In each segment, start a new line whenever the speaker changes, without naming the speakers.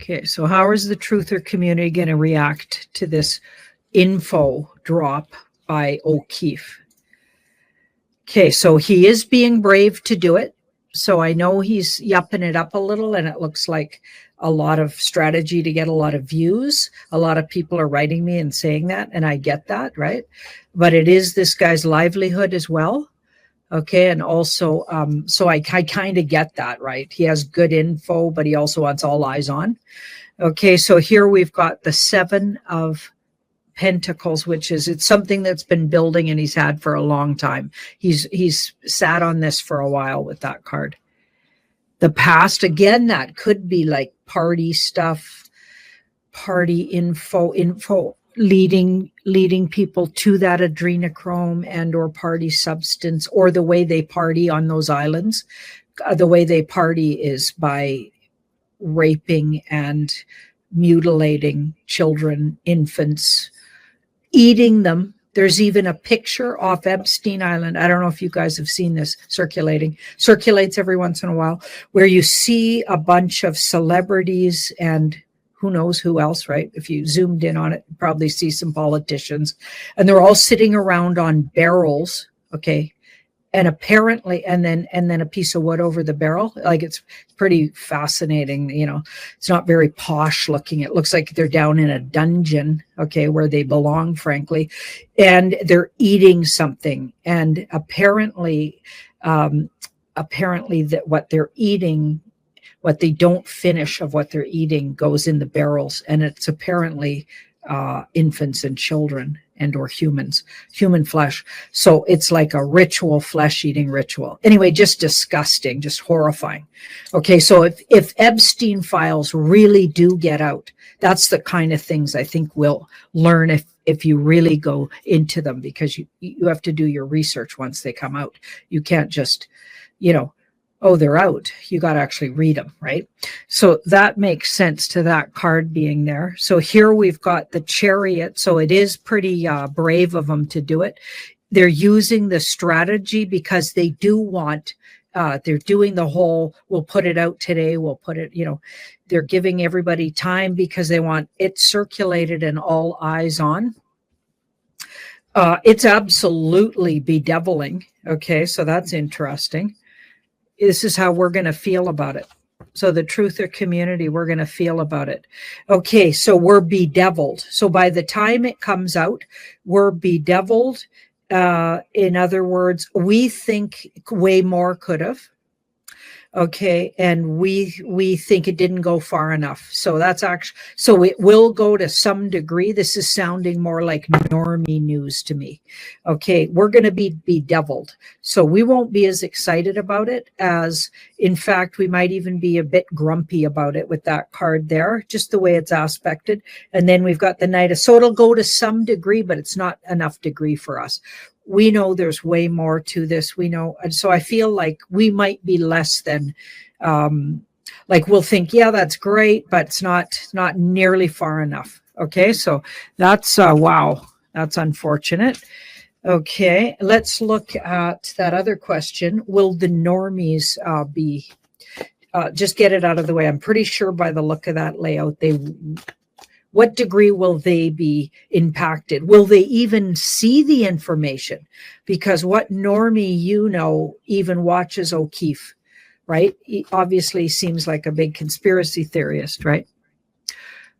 Okay, so how is the truther community going to react to this info drop by O'Keefe? Okay, so he is being brave to do it. So I know he's yupping it up a little, and it looks like a lot of strategy to get a lot of views. A lot of people are writing me and saying that, and I get that, right? But it is this guy's livelihood as well. Okay, and also, so I kind of get that, right? He has good info, but he also wants all eyes on. Okay, so here we've got the 7 of Pentacles, which is, it's something that's been building and he's had for a long time. He's sat on this for a while with that card. The past, again, that could be like party stuff, party info leading people to that adrenochrome and or party substance, or the way they party on those islands. The way they party is by raping and mutilating children, infants, eating them. There's even a picture off Epstein Island. I don't know if you guys have seen this circulates every once in a while, where you see a bunch of celebrities and who knows who else, right? If you zoomed in on it, you probably see some politicians, and they're all sitting around on barrels, okay? And apparently, and then a piece of wood over the barrel. Like, it's pretty fascinating. You know, it's not very posh looking. It looks like they're down in a dungeon, okay, where they belong, frankly, and they're eating something. And apparently that what they're eating, what they don't finish of what they're eating, goes in the barrels, and it's apparently infants and children and or humans, human flesh. So it's like a ritual, flesh-eating ritual. Anyway, just disgusting, just horrifying. Okay, so if Epstein files really do get out, that's the kind of things I think we'll learn if you really go into them, because you have to do your research once they come out. You can't just, oh, they're out. You got to actually read them, right? So that makes sense to that card being there. So here we've got the Chariot. So it is pretty brave of them to do it. They're using the strategy because they do want, they're doing the whole, we'll put it out today, we'll put it, they're giving everybody time because they want it circulated and all eyes on. It's absolutely bedeviling. Okay, so that's interesting. This is how we're going to feel about it. So the truther community, we're going to feel about it. Okay, so we're bedeviled. So by the time it comes out, we're bedeviled. In other words, we think way more could have. Okay, and we think it didn't go far enough. So that's actually, so it will go to some degree. This is sounding more like normie news to me. Okay, we're going to be bedeviled. So we won't be as excited about it as, in fact, we might even be a bit grumpy about it with that card there, just the way it's aspected. And then we've got the Knight of, so it'll go to some degree, but it's not enough degree for us. We know there's way more to this. We know. And so I feel like we might be less than, like we'll think, yeah, that's great, but it's not nearly far enough. Okay. So that's, wow, that's unfortunate. Okay. Let's look at that other question. Will the normies be, just get it out of the way. I'm pretty sure by the look of that layout, what degree will they be impacted? Will they even see the information? Because what normie even watches O'Keefe, right? He obviously seems like a big conspiracy theorist, right?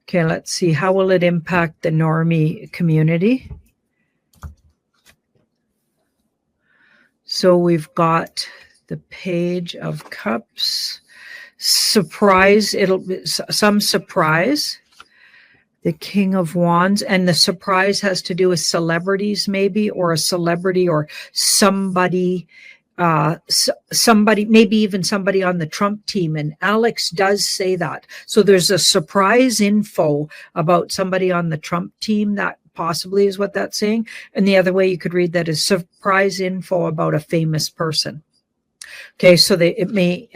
Okay, let's see. How will it impact the normie community? So we've got the Page of Cups. Surprise. It'll be some surprise. The King of Wands, and the surprise has to do with celebrities, maybe, or a celebrity or somebody, maybe even somebody on the Trump team. And Alex does say that. So there's a surprise info about somebody on the Trump team. That possibly is what that's saying. And the other way you could read that is surprise info about a famous person. Okay, so it may,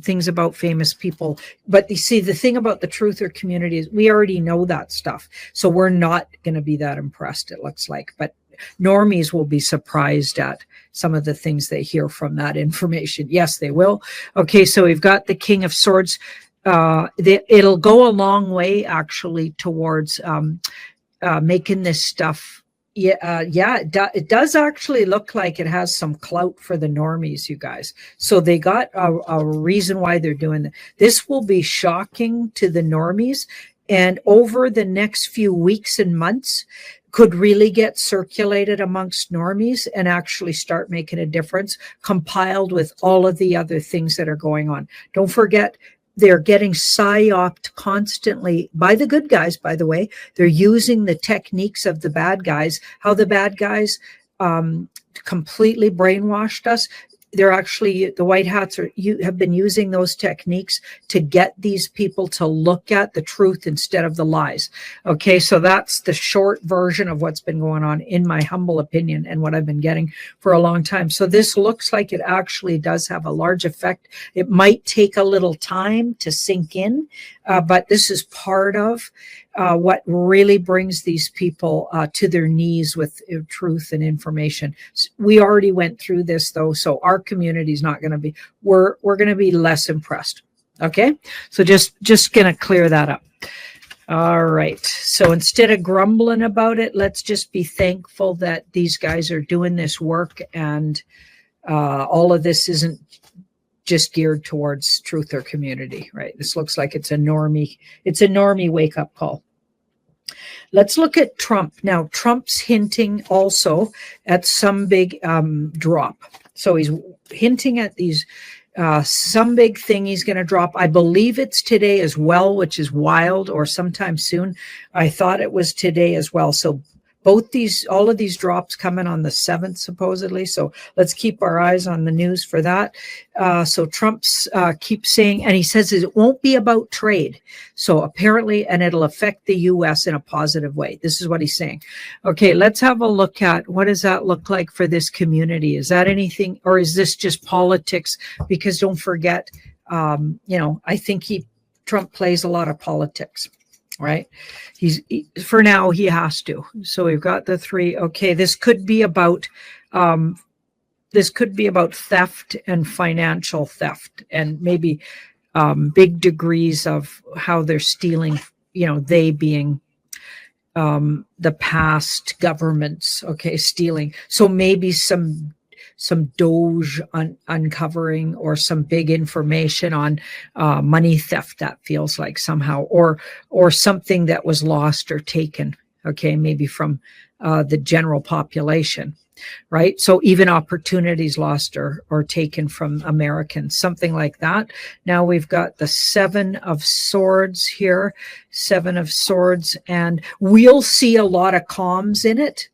things about famous people. But you see, the thing about the truther community is we already know that stuff. So we're not going to be that impressed, it looks like. But normies will be surprised at some of the things they hear from that information. Yes, they will. Okay, so we've got the King of Swords. it'll go a long way actually towards making this stuff. It does actually look like it has some clout for the normies, you guys. So they got a reason why they're doing that. This will be shocking to the normies, and over the next few weeks and months, could really get circulated amongst normies and actually start making a difference, compiled with all of the other things that are going on. Don't forget, they're getting psyoped constantly by the good guys, by the way. They're using the techniques of the bad guys, how the bad guys completely brainwashed us. They're actually, the white hats have been using those techniques to get these people to look at the truth instead of the lies. Okay, so that's the short version of what's been going on, in my humble opinion, and what I've been getting for a long time. So this looks like it actually does have a large effect. It might take a little time to sink in, but this is part of what really brings these people to their knees with truth and information. We already went through this, though, so our community is not going to be, we're going to be less impressed. Okay, so just going to clear that up. All right, so instead of grumbling about it, let's just be thankful that these guys are doing this work, and all of this isn't just geared towards truth or community, right? This looks like it's a normie wake-up call. Let's look at Trump. Now, Trump's hinting also at some big drop. So he's hinting at these some big thing he's going to drop. I believe it's today as well, which is wild, or sometime soon. I thought it was today as well. So all of these drops coming on the 7th, supposedly. So let's keep our eyes on the news for that. So Trump's keeps saying, and he says it won't be about trade. So apparently, and it'll affect the U.S. in a positive way. This is what he's saying. Okay, let's have a look at what does that look like for this community? Is that anything, or is this just politics? Because don't forget, I think Trump plays a lot of politics. Right? For now, he has to. So we've got the 3. Okay, this could be about theft and financial theft, and maybe big degrees of how they're stealing, they being the past governments, okay, stealing. So maybe some Doge uncovering, or some big information on money theft, that feels like somehow, or something that was lost or taken, okay, maybe from the general population, right? So even opportunities lost or taken from Americans, something like that. Now we've got the 7 of Swords here, 7 of Swords, and we'll see a lot of comms in it.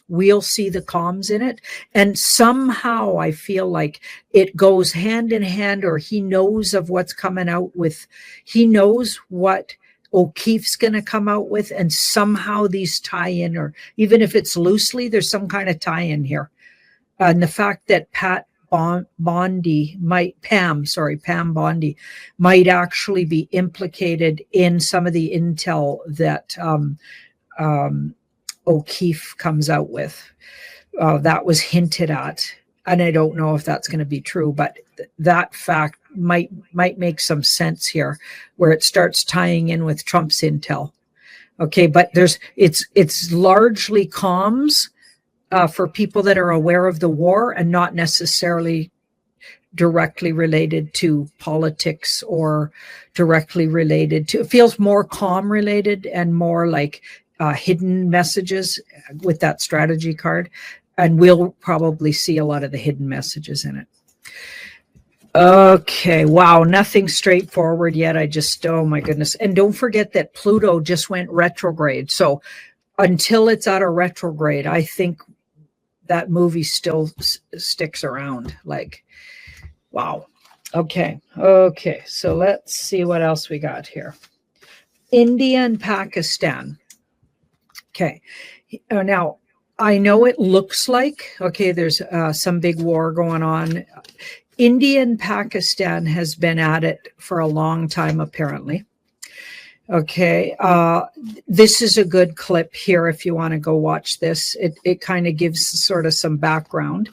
We'll see the comms in it. And somehow I feel like it goes hand in hand, or he knows of what's coming out with, he knows what O'Keefe's going to come out with, and somehow these tie in, or even if it's loosely, there's some kind of tie in here. And the fact that Pam Bondi might actually be implicated in some of the intel that O'Keefe comes out with. That was hinted at, and I don't know if that's going to be true, but that fact might make some sense here, where it starts tying in with Trump's intel. Okay, but it's largely comms for people that are aware of the war, and not necessarily directly related to politics, or directly related to, it feels more comm related and more like hidden messages with that strategy card. And we'll probably see a lot of the hidden messages in it. Okay, wow, nothing straightforward yet. Oh my goodness. And don't forget that Pluto just went retrograde. So until it's out of retrograde, I think that movie still sticks around. Like, wow. Okay, so let's see what else we got here. India and Pakistan. Okay, now I know it looks like, okay, there's some big war going on. India and Pakistan has been at it for a long time, apparently. Okay, this is a good clip here if you want to go watch this. It kind of gives sort of some background.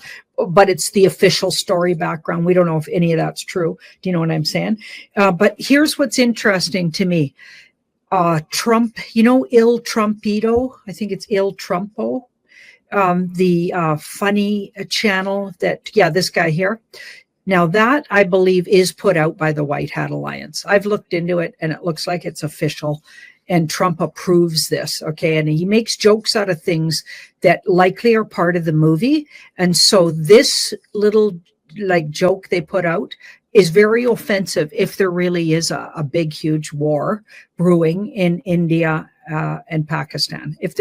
but it's the official story background. We don't know if any of that's true. Do you know what I'm saying? But here's what's interesting to me. Trump, Il Trumpito, I think it's Il Trumpo, the funny channel this guy here. Now that, I believe, is put out by the White Hat Alliance. I've looked into it, and it looks like it's official, and Trump approves this, okay? And he makes jokes out of things that likely are part of the movie. And so this little joke they put out is very offensive if there really is a big, huge war brewing in India and Pakistan. If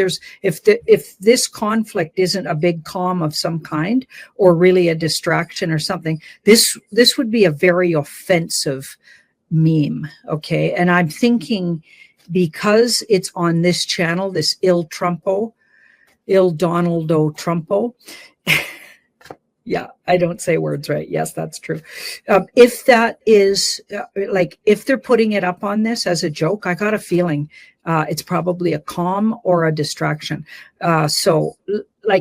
this conflict isn't a big calm of some kind, or really a distraction or something, this would be a very offensive meme, okay? And I'm thinking, because it's on this channel, this Il Donaldo Trumpo. Yeah, I don't say words right. Yes, that's true. If that is if they're putting it up on this as a joke, I got a feeling it's probably a calm or a distraction. So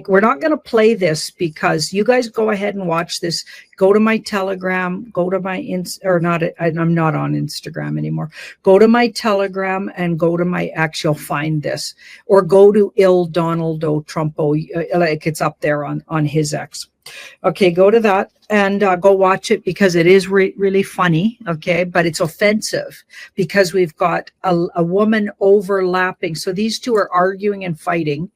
we're not going to play this, because you guys go ahead and watch this. Go to my Telegram, go to my I'm not on Instagram anymore. Go to my Telegram and go to my X. You'll find this, or go to Il Donaldo Trumpo. It's up there on his X. Okay, go to that and go watch it, because it is really funny, okay? But it's offensive because we've got a woman overlapping. So these two are arguing and fighting,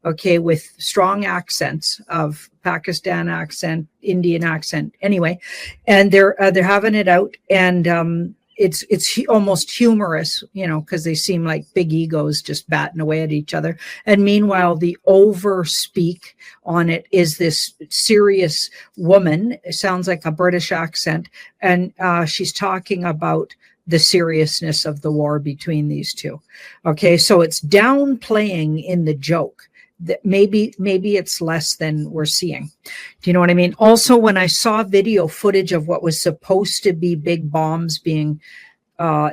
okay, with strong accents of Pakistan accent, Indian accent, anyway, and they're having it out, and it's almost humorous, because they seem like big egos just batting away at each other. And meanwhile, the overspeak on it is this serious woman. It sounds like a British accent, and she's talking about the seriousness of the war between these two. Okay, so it's downplaying in the joke. That maybe it's less than we're seeing. Do you know what I mean? Also, when I saw video footage of what was supposed to be big bombs being,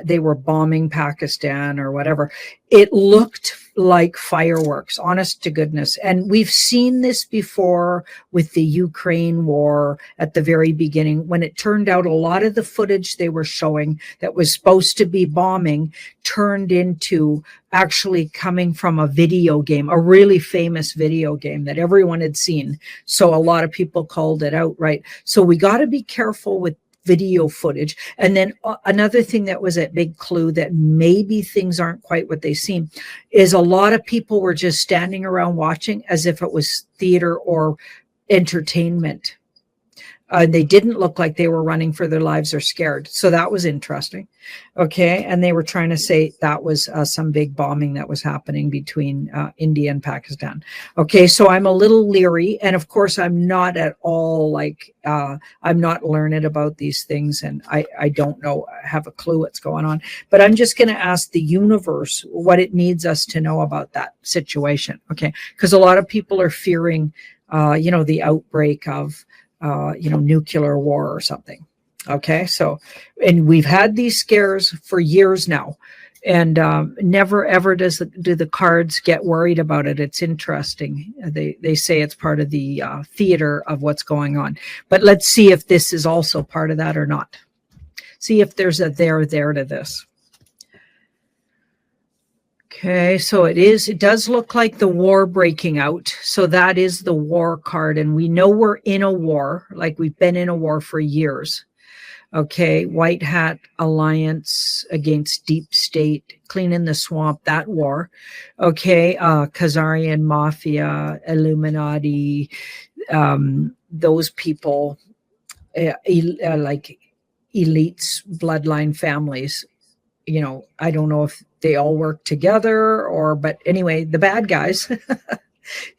they were bombing Pakistan or whatever, it looked like fireworks, honest to goodness. And we've seen this before with the Ukraine war at the very beginning, when it turned out a lot of the footage they were showing that was supposed to be bombing turned into actually coming from a video game, a really famous video game that everyone had seen. So a lot of people called it out, right? So we got to be careful with video footage. And then another thing that was a big clue that maybe things aren't quite what they seem is a lot of people were just standing around watching as if it was theater or entertainment. They didn't look like they were running for their lives or scared. So that was interesting. Okay. And they were trying to say that was some big bombing that was happening between India and Pakistan. Okay. So I'm a little leery. And of course, I'm not at all I'm not learned about these things. And I don't know, have a clue what's going on. But I'm just going to ask the universe what it needs us to know about that situation. Okay. Because a lot of people are fearing, the outbreak of, nuclear war or something. Okay. So, and we've had these scares for years now, and never ever do the cards get worried about it. It's interesting. They say it's part of the theater of what's going on, but let's see if this is also part of that or not. See if there's a there to this. Okay, so it does look like the war breaking out. So that is the war card. And we know we're in a war, like we've been in a war for years. Okay, White Hat Alliance against Deep State, cleaning the swamp, that war. Okay, Khazarian Mafia, Illuminati, those people, like elites, bloodline families. I don't know if they all work together but anyway, the bad guys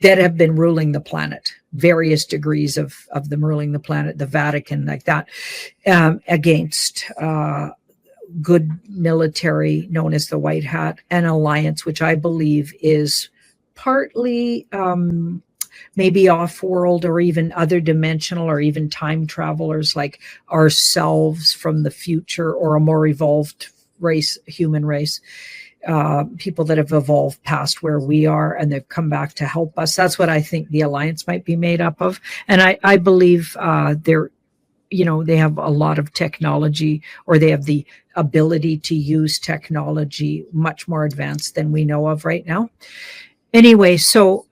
that have been ruling the planet, various degrees of them ruling the planet, the Vatican, like that, against good military known as the White Hat, and Alliance, which I believe is partly maybe off-world or even other dimensional or even time travelers like ourselves from the future, or a more evolved human race. people that have evolved past where we are, and they've come back to help us. That's what I think the alliance might be made up of. And I believe they're, they have a lot of technology, or they have the ability to use technology much more advanced than we know of right now. Anyway, so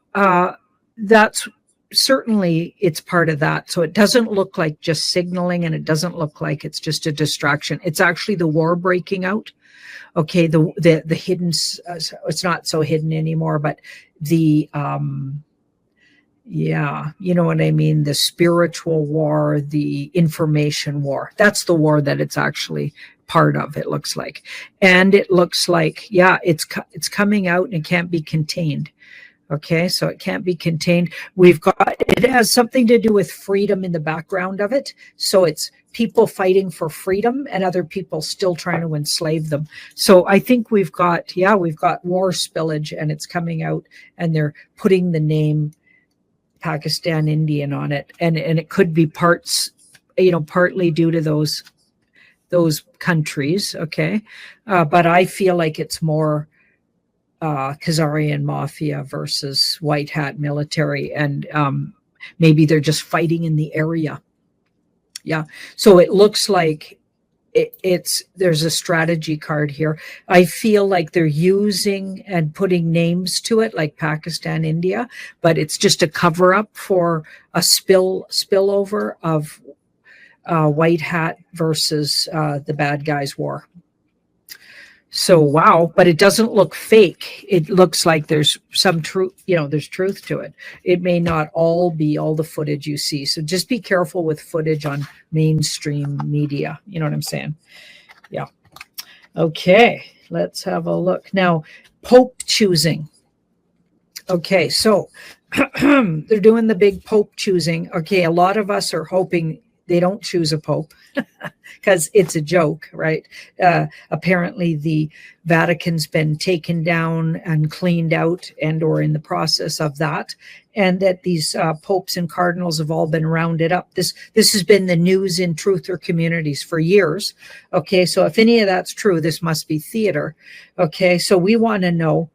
that's certainly, it's part of that. So it doesn't look like just signaling, and it doesn't look like it's just a distraction. It's actually the war breaking out. Okay, the hidden, it's not so hidden anymore, but the yeah, you know what I mean? The spiritual war, the information war. That's the war that it's actually part of, it looks like. And it looks like, yeah, it's coming out, and it can't be contained. Okay, so it can't be contained. It has something to do with freedom in the background of it. So it's people fighting for freedom and other people still trying to enslave them. So I think we've got war spillage, and it's coming out, and they're putting the name Pakistan Indian on it. And it could be partly due to those countries. Okay. But I feel like it's more Khazarian mafia versus white hat military, and maybe they're just fighting in the area. Yeah, so it looks like there's a strategy card here. I feel like they're using and putting names to it, like Pakistan, India, but it's just a cover up for a spillover of white hat versus the bad guys war. So, wow, but it doesn't look fake. It looks like there's some truth, there's truth to it. It may not all be all the footage you see. So just be careful with footage on mainstream media. You know what I'm saying? Yeah. Okay, let's have a look. Now, Pope choosing. Okay, so they're doing the big Pope choosing. Okay, a lot of us are hoping they don't choose a Pope because it's a joke, right? Apparently the Vatican's been taken down and cleaned out, and or in the process of that, and that these popes and cardinals have all been rounded up. This has been the news in truther communities for years. Okay, so if any of that's true, this must be theater. Okay, so we want to know.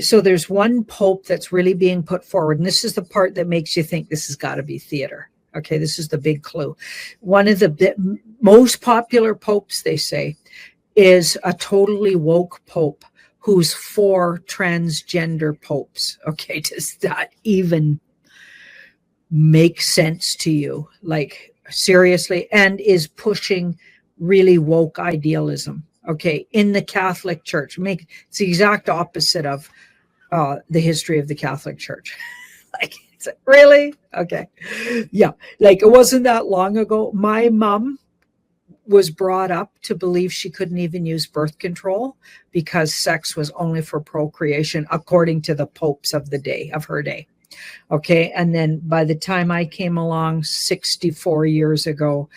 So there's one Pope that's really being put forward, and this is the part that makes you think this has got to be theater. Okay, this is the big clue. One of the most popular popes, they say, is a totally woke pope who's for transgender popes. Okay, does that even make sense to you? Like, seriously? And is pushing really woke idealism. Okay, in the Catholic Church. It's the exact opposite of the history of the Catholic Church. Like, really? Okay. Yeah. Like, it wasn't that long ago. My mom was brought up to believe she couldn't even use birth control because sex was only for procreation, according to the popes of her day. Okay. And then by the time I came along 64 years ago,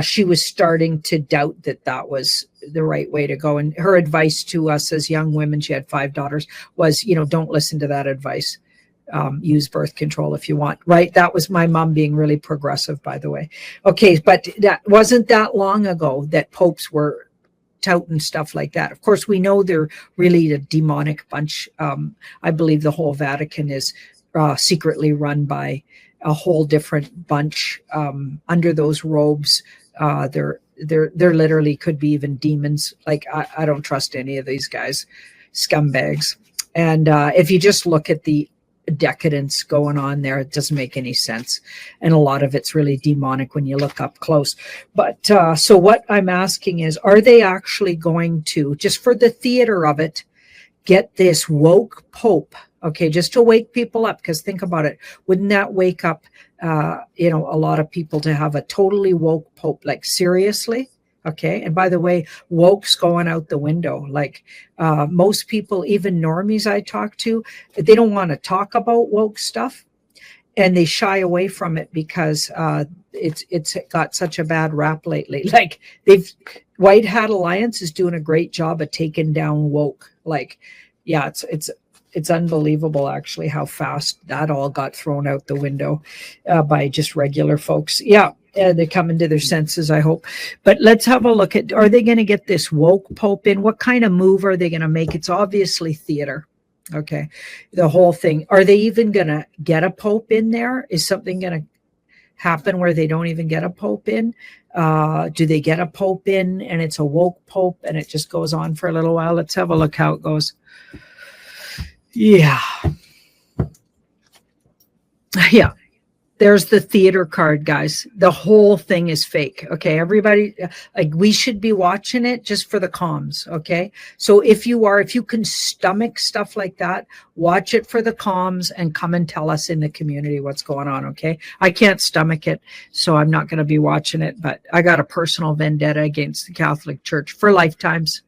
she was starting to doubt that was the right way to go. And her advice to us as young women, she had 5 daughters, was, don't listen to that advice. Use birth control if you want, right? That was my mom being really progressive, by the way. Okay, but that wasn't that long ago that popes were touting stuff like that. Of course, we know they're really a demonic bunch. I believe the whole Vatican is secretly run by a whole different bunch under those robes. They're literally could be even demons. Like, I don't trust any of these guys, scumbags. And if you just look at the decadence going on there, it doesn't make any sense, and a lot of it's really demonic when you look up close. But so what I'm asking is, are they actually going to, just for the theater of it, get this woke pope, okay, just to wake people up? Because think about it, wouldn't that wake up a lot of people to have a totally woke pope? Like, seriously? Okay. And by the way, woke's going out the window. Like, most people, even normies I talk to, they don't want to talk about woke stuff, and they shy away from it because it's got such a bad rap lately. Like, White Hat Alliance is doing a great job of taking down woke. Like, yeah, it's unbelievable actually how fast that all got thrown out the window by just regular folks. Yeah. they're coming to their senses, I hope. But let's have a look at, are they going to get this woke pope in? What kind of move are they going to make? It's obviously theater. Okay. The whole thing. Are they even going to get a pope in there? Is something going to happen where they don't even get a pope in? Do they get a pope in and it's a woke pope and it just goes on for a little while? Let's have a look how it goes. Yeah. Yeah. There's the theater card, guys. The whole thing is fake. Okay. Everybody, like, we should be watching it just for the comms. Okay. So if you can stomach stuff like that, watch it for the comms and come and tell us in the community what's going on. Okay. I can't stomach it, so I'm not going to be watching it, but I got a personal vendetta against the Catholic Church for lifetimes.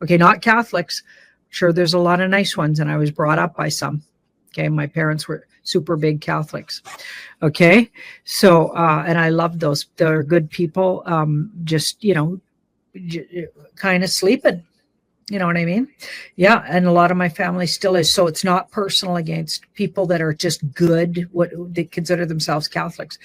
Okay. Not Catholics. Sure. There's a lot of nice ones, and I was brought up by some. Okay. My parents were super big Catholics. Okay. So, and I love those. They're good people. Just, kind of sleeping. You know what I mean? Yeah. And a lot of my family still is. So it's not personal against people that are just good, what they consider themselves Catholics.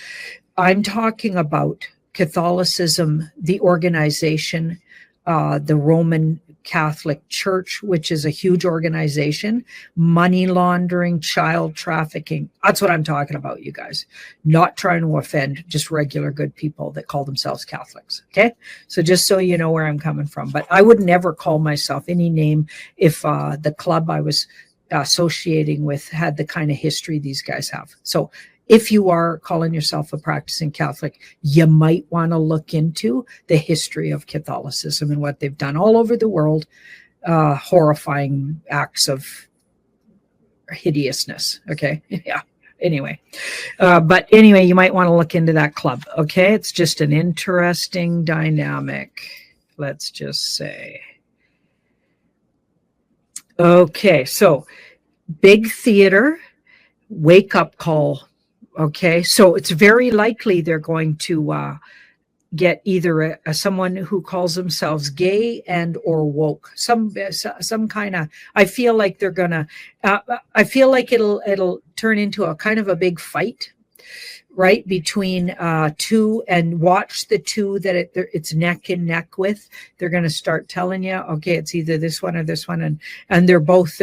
I'm talking about Catholicism, the organization, the Roman Catholic Church, which is a huge organization, money laundering, child trafficking. That's what I'm talking about, you guys. Not trying to offend just regular good people that call themselves Catholics. Okay. So just so you know where I'm coming from, but I would never call myself any name if the club I was associating with had the kind of history these guys have. So if you are calling yourself a practicing Catholic, you might want to look into the history of Catholicism and what they've done all over the world. Horrifying acts of hideousness. Okay. Yeah. Anyway. But anyway, you might want to look into that club. Okay. It's just an interesting dynamic. Let's just say. Okay. So big theater, wake up call. Okay, so it's very likely they're going to get either someone who calls themselves gay and or woke, some kind of. I feel like they're gonna. I feel like it'll turn into a kind of a big fight, right, between two, and watch the two that it's neck and neck with. They're going to start telling you, okay, it's either this one or this one, and they're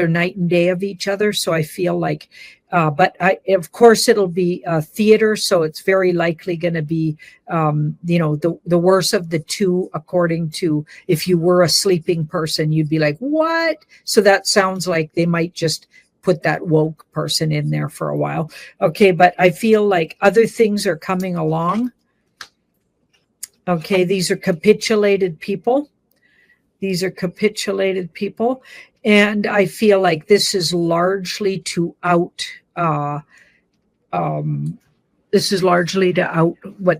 night and day of each other. So I feel like. But of course, it'll be theater, so it's very likely going to be, the worst of the two. According to, if you were a sleeping person, you'd be like, what? So that sounds like they might just put that woke person in there for a while. Okay, but I feel like other things are coming along. Okay, these are capitulated people. These are capitulated people. And I feel like this is largely to out what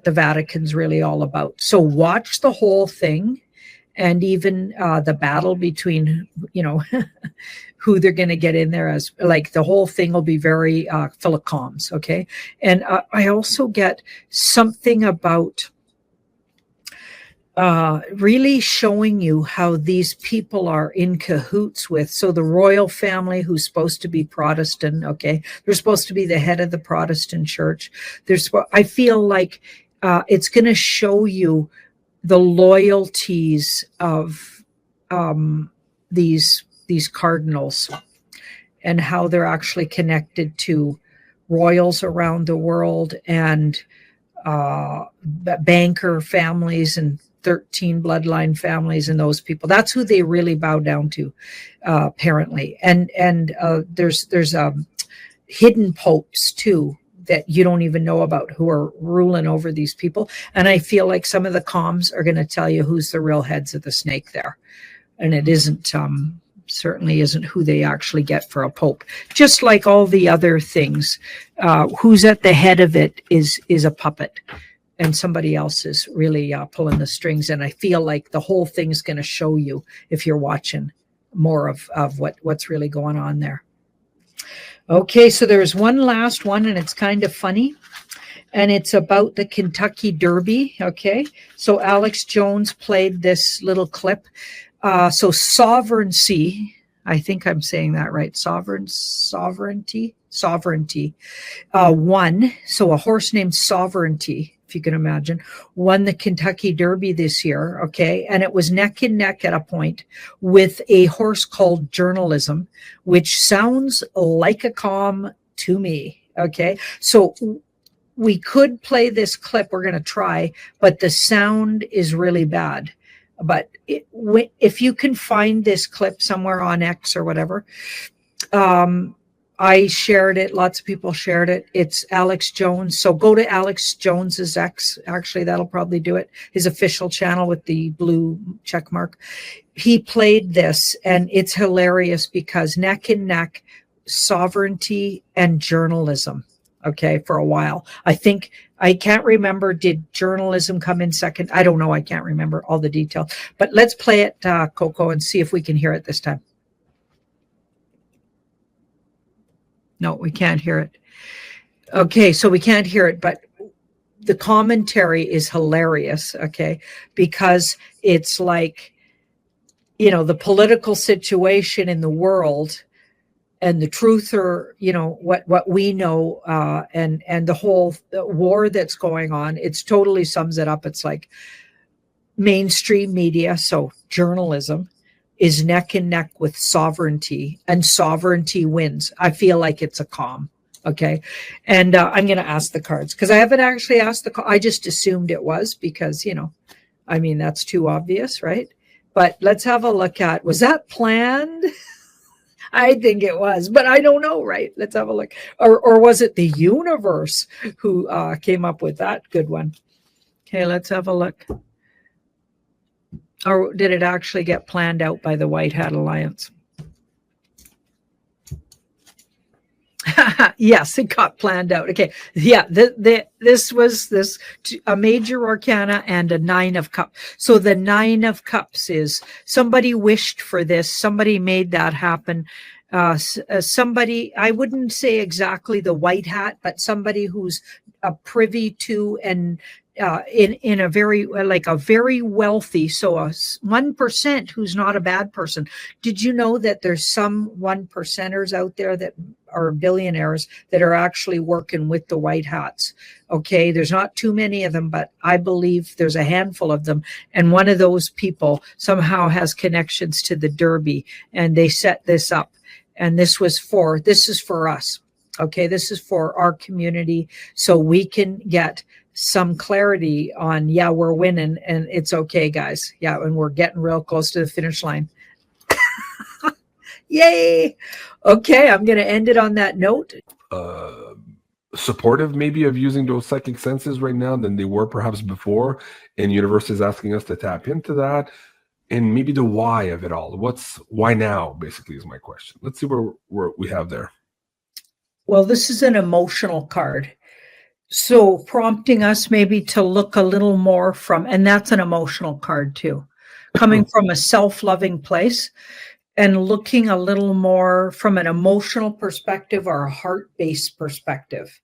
the Vatican's really all about. So watch the whole thing, and even the battle between, who they're going to get in there, as like the whole thing will be very full of comms. Okay. And I also get something about really showing you how these people are in cahoots with. So the royal family, who's supposed to be Protestant, okay, they're supposed to be the head of the Protestant church. I feel like it's going to show you the loyalties of these cardinals and how they're actually connected to royals around the world and banker families and 13 bloodline families and those people. That's who they really bow down to, apparently. And there's hidden popes too that you don't even know about, who are ruling over these people. And I feel like some of the comms are going to tell you who's the real heads of the snake there. And it isn't, certainly isn't who they actually get for a pope. Just like all the other things, who's at the head of it is a puppet. And somebody else is really pulling the strings. And I feel like the whole thing's going to show you, if you're watching, more of what's really going on there. Okay, so there's one last one, and it's kind of funny. And it's about the Kentucky Derby. Okay, so Alex Jones played this little clip. So Sovereignty, I think I'm saying that right. Sovereignty. Won. So a horse named Sovereignty if you can imagine, won the Kentucky Derby this year, okay? And it was neck and neck at a point with a horse called Journalism, which sounds like a calm to me, okay? So we could play this clip, we're going to try, but the sound is really bad. But if you can find this clip somewhere on X or whatever, I shared it. Lots of people shared it. It's Alex Jones. So go to Alex Jones's X. Actually, that'll probably do it. His official channel with the blue check mark. He played this, and it's hilarious because neck and neck, sovereignty and journalism. Okay, for a while. I think, I can't remember, did Journalism come in second? I don't know. I can't remember all the detail. But let's play it, Coco, and see if we can hear it this time. No, we can't hear it. Okay, so we can't hear it, but the commentary is hilarious, okay, because it's like, you know, the political situation in the world and the truth, or, you know, what we know, and the whole war that's going on. It's totally sums it up. It's like mainstream media, so journalism, is neck and neck with sovereignty, and sovereignty wins. I feel like it's a calm. Okay. And I'm going to ask the cards, because I haven't actually asked I just assumed it was, because, you know, I mean, that's too obvious, right? But let's have a look at, was that planned? I think it was, but I don't know, right? Let's have a look. Or was it the universe who came up with that good one? Okay, let's have a look. Or did it actually get planned out by the White Hat Alliance? Yes, it got planned out. Okay. Yeah, this was a major arcana and a 9 of cups. So the 9 of cups is somebody wished for this. Somebody made that happen. Somebody, I wouldn't say exactly the white hat, but somebody who's privy to and in a very, like a very wealthy, so a 1% who's not a bad person. Did you know that there's some 1%ers out there that are billionaires that are actually working with the white hats? Okay, there's not too many of them, but I believe there's a handful of them. And one of those people somehow has connections to the Derby, and they set this up. And this is for us. Okay, this is for our community, so we can get some clarity on, yeah, we're winning and it's okay, guys. Yeah, and we're getting real close to the finish line. Yay. Okay, I'm going to end it on that note.
Supportive maybe of using those psychic senses right now than they were perhaps before, and universe is asking us to tap into that, and maybe the why of it all. Why now, basically, is my question. Let's see where we have there.
Well, this is an emotional card. So prompting us maybe to look a little more from, and that's an emotional card too, coming from a self-loving place and looking a little more from an emotional perspective or a heart-based perspective.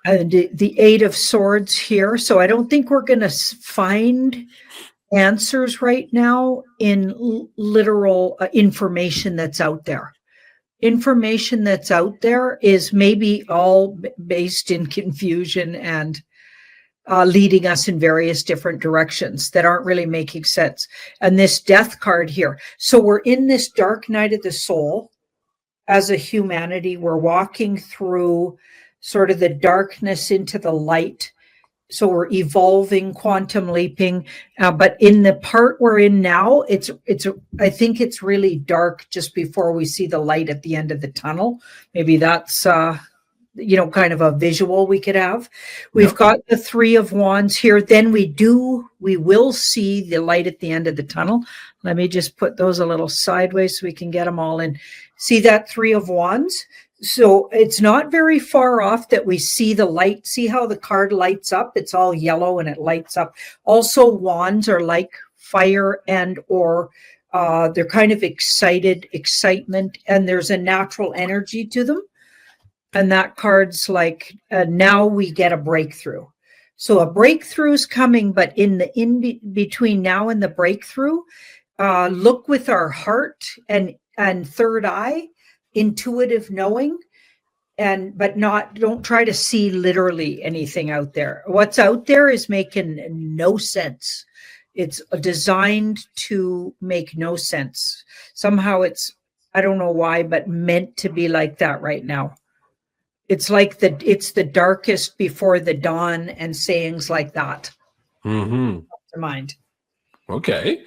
And the 8 of Swords here. So I don't think we're going to find answers right now in literal information that's out there. Information that's out there is maybe all based in confusion and leading us in various different directions that aren't really making sense. And this Death card here. So we're in this dark night of the soul as a humanity. We're walking through sort of the darkness into the light. So we're evolving, quantum leaping, but in the part we're in now, I think it's really dark just before we see the light at the end of the tunnel. Maybe that's, kind of a visual we could have. We've got the 3 of Wands here. Then we will see the light at the end of the tunnel. Let me just put those a little sideways so we can get them all in. See that 3 of Wands? So it's not very far off that we see the light. See how the card lights up? It's all yellow and it lights up. Also, wands are like fire and or they're kind of excitement, and there's a natural energy to them. And that card's like, now we get a breakthrough. So a breakthrough is coming, but in between now and the breakthrough, look with our heart and third eye, intuitive knowing, but don't try to see literally anything out there. What's out there is making no sense. It's designed to make no sense. Somehow it's, I don't know why, but meant to be like that right now. It's like it's the darkest before the dawn, and sayings like that.
Mm-hmm.
To mind.
Okay.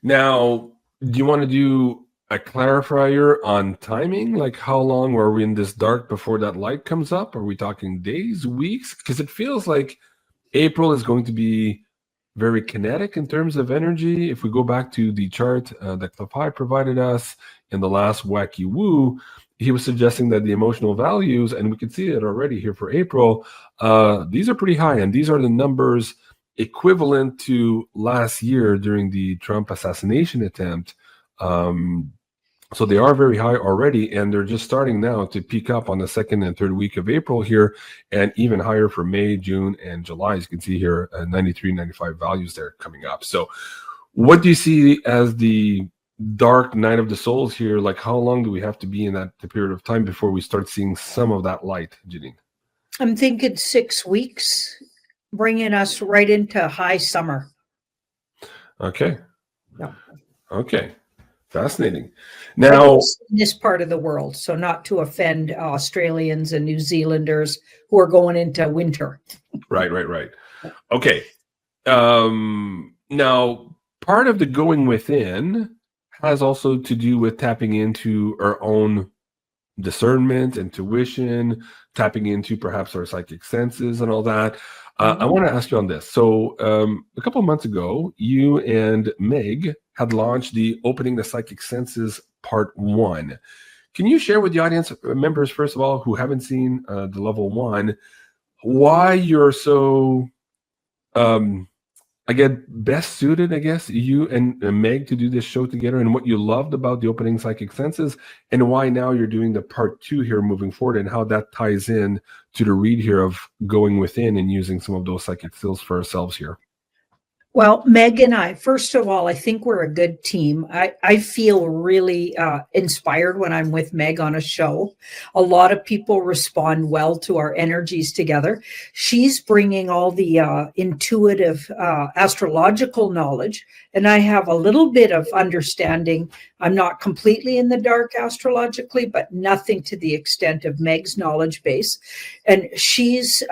Now, do you want to do a clarifier on timing? Like, how long were we in this dark before that light comes up? Are we talking days, weeks? Because it feels like April is going to be very kinetic in terms of energy. If we go back to the chart that Klapai provided us in the last Wacky Woo, he was suggesting that the emotional values, and we can see it already here for April, these are pretty high, and these are the numbers equivalent to last year during the Trump assassination attempt. So they are very high already, and they're just starting now to peak up on the second and third week of April here, and even higher for May, June, and July. As you can see here, 93, 95 values there coming up. So what do you see as the dark night of the souls here? Like, how long do we have to be in that period of time before we start seeing some of that light, Janine?
I'm thinking 6 weeks, bringing us right into high summer.
Okay.
Yeah.
Okay. Fascinating. Now,
in this part of the world, so not to offend Australians and New Zealanders who are going into winter.
Right. Okay. Now, part of the going within has also to do with tapping into our own discernment, intuition, tapping into perhaps our psychic senses and all that. I want to ask you on this. So a couple of months ago, you and Meg had launched the Opening the Psychic Senses Part 1. Can you share with the audience members, first of all, who haven't seen the level 1, why you're so, best suited, I guess, you and Meg to do this show together, and what you loved about the Opening Psychic Senses, and why now you're doing the Part 2 here moving forward, and how that ties in to the read here of going within and using some of those psychic skills for ourselves here.
Well, Meg and I, first of all, I think we're a good team. I feel really inspired when I'm with Meg on a show. A lot of people respond well to our energies together. She's bringing all the intuitive astrological knowledge, and I have a little bit of understanding. I'm not completely in the dark astrologically, but nothing to the extent of Meg's knowledge base. And she's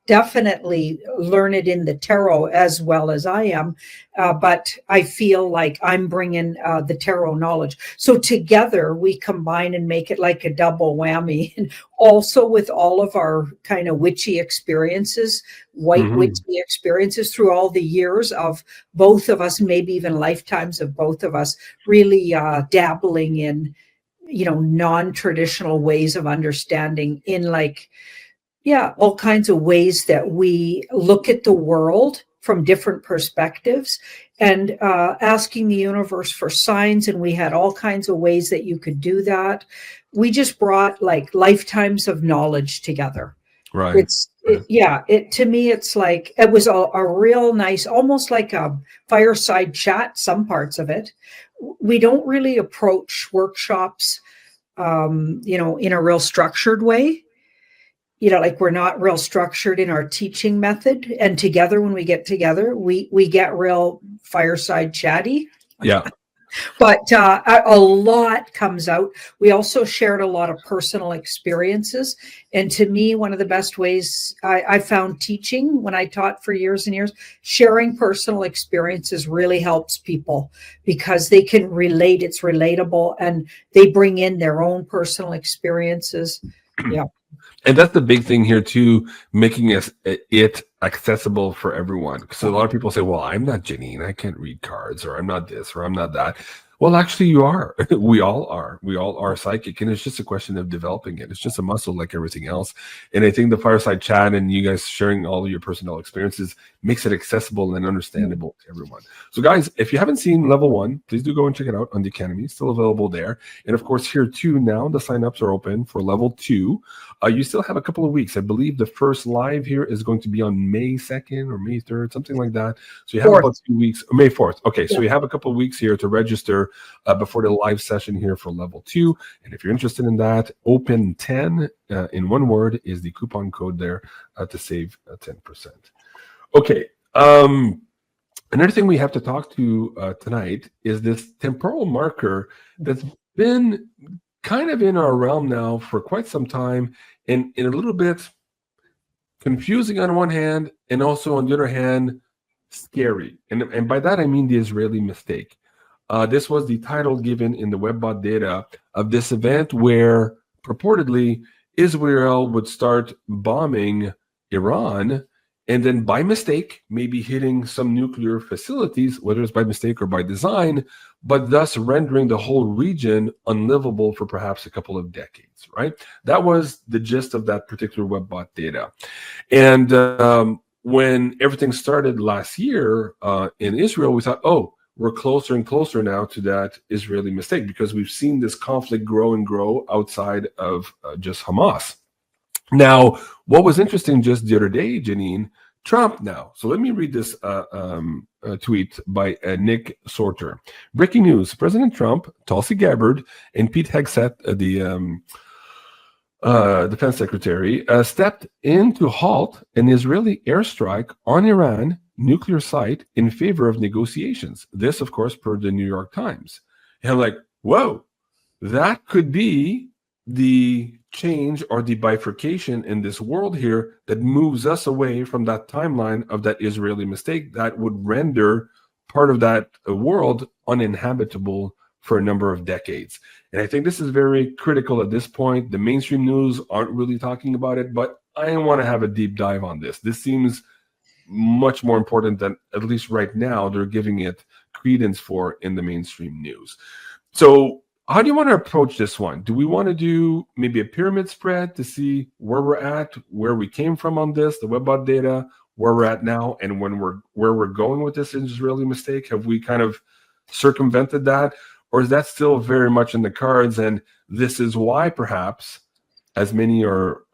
definitely learned in the tarot as well as I am, but I feel like I'm bringing the tarot knowledge. So together we combine and make it like a double whammy. And also with all of our kind of witchy experiences, witchy experiences through all the years of both of us, maybe even lifetimes of both of us, really dabbling in, non-traditional ways of understanding in all kinds of ways that we look at the world from different perspectives, and asking the universe for signs. And we had all kinds of ways that you could do that. We just brought lifetimes of knowledge together.
Right.
To me, it's like, it was a real nice, almost like a fireside chat, some parts of it. We don't really approach workshops, in a real structured way. We're not real structured in our teaching method. And together, when we get together, we get real fireside chatty.
Yeah.
But a lot comes out. We also shared a lot of personal experiences. And to me, one of the best ways I found teaching, when I taught for years and years, sharing personal experiences really helps people because they can relate. It's relatable, and they bring in their own personal experiences. Yeah.
And that's the big thing here too, making it accessible for everyone. So a lot of people say, well, I'm not Janine, I can't read cards, or I'm not this, or I'm not that. Well, actually you are. We all are psychic, and it's just a question of developing it. It's just a muscle like everything else. And I think the fireside chat and you guys sharing all of your personal experiences makes it accessible and understandable to everyone. So guys, if you haven't seen level 1, please do go and check it out on the Academy. It's still available there. And of course here too, now the signups are open for level 2. You still have a couple of weeks. I believe the first live here is going to be on May 2nd or May 3rd, something like that. So you have about 2 weeks, May 4th. Okay, so you have a couple of weeks here to register here before the live session here for level 2. And if you're interested in that, OPEN10 in one word is the coupon code there to save 10%. Okay. Another thing we have to talk to tonight is this temporal marker that's been kind of in our realm now for quite some time, and a little bit confusing on one hand, and also on the other hand, scary. And by that I mean the Israeli mistake. This was the title given in the WebBot data of this event where purportedly Israel would start bombing Iran, and then by mistake, maybe hitting some nuclear facilities, whether it's by mistake or by design, but thus rendering the whole region unlivable for perhaps a couple of decades, right? That was the gist of that particular WebBot data. And when everything started last year in Israel, we thought, oh, we're closer and closer now to that Israeli mistake because we've seen this conflict grow and grow outside of just Hamas. Now, what was interesting just the other day, Janine, Trump now. So let me read this tweet by Nick Sorter. Breaking news, President Trump, Tulsi Gabbard, and Pete Hegseth, the defense secretary, stepped in to halt an Israeli airstrike on Iran nuclear site in favor of negotiations. This, of course, per the New York Times. And I'm like, whoa, that could be the change or the bifurcation in this world here that moves us away from that timeline of that Israeli mistake that would render part of that world uninhabitable for a number of decades. And I think this is very critical at this point. The mainstream news aren't really talking about it, but I want to have a deep dive on this. This seems much more important than, at least right now, they're giving it credence for in the mainstream news. So how do you want to approach this one? Do we want to do maybe a pyramid spread to see where we're at, where we came from on this, the WebBot data, where we're at now, and where we're going with this Israeli mistake? Have we kind of circumvented that? Or is that still very much in the cards? And this is why perhaps, as many are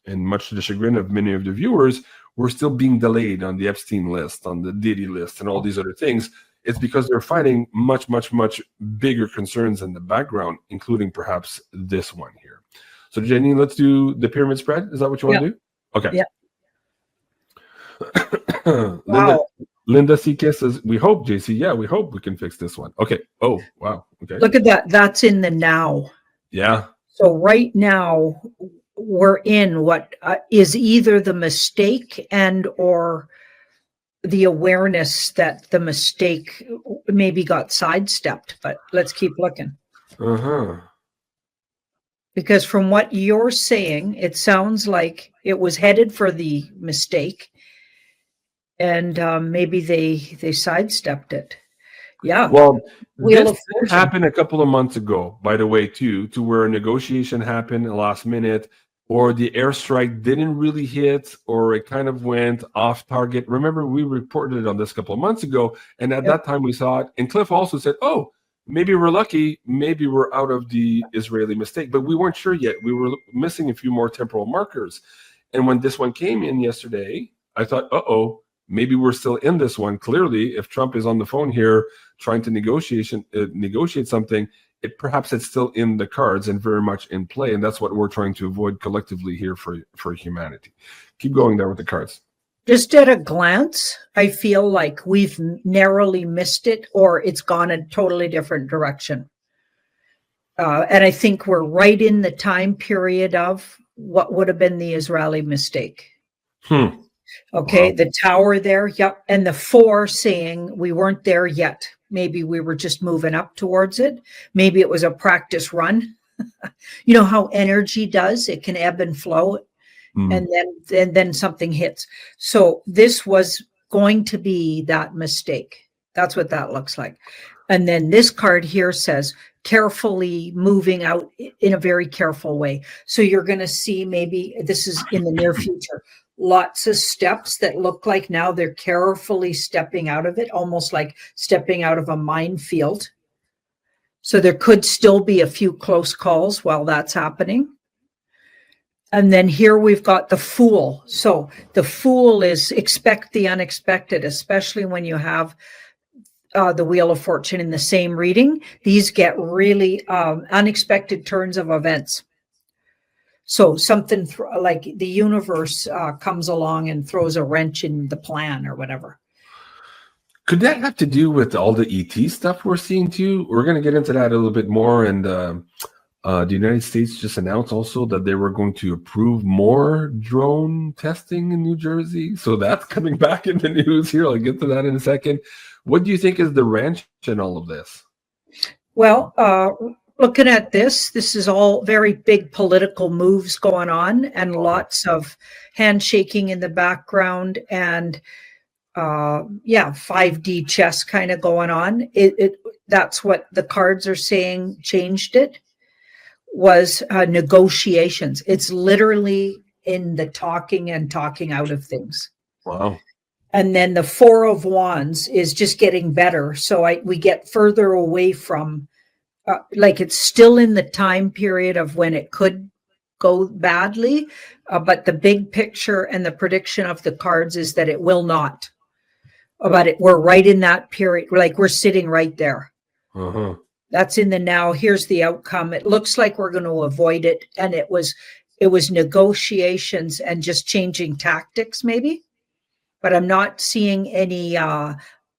and much to the chagrin of many of the viewers, we're still being delayed on the Epstein list, on the Diddy list, and all these other things. It's because they're fighting much, much, much bigger concerns in the background, including perhaps this one here. So, Janine, let's do the pyramid spread. Is that what you want to do? Okay. Yeah.
Wow.
Linda CK says, we hope, JC. Yeah, we hope we can fix this one. Okay. Oh, wow. Okay.
Look at that. That's in the now.
Yeah.
So right now, we're in what is either the mistake and or the awareness that the mistake maybe got sidestepped, but let's keep looking. Because from what you're saying, it sounds like it was headed for the mistake, and maybe they sidestepped it. Yeah.
Well, this happened a couple of months ago, by the way, too, to where a negotiation happened at the last minute, or the airstrike didn't really hit, or it kind of went off target. Remember, we reported it on this a couple of months ago, and at that time we saw it. And Cliff also said, oh, maybe we're lucky, maybe we're out of the Israeli mistake, but we weren't sure yet. We were missing a few more temporal markers. And when this one came in yesterday, I thought, uh-oh, maybe we're still in this one. Clearly, if Trump is on the phone here trying to negotiate something, perhaps it's still in the cards and very much in play, and that's what we're trying to avoid collectively here for humanity. Keep going there with the cards.
Just at a glance, I feel like we've narrowly missed it, or it's gone a totally different direction. And I think we're right in the time period of what would have been the Israeli mistake. Okay, wow. The tower there, yep, and the 4 saying we weren't there yet. Maybe we were just moving up towards it. Maybe it was a practice run. You know how energy does? It can ebb and flow, and then something hits. So this was going to be that mistake. That's what that looks like. And then this card here says carefully moving out in a very careful way. So you're going to see, maybe this is in the near future, lots of steps that look like now they're carefully stepping out of it, almost like stepping out of a minefield. So there could still be a few close calls while that's happening. And then here we've got the Fool. So the Fool is expect the unexpected, especially when you have the Wheel of Fortune in the same reading, these get really unexpected turns of events. So something like the universe comes along and throws a wrench in the plan or whatever.
Could that have to do with all the ET stuff we're seeing too? We're going to get into that a little bit more. And the United States just announced also that they were going to approve more drone testing in New Jersey. So that's coming back in the news here. I'll get to that in a second. What do you think is the wrench in all of this?
Well, looking at this is all very big political moves going on, and lots of handshaking in the background, and 5D chess kind of going on. That's what the cards are saying changed it, was negotiations. It's literally in the talking and talking out of things.
Wow.
And then the Four of Wands is just getting better. So we get further away from, like, it's still in the time period of when it could go badly. But the big picture and the prediction of the cards is that it will not. But we're right in that period. Like, we're sitting right there.
Uh-huh.
That's in the now. Here's the outcome. It looks like we're going to avoid it. And it was negotiations and just changing tactics, maybe. But I'm not seeing any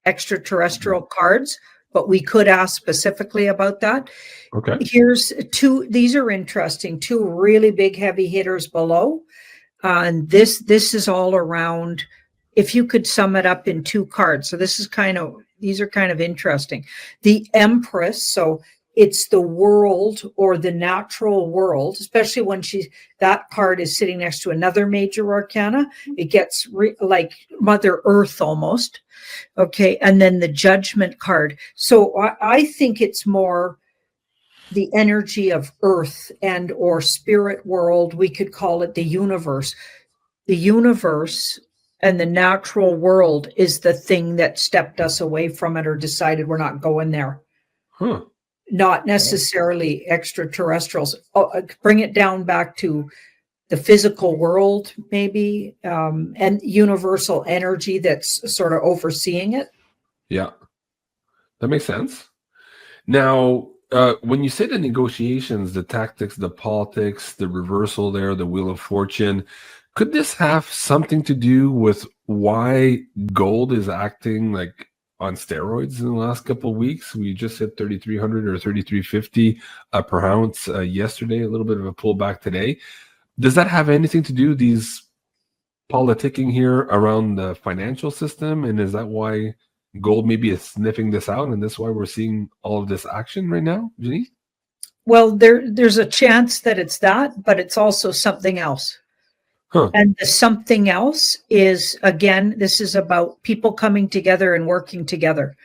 extraterrestrial cards, but we could ask specifically about that.
Okay.
Here's two. These are interesting. Two really big heavy hitters below. And this is all around, if you could sum it up in two cards. So these are kind of interesting. The Empress, so it's the world or the natural world, especially when that card is sitting next to another major arcana. It gets like Mother Earth almost. Okay. And then the Judgment card. So I think it's more the energy of Earth and or spirit world. We could call it the universe. The universe and the natural world is the thing that stepped us away from it or decided we're not going there.
Huh.
Not necessarily extraterrestrials. Bring it down back to the physical world, maybe, and universal energy that's sort of overseeing it.
Yeah, that makes sense. Now, when you say the negotiations, the tactics, the politics, the reversal there, the Wheel of Fortune, could this have something to do with why gold is acting like on steroids in the last couple of weeks? We just hit 3,300 or 3,350 per ounce yesterday, a little bit of a pullback today. Does that have anything to do, these politicking here around the financial system? And is that why gold maybe is sniffing this out, and that's why we're seeing all of this action right now, Janine?
Well, there's a chance that it's that, but it's also something else.
Huh.
And the something else is, again, this is about people coming together and working together.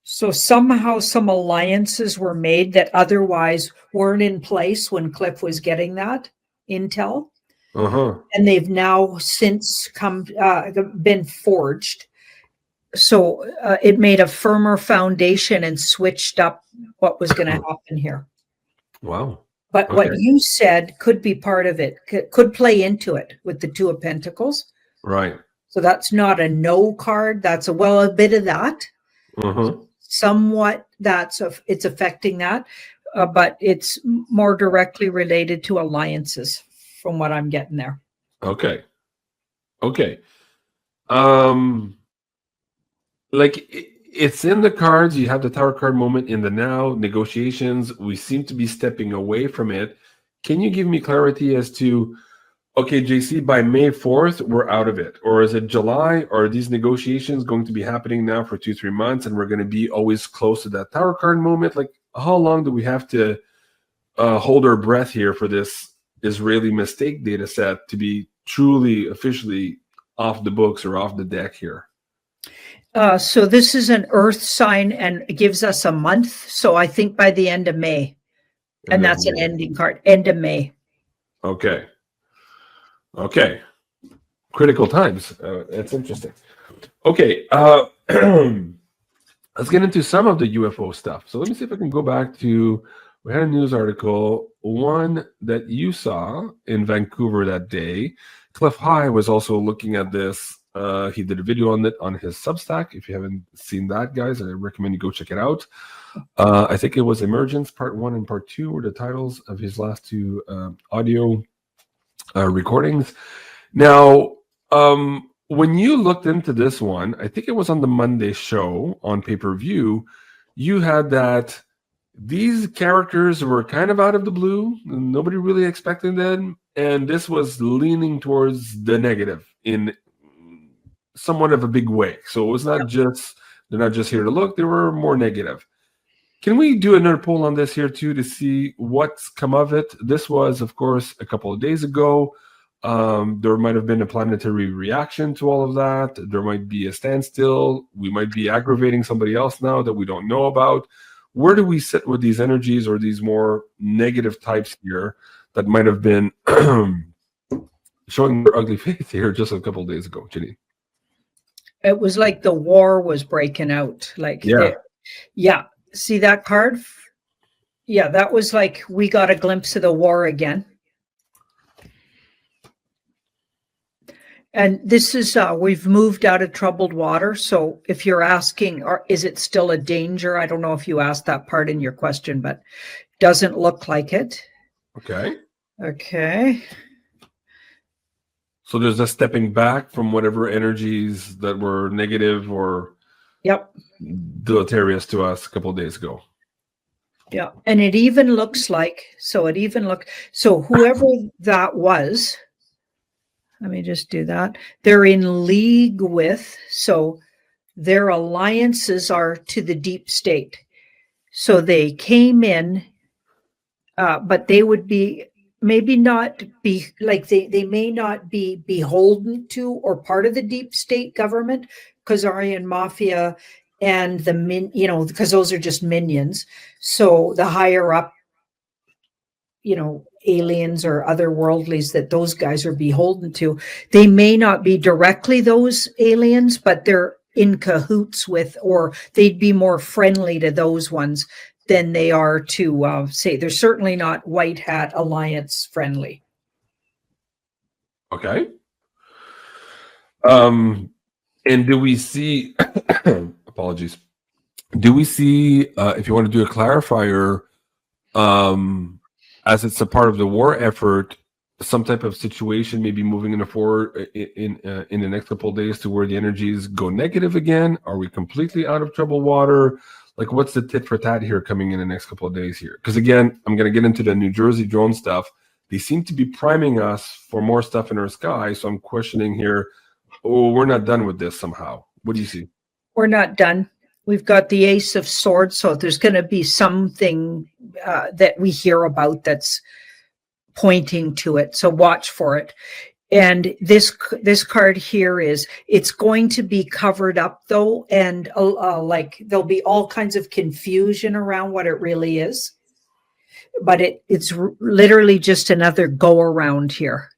So somehow some alliances were made that otherwise weren't in place when Cliff was getting that intel.
Uh-huh.
And they've now since been forged. So it made a firmer foundation and switched up what was going to happen here.
Wow.
But what you said could be part of it, could play into it with the Two of Pentacles.
Right.
So that's not a no card. That's a bit of that.
Uh-huh.
Somewhat it's affecting that, but it's more directly related to alliances from what I'm getting there.
Okay. Like, it's in the cards. You have the Tower card moment in the now, negotiations. We seem to be stepping away from it. Can you give me clarity as to, okay, JC, by May 4th, we're out of it? Or is it July? Or are these negotiations going to be happening now for 2-3 months and we're going to be always close to that Tower card moment? Like, how long do we have to hold our breath here for this Israeli mistake data set to be truly, officially off the books or off the deck here?
So this is an earth sign and it gives us a month. So I think by the end of May. And that's an ending card. End of May.
Okay. Critical times. That's interesting. Okay. Let's get into some of the UFO stuff. So let me see if I can go back to, we had a news article, one that you saw in Vancouver that day. Cliff High was also looking at this He did a video on it on his Substack. If you haven't seen that, guys, I recommend you go check it out. I think it was Emergence Part 1 and Part 2 were the titles of his last two audio recordings. Now, when you looked into this one, I think it was on the Monday show on pay-per-view, you had that these characters were kind of out of the blue. Nobody really expected them. And this was leaning towards the negative in somewhat of a big way. So it was not just, they're not just here to look, they were more negative. Can we do another poll on this here too to see what's come of it? This was, of course, a couple of days ago. There might have been a planetary reaction to all of that. There might be a standstill. We might be aggravating somebody else now that we don't know about. Where do we sit with these energies or these more negative types here that might have been showing their ugly face here just a couple of days ago, Janine?
It was like the war was breaking out. Like, yeah. See that card? Yeah, that was like we got a glimpse of the war again. And this is, we've moved out of troubled water. So if you're asking, or is it still a danger? I don't know if you asked that part in your question, but doesn't look like it. Okay.
So there's a stepping back from whatever energies that were negative or deleterious to us a couple of days ago.
Yeah. And it even looks like, so whoever that was, let me just do that. They're in league with, so their alliances are to the deep state. So they came in, but they would be maybe not be like they may not be beholden to or part of the deep state government, Khazarian mafia and the because those are just minions. So the higher up, aliens or otherworldlies that those guys are beholden to, they may not be directly those aliens, but they're in cahoots with, or they'd be more friendly to those ones than they are to say. They're certainly not white hat alliance friendly.
Okay. And do we see apologies, do we see if you want to do a clarifier, as it's a part of the war effort, some type of situation maybe moving in the next couple of days to where the energies go negative again? Are we completely out of troubled water? Like, what's the tit for tat here coming in the next couple of days here? Because again, I'm going to get into the New Jersey drone stuff. They seem to be priming us for more stuff in our sky. So I'm questioning here, we're not done with this somehow. What do you see?
We're not done. We've got the Ace of Swords, so there's going to be something that we hear about that's pointing to it. So watch for it. And this card here it's going to be covered up though, and like there'll be all kinds of confusion around what it really is. But it's literally just another go around here.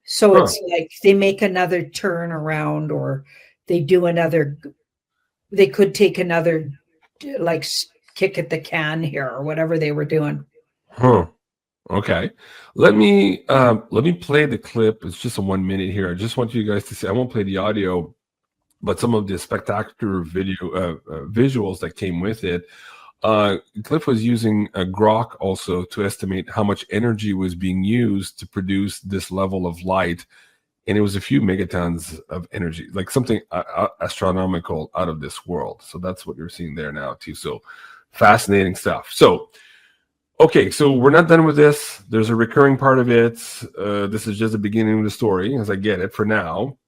So it's like they make another turn around, or they do another. They could take another, like, kick at the can here, or whatever they were doing.
Okay. Let me play the clip. It's just a 1 minute here. I just want you guys to see. I won't play the audio, but some of the spectacular visuals that came with it. Cliff was using a Grok also to estimate how much energy was being used to produce this level of light. And it was a few megatons of energy, like something astronomical, out of this world. So that's what you're seeing there now too. So fascinating stuff. So, okay, so we're not done with this. There's a recurring part of it. This is just the beginning of the story, as I get it for now.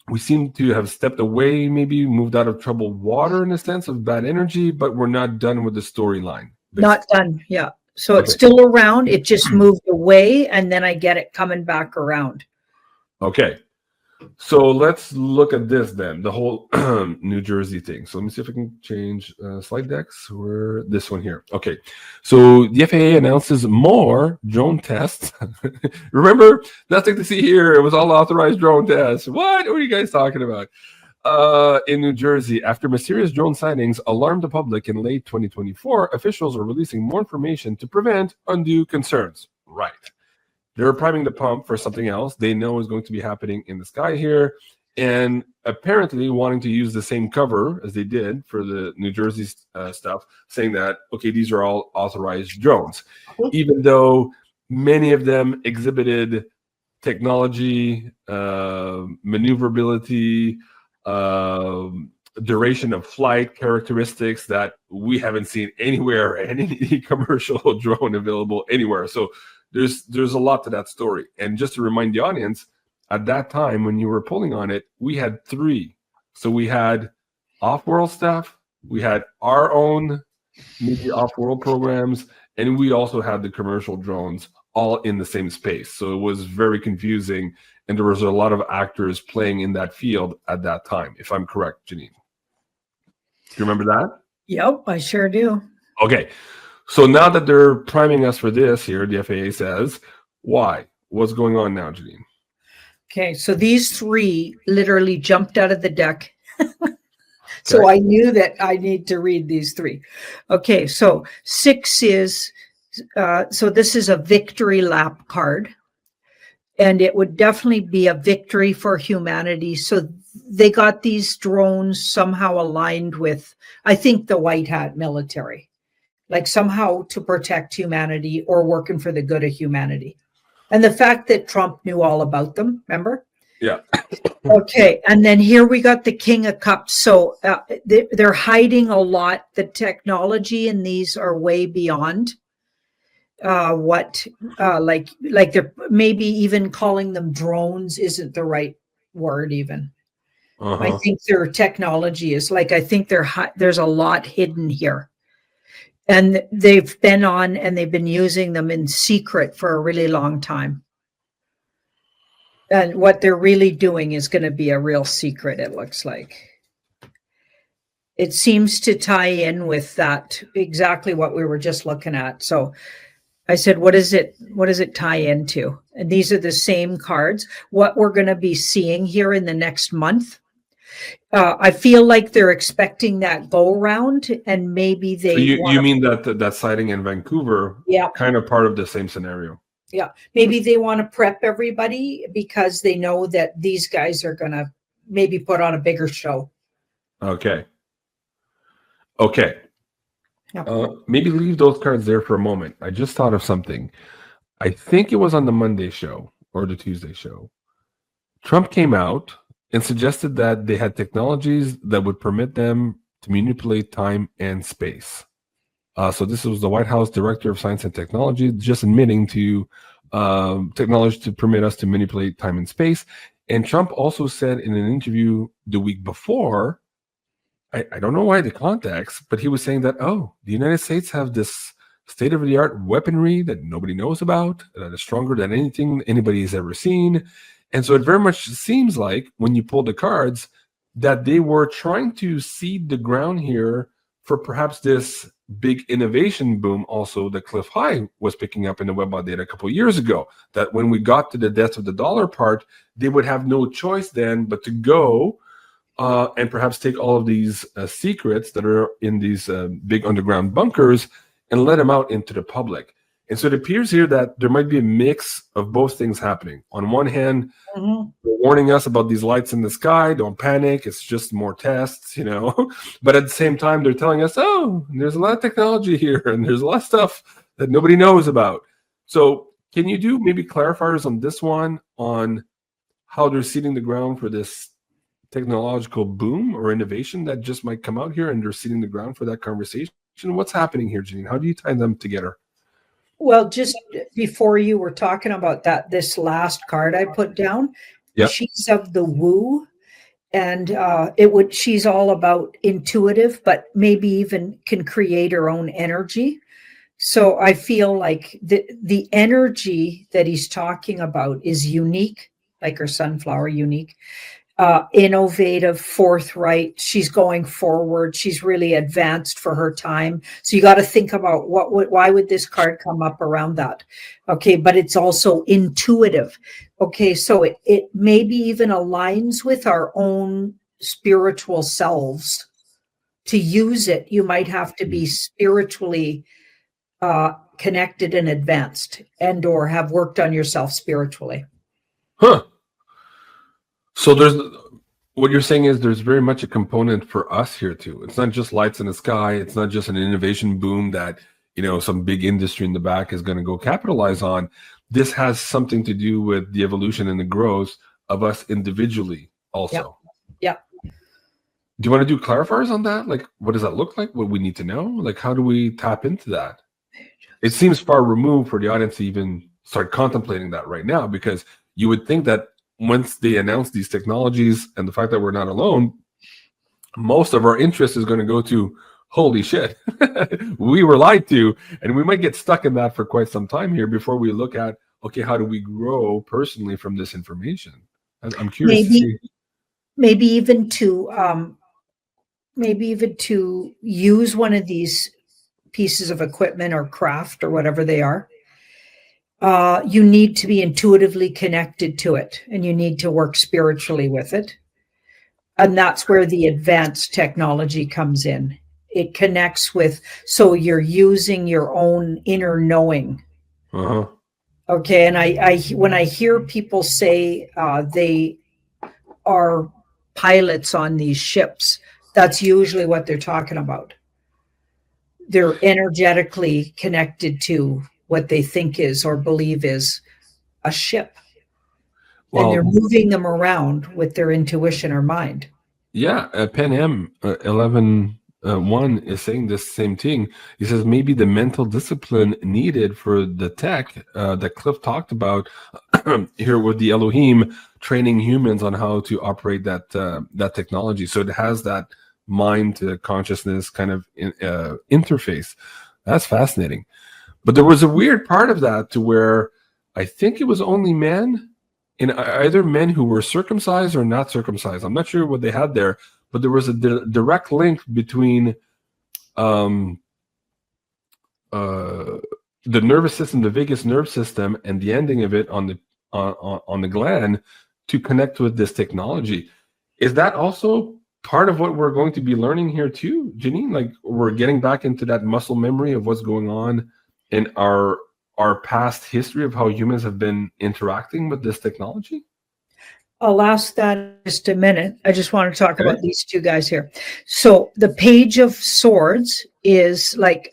We seem to have stepped away, maybe moved out of troubled water in a sense of bad energy, but we're not done with the storyline.
Not done, yeah. So it's still around. It just moved away, and then I get it coming back around.
Okay, so let's look at this then, the whole New Jersey thing. So let me see if I can change slide decks. Where this one here. Okay, so the FAA announces more drone tests. Remember, nothing to see here. It was all authorized drone tests. What are you guys talking about? In New Jersey, after mysterious drone sightings alarmed the public in late 2024, officials are releasing more information to prevent undue concerns. Right. they're priming the pump for something else they know is going to be happening in the sky here, and apparently wanting to use the same cover as they did for the New Jersey stuff, saying that, okay, these are all authorized drones, even though many of them exhibited technology, maneuverability, duration of flight characteristics that we haven't seen anywhere in any commercial drone available anywhere. So there's a lot to that story. And just to remind the audience, at that time when you were pulling on it, we had three. So we had off-world stuff, we had our own maybe off-world programs, and we also had the commercial drones all in the same space. So it was very confusing, and there was a lot of actors playing in that field at that time, if I'm correct, Janine. Do you remember that?
Yep, I sure do.
Okay. So now that they're priming us for this here, the FAA says, why? What's going on now, Janine?
Okay, so these three literally jumped out of the deck. So I knew that I need to read these three. Okay, so 6 is, so this is a victory lap card. And it would definitely be a victory for humanity. So they got these drones somehow aligned with, I think, the white hat military, like somehow to protect humanity or working for the good of humanity. And the fact that Trump knew all about them, remember?
Yeah.
Okay. And then here we got the King of Cups. So they're hiding a lot. The technology in these are way beyond what like they're maybe even calling them drones isn't the right word even. I think their technology is like, I think there's a lot hidden here, and they've been on and they've been using them in secret for a really long time, and what they're really doing is going to be a real secret. It looks like it seems to tie in with that, exactly what we were just looking at. So I said, what does it tie into? And these are the same cards. What we're going to be seeing here in the next month. I feel like they're expecting that go round, and maybe they.
So you mean that sighting in Vancouver?
Yeah.
Kind of part of the same scenario.
Yeah. Maybe they want to prep everybody because they know that these guys are going to maybe put on a bigger show.
Okay. Okay.
Yeah.
Maybe leave those cards there for a moment. I just thought of something. I think it was on the Monday show or the Tuesday show. Trump came out and suggested that they had technologies that would permit them to manipulate time and space. So this was the White House Director of Science and Technology just admitting to technology to permit us to manipulate time and space. And Trump also said in an interview the week before, I don't know why the context, but he was saying that, the United States have this state-of-the-art weaponry that nobody knows about, that is stronger than anything anybody has ever seen. And so it very much seems like, when you pull the cards, that they were trying to seed the ground here for perhaps this big innovation boom also that Cliff High was picking up in the web update a couple of years ago, that when we got to the death of the dollar part, they would have no choice then but to go and perhaps take all of these secrets that are in these big underground bunkers and let them out into the public. And so it appears here that there might be a mix of both things happening. On one hand, they're warning us about these lights in the sky. Don't panic. It's just more tests, But at the same time, they're telling us, there's a lot of technology here and there's a lot of stuff that nobody knows about. So can you do maybe clarifiers on this one, on how they're seeding the ground for this technological boom or innovation that just might come out here, and they're seeding the ground for that conversation? What's happening here, Janine? How do you tie them together?
Well, just before you were talking about that, this last card I put down, she's of the woo, and she's all about intuitive, but maybe even can create her own energy. So I feel like the energy that he's talking about is unique, like her sunflower, unique. Innovative, forthright. She's going forward. She's really advanced for her time. So you got to think about why would this card come up around that? Okay, but it's also intuitive. Okay, so it maybe even aligns with our own spiritual selves. To use it, you might have to be spiritually connected and advanced, and or have worked on yourself spiritually.
Huh. So what you're saying is there's very much a component for us here too. It's not just lights in the sky. It's not just an innovation boom that, some big industry in the back is going to go capitalize on. This has something to do with the evolution and the growth of us individually also.
Yeah.
Do you want to do clarifiers on that? Like, what does that look like? What we need to know? Like, how do we tap into that? It seems far removed for the audience to even start contemplating that right now, because you would think that once they announce these technologies and the fact that we're not alone, most of our interest is going to go to, holy shit, we were lied to. And we might get stuck in that for quite some time here before we look at, okay, how do we grow personally from this information? I'm curious to see.
Maybe even to use one of these pieces of equipment or craft or whatever they are. You need to be intuitively connected to it, and you need to work spiritually with it. And that's where the advanced technology comes in. It connects with, so you're using your own inner knowing.
Uh-huh.
Okay. And I when I hear people say they are pilots on these ships, that's usually what they're talking about. They're energetically connected to what they think is or believe is a ship.
Well,
and they're moving them around with their intuition or mind.
Yeah, Pen M 11.1 is saying the same thing. He says maybe the mental discipline needed for the tech that Cliff talked about here with the Elohim training humans on how to operate that technology. So it has that mind to consciousness kind of interface. That's fascinating. But there was a weird part of that to where I think it was only men, in either men who were circumcised or not circumcised. I'm not sure what they had there, but there was a direct link between the nervous system, the vagus nerve system, and the ending of it on the gland to connect with this technology. Is that also part of what we're going to be learning here too, Janine? Like, we're getting back into that muscle memory of what's going on in our past history of how humans have been interacting with this technology?
I'll ask that in just a minute. I just want to talk about these two guys here. So the Page of Swords is like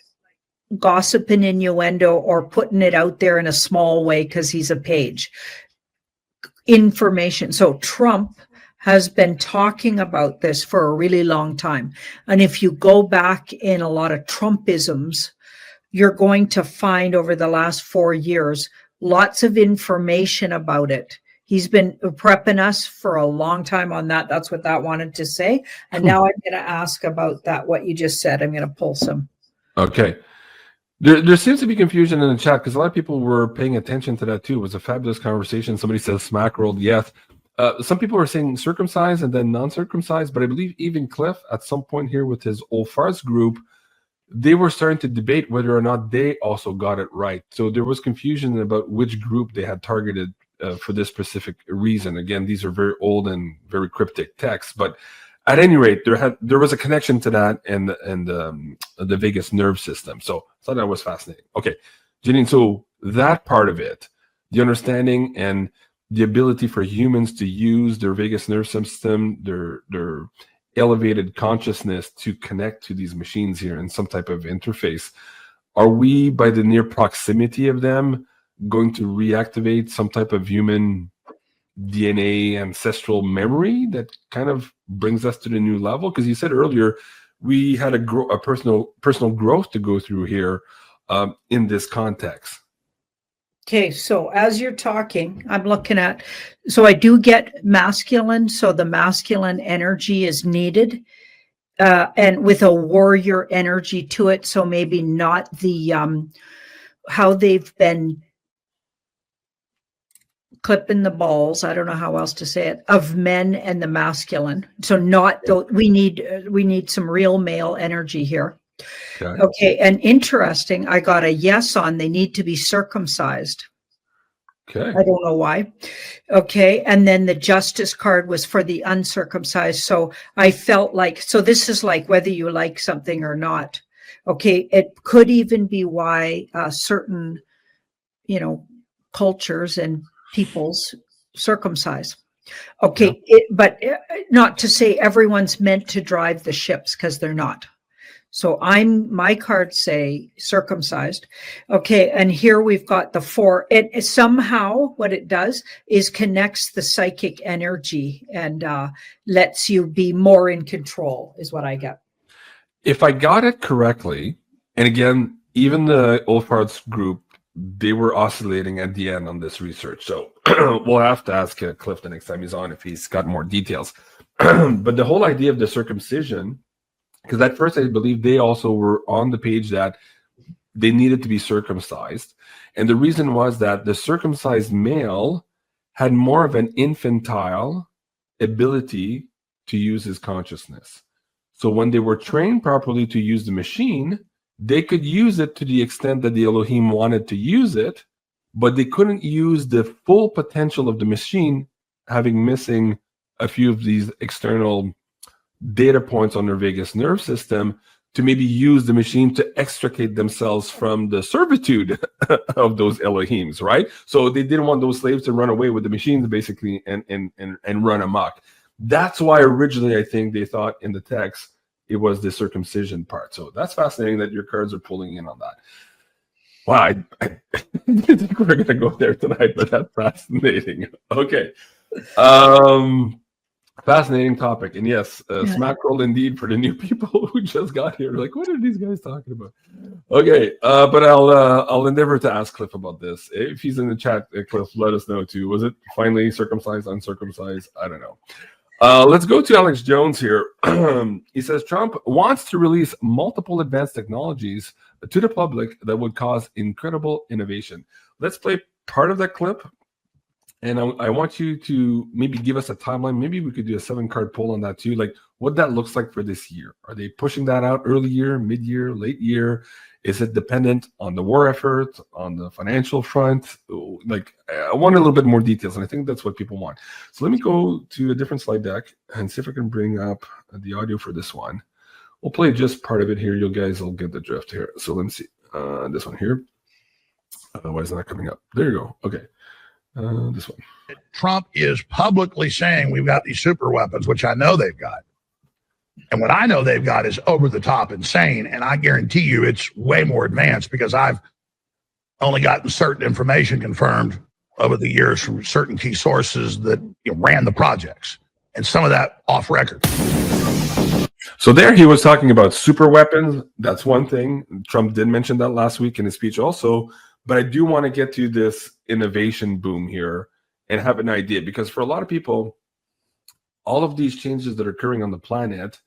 gossip and innuendo, or putting it out there in a small way because he's a page. Information. So Trump has been talking about this for a really long time. And if you go back in a lot of Trumpisms, you're going to find over the last 4 years lots of information about it. He's been prepping us for a long time on that. That's what that wanted to say. And now I'm going to ask about that, what you just said. I'm going to pull some.
Okay. There seems to be confusion in the chat because a lot of people were paying attention to that too. It was a fabulous conversation. Somebody says smack rolled, yes. Some people were saying circumcised and then non-circumcised, but I believe even Cliff at some point here with his Old Farce group, they were starting to debate whether or not they also got it right. So there was confusion about which group they had targeted for this specific reason. Again, these are very old and very cryptic texts, but at any rate, there was a connection to that and the vagus nerve system. So I thought that was fascinating. Okay, Janine, so that part of it, the understanding and the ability for humans to use their vagus nerve system, their elevated consciousness to connect to these machines here in some type of interface. Are we, by the near proximity of them, going to reactivate some type of human DNA ancestral memory that kind of brings us to the new level? Because you said earlier we had a personal growth to go through here in this context.
Okay, so as you're talking, I'm looking at, so I do get masculine, so the masculine energy is needed, and with a warrior energy to it, so maybe not the, how they've been clipping the balls, I don't know how else to say it, of men and the masculine. So not, we need some real male energy here. Okay, and interesting, I got a yes on, they need to be circumcised.
Okay.
I don't know why. Okay, and then the justice card was for the uncircumcised. So I felt like, so this is like whether you like something or not. Okay, it could even be why certain, cultures and peoples circumcise. Okay, but not to say everyone's meant to drive the ships, because they're not. So my cards say circumcised. Okay, and here we've got the 4. It somehow what it does is connects the psychic energy and lets you be more in control, is what I get.
If I got it correctly, and again, even the Olfarts group, they were oscillating at the end on this research. So we'll have to ask Cliff the next time he's on if he's got more details. But the whole idea of the circumcision, because at first I believe they also were on the page that they needed to be circumcised. And the reason was that the circumcised male had more of an infantile ability to use his consciousness. So when they were trained properly to use the machine, they could use it to the extent that the Elohim wanted to use it, but they couldn't use the full potential of the machine, having missing a few of these external data points on their vagus nerve system to maybe use the machine to extricate themselves from the servitude of those Elohims, right? So they didn't want those slaves to run away with the machines basically and run amok. That's why originally I think they thought in the text it was the circumcision part. So that's fascinating that your cards are pulling in on that. Wow, I didn't think we were going to go there tonight, but that's fascinating. Okay. Fascinating topic. And yes, smack roll indeed for the new people who just got here. Like, what are these guys talking about? Okay, but I'll endeavor to ask Cliff about this. If he's in the chat, Cliff, let us know too. Was it finally circumcised, uncircumcised? I don't know. Let's go to Alex Jones here. He says Trump wants to release multiple advanced technologies to the public that would cause incredible innovation. Let's play part of that clip. And I want you to maybe give us a timeline. Maybe we could do a 7-card poll on that too. Like what that looks like for this year. Are they pushing that out early year, mid-year, late year? Is it dependent on the war effort, on the financial front? Like I want a little bit more details, and I think that's what people want. So let me go to a different slide deck and see if I can bring up the audio for this one. We'll play just part of it here. You guys will get the drift here. So let me see this one here. Why is it not coming up? There you go. Okay. This one.
Trump is publicly saying we've got these super weapons, which I know they've got. And what I know they've got is over the top insane. And I guarantee you it's way more advanced because I've only gotten certain information confirmed over the years from certain key sources that ran the projects. And some of that off record.
So there he was talking about super weapons. That's one thing. Trump did mention that last week in his speech also. But I do want to get to this innovation boom here and have an idea, because for a lot of people, all of these changes that are occurring on the planet,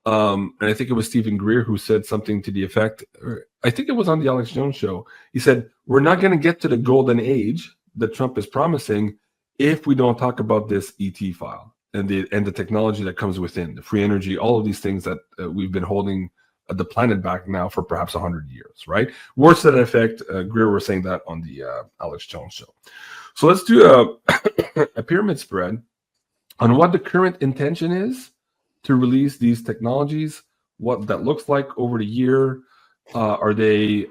and I think it was Stephen Greer who said something to the effect, or I think it was on the Alex Jones show. He said, we're not going to get to the golden age that Trump is promising if we don't talk about this ET file and the technology that comes within, the free energy, all of these things that we've been holding the planet back now for perhaps 100 years, right? Words to that effect. Greer was saying that on the Alex Jones show. So let's do a pyramid spread on what the current intention is to release these technologies, what that looks like over the year. Are they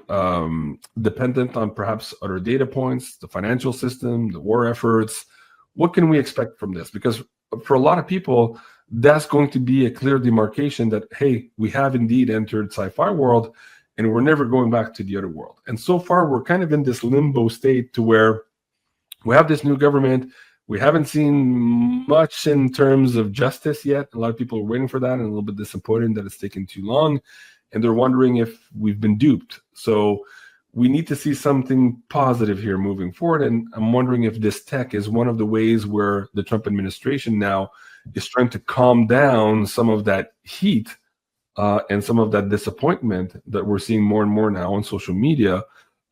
dependent on perhaps other data points, the financial system, the war efforts? What can we expect from this? Because for a lot of people, that's going to be a clear demarcation that, hey, we have indeed entered sci-fi world and we're never going back to the other world. And so far, we're kind of in this limbo state to where we have this new government. We haven't seen much in terms of justice yet. A lot of people are waiting for that and a little bit disappointed that it's taken too long. And they're wondering if we've been duped. So we need to see something positive here moving forward. And I'm wondering if this tech is one of the ways where the Trump administration now is trying to calm down some of that heat and some of that disappointment that we're seeing more and more now on social media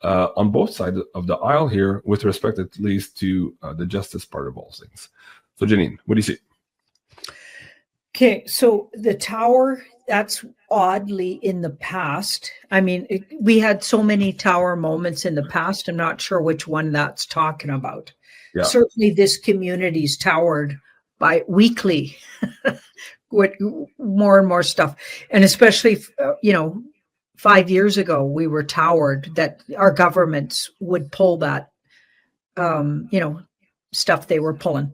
on both sides of the aisle here, with respect at least to the justice part of all things. So Janine, what do you see?
Okay, so the tower, that's oddly in the past. I mean, we had so many tower moments in the past. I'm not sure which one that's talking about. Yeah. Certainly this community's towered by weekly with more and more stuff. And especially, 5 years ago, we were towered that our governments would pull that, stuff they were pulling.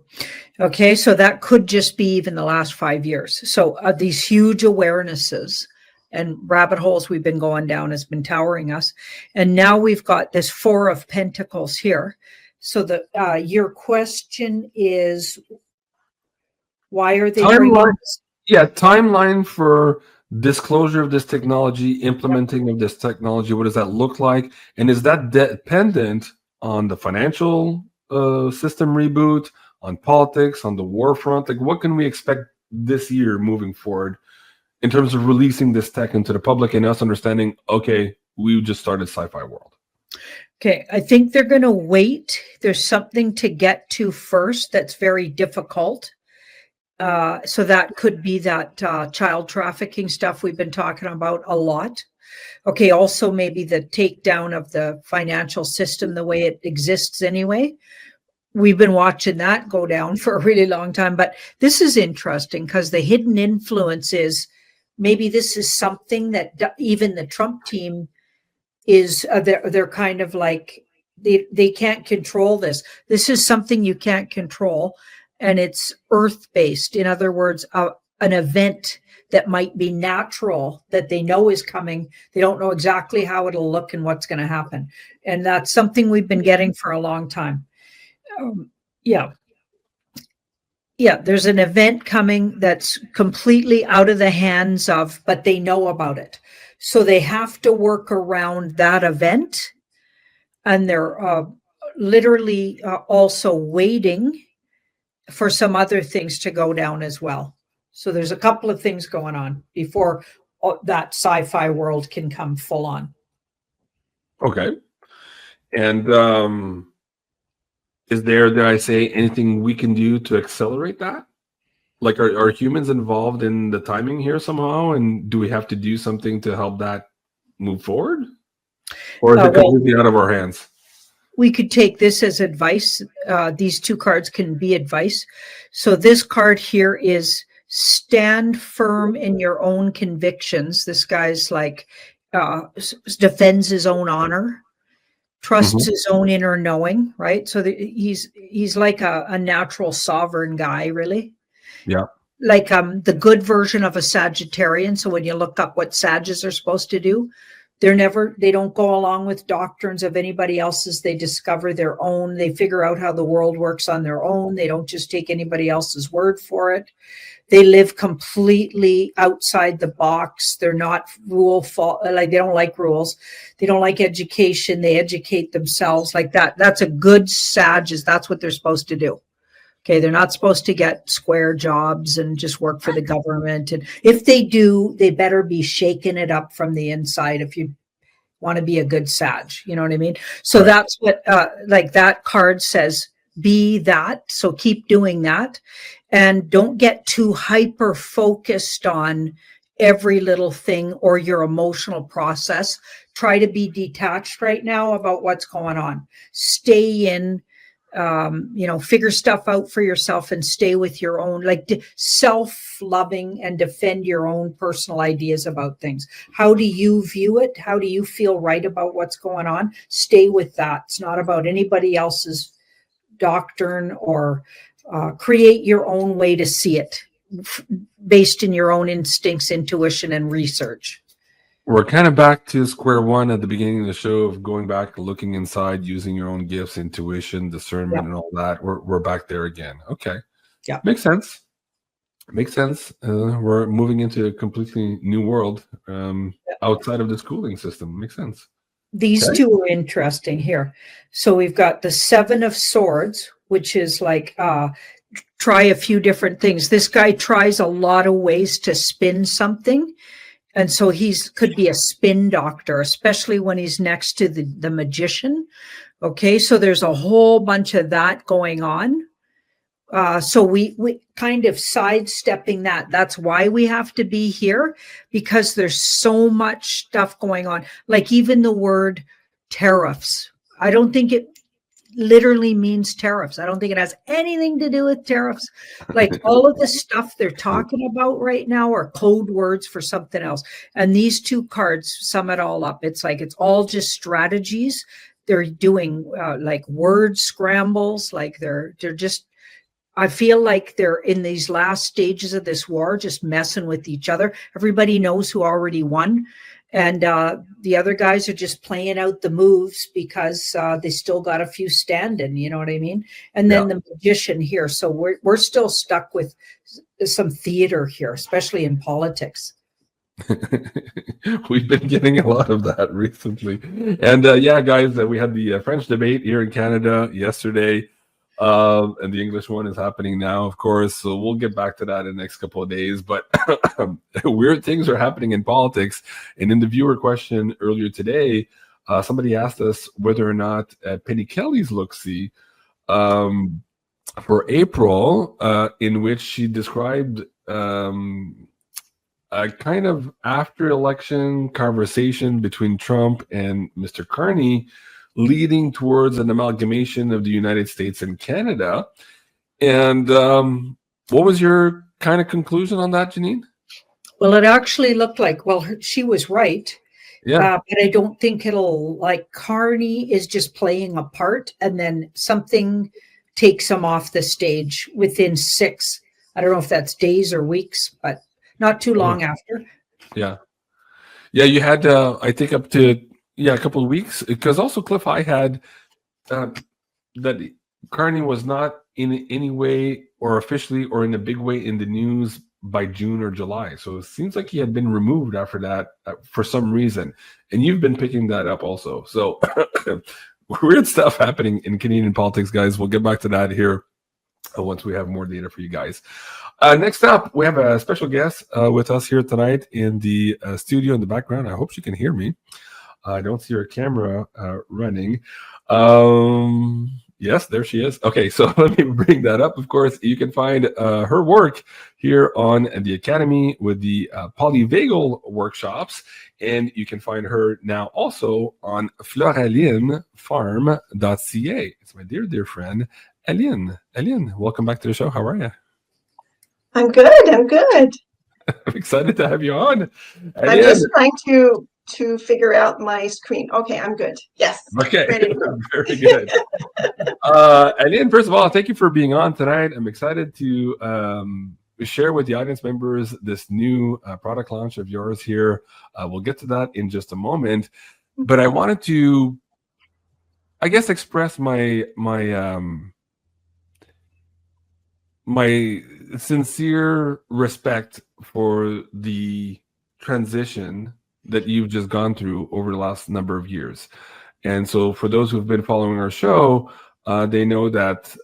Okay, so that could just be even the last 5 years. So these huge awarenesses and rabbit holes we've been going down has been towering us. And now we've got this Four of Pentacles here. So your question is, why are they
timeline? Yeah, timeline for disclosure of this technology, implementing of this technology. What does that look like? And is that dependent on the financial system reboot, on politics, on the war front? Like, what can we expect this year moving forward in terms of releasing this tech into the public and us understanding, okay, we just started sci-fi world?
Okay, I think they're going to wait. There's something to get to first that's very difficult. So that could be that child trafficking stuff we've been talking about a lot. Okay, also maybe the takedown of the financial system the way it exists anyway. We've been watching that go down for a really long time. But this is interesting because the hidden influence is maybe this is something that even the Trump team is, they're kind of like, they can't control this. This is something you can't control. And it's earth-based. In other words, an event that might be natural that they know is coming. They don't know exactly how it'll look and what's going to happen. And that's something we've been getting for a long time. Yeah, there's an event coming that's completely out of the hands of, but they know about it. So they have to work around that event. And they're literally also waiting for some other things to go down as well. So there's a couple of things going on before that sci-fi world can come full on.
Okay. And is there, did I say, anything we can do to accelerate that? Like, are humans involved in the timing here somehow? And do we have to do something to help that move forward? Or is it completely out of our hands?
We could take this as advice. These two cards can be advice. So this card here is stand firm in your own convictions. This guy's like, defends his own honor, trusts his own inner knowing, right? So he's like a natural sovereign guy, really.
Yeah.
Like the good version of a Sagittarian. So when you look up what Sages are supposed to do, they don't go along with doctrines of anybody else's. They discover their own. They figure out how the world works on their own. They don't just take anybody else's word for it. They live completely outside the box. They're not like they don't like rules. They don't like education. They educate themselves like that. That's a good Sages. That's what they're supposed to do. Okay, they're not supposed to get square jobs and just work for the government. And if they do, they better be shaking it up from the inside if you want to be a good Sag. You know what I mean? So that's what, like that card says, be that. So keep doing that. And don't get too hyper focused on every little thing or your emotional process. Try to be detached right now about what's going on. Stay in. Figure stuff out for yourself and stay with your own, like self-loving, and defend your own personal ideas about things. How do you view it? How do you feel right about what's going on? Stay with that. It's not about anybody else's doctrine, or create your own way to see it based in your own instincts, intuition, and research.
We're kind of back to square one at the beginning of the show of going back, looking inside, using your own gifts, intuition, discernment, and all that. We're back there again. Okay.
Yeah.
Makes sense. We're moving into a completely new world outside of the schooling system. Makes sense.
These two are interesting here. So we've got the Seven of Swords, which is like try a few different things. This guy tries a lot of ways to spin something. And so could be a spin doctor, especially when he's next to the magician. Okay, so there's a whole bunch of that going on. So we kind of sidestepping that. That's why we have to be here, because there's so much stuff going on. Like even the word tariffs. I don't think literally means tariffs. I don't think it has anything to do with tariffs. Like all of the stuff they're talking about right now are code words for something else. And these two cards sum it all up. It's like it's all just strategies. They're doing like word scrambles. Like they're just. I feel like they're in these last stages of this war, just messing with each other. Everybody knows who already won. And the other guys are just playing out the moves because they still got a few standing, you know what I mean? And then the magician here. So we're still stuck with some theater here, especially in politics.
We've been getting a lot of that recently. And yeah, guys, we had the French debate here in Canada yesterday. And the English one is happening now, of course. So we'll get back to that in the next couple of days. But weird things are happening in politics. And in the viewer question earlier today, somebody asked us whether or not Penny Kelly's look-see for April, in which she described a kind of after-election conversation between Trump and Mr. Carney, leading towards an amalgamation of the United States and Canada. And what was your kind of conclusion on that, Janine?
Well, it actually looked like, she was right.
Yeah.
But I don't think like Carney is just playing a part and then something takes him off the stage within 6. I don't know if that's days or weeks, but not too long after.
Yeah. Yeah, you had, I think, up to a couple of weeks, because also Cliff High had that Carney was not in any way or officially or in a big way in the news by June or July. So it seems like he had been removed after that for some reason. And you've been picking that up also. So weird stuff happening in Canadian politics, guys. We'll get back to that here once we have more data for you guys. Next up, we have a special guest with us here tonight in the studio in the background. I hope she can hear me. I don't see her camera running. Yes, there she is. Okay, so let me bring that up. Of course, you can find her work here on the Academy with the polyvagal workshops, and you can find her now also on floralinfarm.ca. It's my dear friend, Aline. Aline, welcome back to the show. How are you?
I'm good. I'm
excited to have you on. Aline.
I'm just trying to figure out my screen. Okay, I'm good. Yes.
Okay.
Ready to go.
Very good. Aline, first of all, thank you for being on tonight. I'm excited to share with the audience members this new product launch of yours here. We'll get to that in just a moment. But I wanted to, I guess, express my sincere respect for the transition that you've just gone through over the last number of years. And so for those who've been following our show, they know that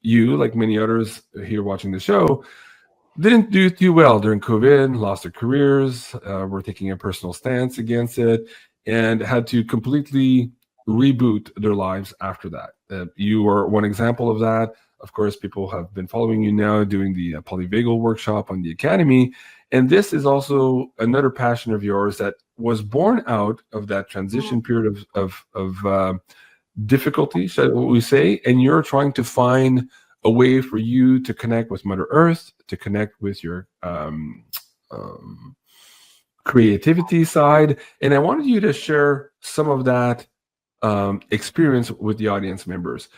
you, like many others here watching the show, didn't do too well during COVID, lost their careers, were taking a personal stance against it, and had to completely reboot their lives after that. You are one example of that. Of course, people have been following you now, doing the polyvagal workshop on the Academy. And this is also another passion of yours that was born out of that transition period of difficulty, shall we say, and you're trying to find a way for you to connect with Mother Earth, to connect with your creativity side. And I wanted you to share some of that experience with the audience members.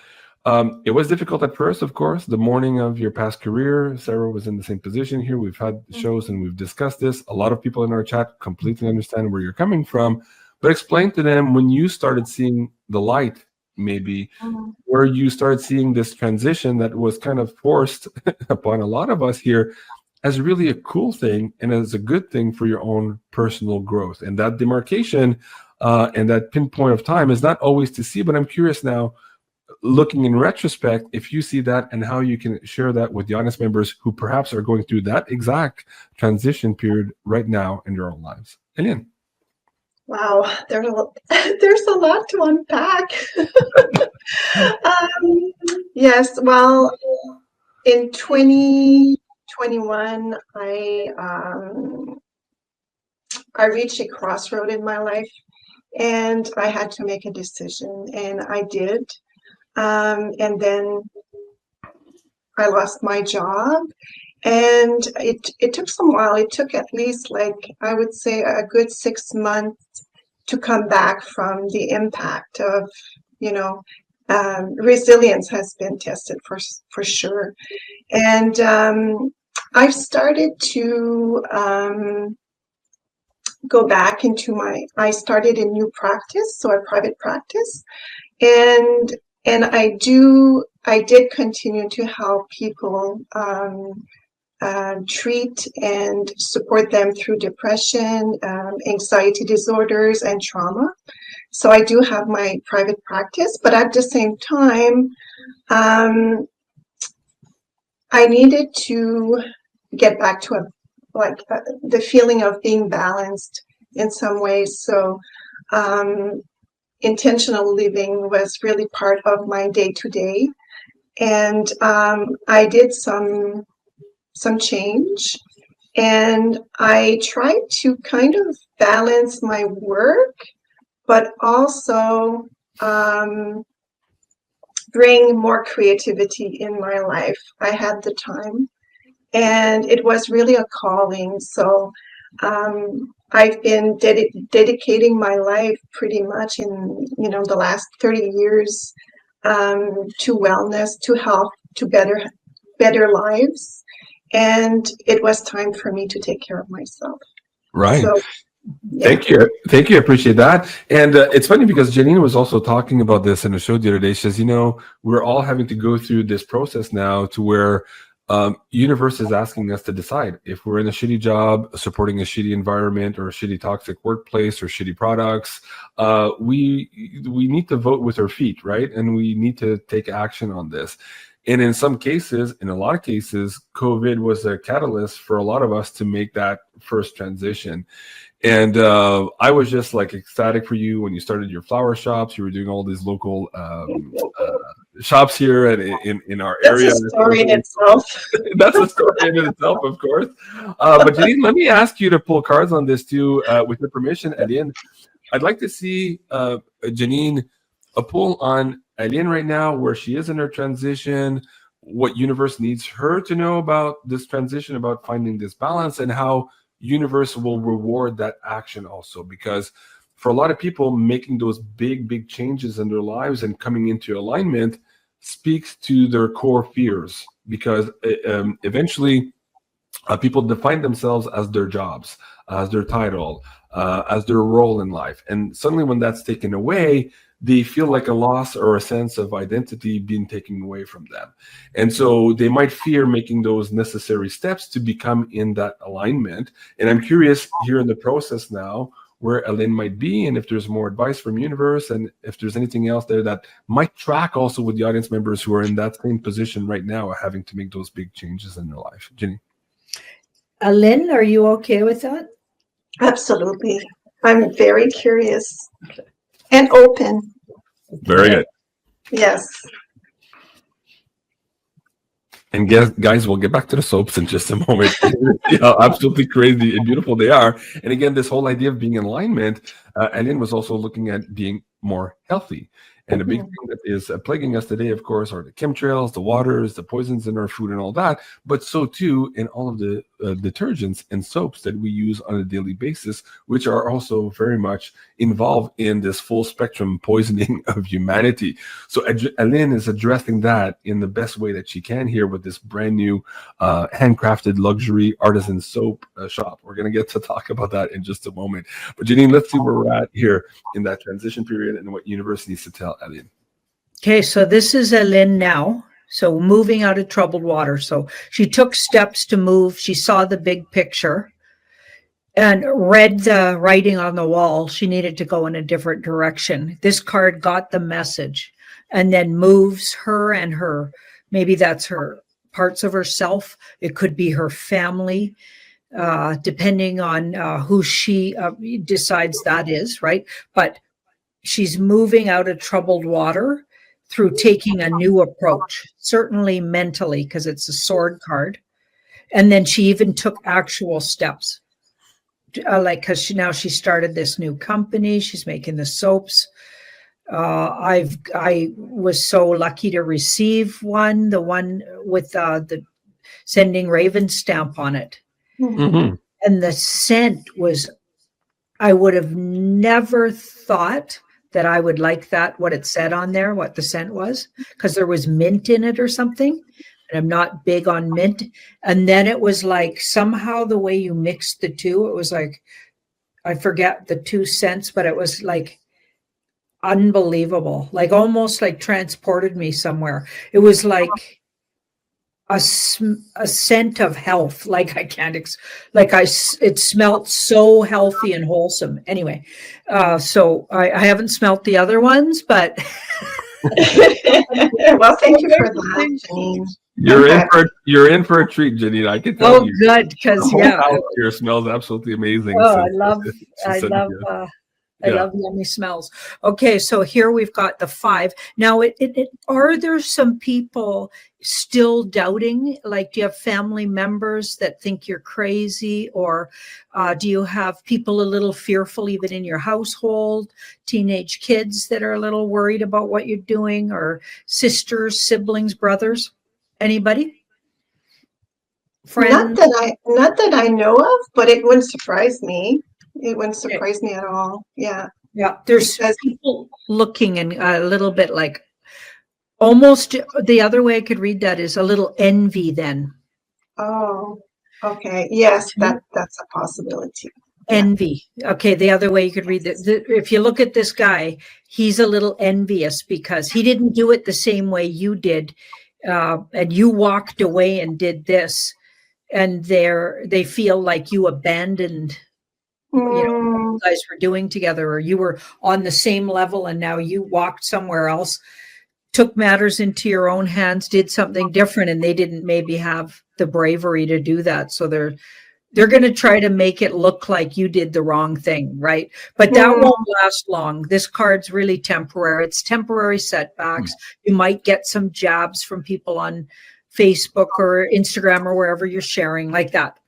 It was difficult at first, of course. The morning of your past career, Sarah was in the same position here. We've had shows and we've discussed this. A lot of people in our chat completely understand where you're coming from, but explain to them when you started seeing the light, maybe, where you started seeing this transition that was kind of forced upon a lot of us here as really a cool thing and as a good thing for your own personal growth. And that demarcation and that pinpoint of time is not always to see, but I'm curious now, looking in retrospect, if you see that and how you can share that with the audience members who perhaps are going through that exact transition period right now in their own lives. Aline.
Wow, there's a lot to unpack. Yes, well, in 2021, I reached a crossroad in my life, and I had to make a decision, and I did. And then I lost my job. And it took some while. It took at least, like, I would say, a good 6 months to come back from the impact of, resilience has been tested for sure. And I've started to go back into I started a new practice, so a private practice. And I did continue to help people treat and support them through depression, anxiety disorders, and trauma. So I do have my private practice, but at the same time, I needed to get back to the feeling of being balanced in some ways. So intentional living was really part of my day-to-day. And I did some change, and I tried to kind of balance my work, but also bring more creativity in my life. I had the time, and it was really a calling. So I've been dedicating my life pretty much in the last 30 years to wellness, to health, to better lives. And it was time for me to take care of myself.
Right.
So, yeah.
Thank you. Thank you. I appreciate that. And it's funny because Janine was also talking about this in the show the other day. She says, we're all having to go through this process now to where universe is asking us to decide if we're in a shitty job, supporting a shitty environment, or a shitty toxic workplace, or shitty products. We need to vote with our feet, right? And we need to take action on this. And in some cases, in a lot of cases, COVID was a catalyst for a lot of us to make that first transition. And I was just like ecstatic for you when you started your flower shops. You were doing all these local shops here and in our area.
That's a story in itself.
That's a story in itself, of course. But Janine, let me ask you to pull cards on this too, with your permission. At the end, I'd like to see Janine a pull on Aileen right now, where she is in her transition, what universe needs her to know about this transition, about finding this balance, and how universe will reward that action also. Because for a lot of people, making those big changes in their lives and coming into alignment speaks to their core fears, because eventually people define themselves as their jobs, as their title, as their role in life. And suddenly when that's taken away, they feel like a loss or a sense of identity being taken away from them. And so they might fear making those necessary steps to become in that alignment. And I'm curious here in the process now where Ellen might be, and if there's more advice from universe, and if there's anything else there that might track also with the audience members who are in that same position right now, having to make those big changes in their life. Jenny.
Lynn, are you okay with that?
Absolutely. I'm very curious and open.
Very good.
Yes.
And guys, we'll get back to the soaps in just a moment. Absolutely crazy and beautiful they are. And again, this whole idea of being in alignment, Aileen was also looking at being more healthy. And a big thing that is plaguing us today, of course, are the chemtrails, the waters, the poisons in our food and all that, but so too in all of the detergents and soaps that we use on a daily basis, which are also very much involved in this full spectrum poisoning of humanity. So Aline is addressing that in the best way that she can here with this brand new handcrafted luxury artisan soap shop. We're going to get to talk about that in just a moment. But Janine, let's see where we're at here in that transition period and what universe needs to tell Aline.
Okay, so this is Aline now. So moving out of troubled water. So she took steps to move. She saw the big picture and read the writing on the wall. She needed to go in a different direction. This card got the message and then moves her and her, maybe that's her parts of herself. It could be her family, depending on who she decides that is, right? But she's moving out of troubled water through taking a new approach, certainly mentally, because it's a sword card. And then she even took actual steps, because she started this new company. She's making the soaps. I was so lucky to receive one, the one with the sending raven stamp on it.
Mm-hmm.
And the scent was, I would have never thought that I would like that, what it said on there, what the scent was, because there was mint in it or something. And I'm not big on mint. And then it was like somehow the way you mixed the two, it was like, I forget the 2 cents, but it was like unbelievable, like almost like transported me somewhere. It was like a scent of health. Like I can't, it smelled so healthy and wholesome. Anyway, so I haven't smelt the other ones, but
Well, thank you for that, Janine.
You're in for a treat, Janine. I can tell
oh,
you.
good,
The
because
whole
yeah,
house here smells absolutely amazing.
oh,
since she
I
sent
love.
it.
I
Yeah.
love yummy smells. Okay, so here we've got the 5. Now, are there some people still doubting? Like, do you have family members that think you're crazy, or do you have people a little fearful, even in your household? Teenage kids that are a little worried about what you're doing, or sisters, siblings, brothers? Anybody? Friends?
Not that I know of, but it wouldn't surprise me. It wouldn't surprise me at all. Yeah.
Yeah, there's
Because
people looking and a little bit like, almost the other way I could read that is a little envy then.
oh, okay. Yes, that's a possibility. Yeah.
Envy. Okay, the other way you could read that. If you look at this guy, he's a little envious because he didn't do it the same way you did. And you walked away and did this. And they feel like you abandoned, what
Mm,
you guys were doing together, or you were on the same level and now you walked somewhere else, took matters into your own hands, did something different, and they didn't maybe have the bravery to do that. So they're going to try to make it look like you did the wrong thing, right? But that
mm,
won't last long. This card's really temporary. It's temporary setbacks. You might get some jabs from people on Facebook or Instagram or wherever you're sharing like that.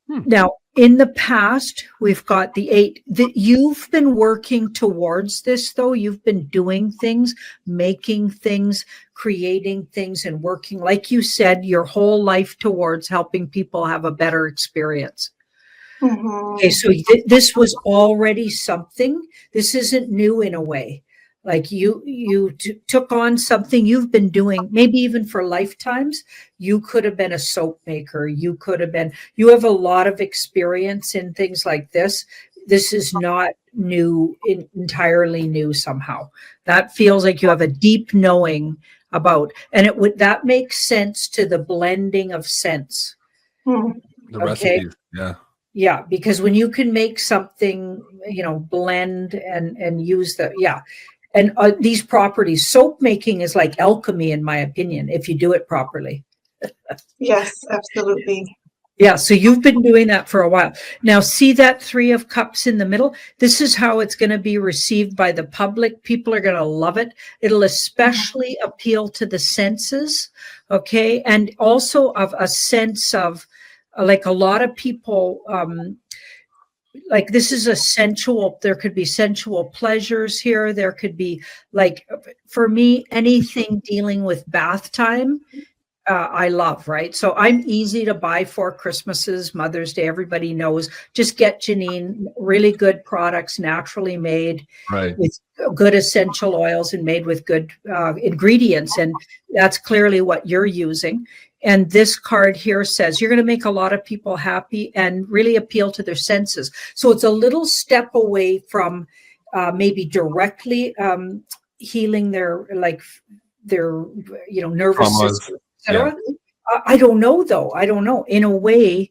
Now, in the past, we've got the 8 that you've been working towards this, though. You've been doing things, making things, creating things, and working, like you said, your whole life towards helping people have a better experience.
mhm.
Okay, so this was already something. This isn't new in a way. Like you took on something you've been doing, maybe even for lifetimes. You could have been a soap maker. You have a lot of experience in things like this. This is not new, entirely new somehow. That feels like you have a deep knowing about, and that makes sense to the blending of scents.
Mm,
The
Okay.
recipes. Yeah.
Yeah, because when you can make something, blend and use and these properties, soap making is like alchemy, in my opinion, if you do it properly.
yes, absolutely.
Yeah, so you've been doing that for a while. Now, see that 3 of Cups in the middle? This is how it's going to be received by the public. People are going to love it. It'll especially appeal to the senses, okay? And also of a sense of, like, a lot of people, like, this is there could be sensual pleasures here. There could be, like, for me, anything dealing with bath time. I love, right? So I'm easy to buy for Christmases, Mother's Day. Everybody knows. Just get Janine really good products, naturally made,
Right.
with good essential oils and made with good ingredients. And that's clearly what you're using. And this card here says you're going to make a lot of people happy and really appeal to their senses. So it's a little step away from maybe directly healing their nervous
Traumas.
system, etc. I don't know, though. I don't know. In a way,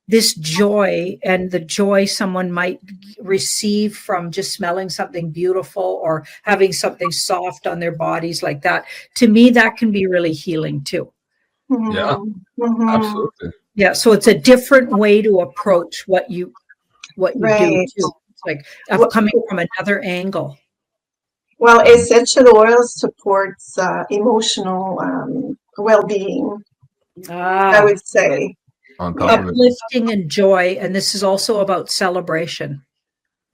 this joy and the joy someone might receive from just smelling something beautiful or having something soft on their bodies like that, to me, that can be really healing too.
Yeah.
Mhm.
Absolutely.
Yeah. So it's a different way to approach what you do
Right.
too. It's like
Well,
coming from another angle.
well, essential oils supports emotional well-being, I
Ah,
would say.
On top
Yeah.
of it.
uplifting and joy. And this is also about celebration.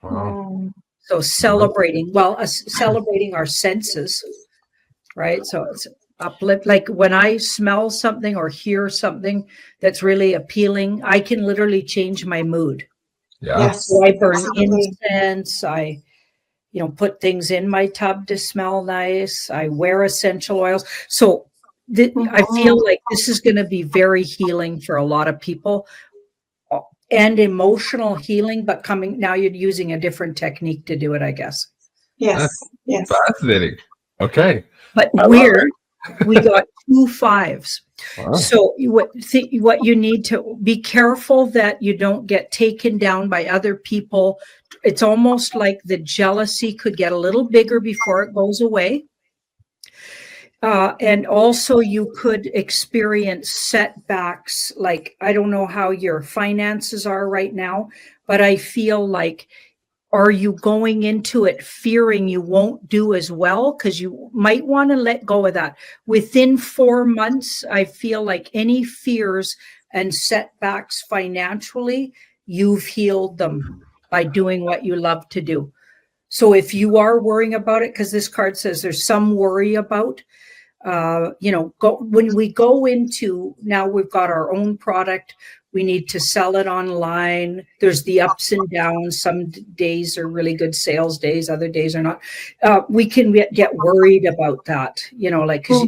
Wow.
Mm.
So celebrating, celebrating our senses, right? So it's uplift. Like when I smell something or hear something that's really appealing, I can literally change my mood.
Yeah.
Yes.
So I burn
Absolutely.
incense. I, put things in my tub to smell nice. I wear essential oils. So I feel like this is going to be very healing for a lot of people and emotional healing, but now you're using a different technique to do it, I guess.
Yes. Yes.
Fascinating. Okay.
But
I love
weird, we got 2 5s.
Wow.
So what you need to be careful that you don't get taken down by other people. It's almost like the jealousy could get a little bigger before it goes away. And also you could experience setbacks. Like, I don't know how your finances are right now, but I feel like, are you going into it fearing you won't do as well? Because you might want to let go of that. Within 4 months, I feel like any fears and setbacks financially, you've healed them by doing what you love to do. So if you are worrying about it, because this card says there's some worry about, when we go into, now we've got our own product, we need to sell it online. There's the ups and downs. Some days are really good sales days, other days are not. We can get worried about that, because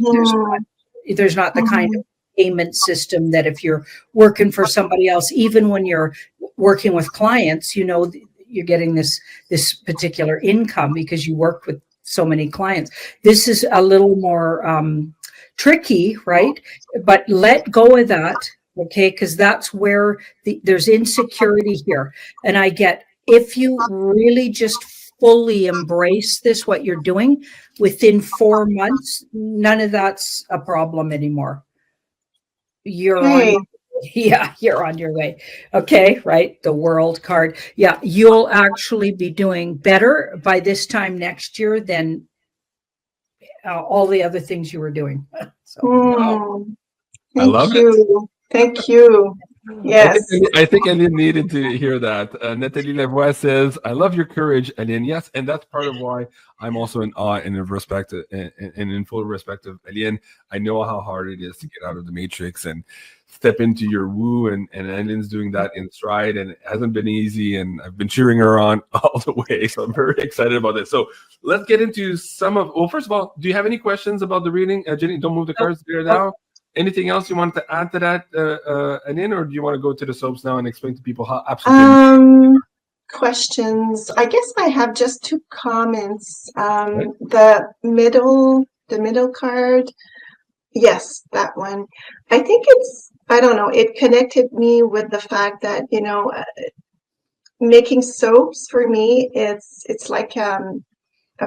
there's not the kind of payment system that if you're working for somebody else, even when you're working with clients, you're getting this particular income because you work with so many clients. This is a little more tricky, right? But let go of that, okay? Because that's where there's insecurity here. And I get, if you really just fully embrace this, what you're doing, within 4 months, none of that's a problem anymore. You're on your way. Okay, right? The World card. Yeah, you'll actually be doing better by this time next year than all the other things you were doing.
Wow. I love
it. Thank you. Yes.
I think Aline needed to hear that. Nathalie Lavoie says, I love your courage, Aline. Yes, and that's part of why I'm also in awe and in full respect of Aline. I know how hard it is to get out of the matrix and step into your woo, and Aline's doing that in stride, and it hasn't been easy, and I've been cheering her on all the way, so I'm very excited about this. So let's get into first of all, do you have any questions about the reading? Janine, don't move the cards there now. Anything else you want to add to that, Anin, or do you want to go to the soaps now and explain to people how absolutely
questions? I guess I have just 2 comments. The middle card, yes, that one. I think I don't know, it connected me with the fact that, making soaps for me, it's like a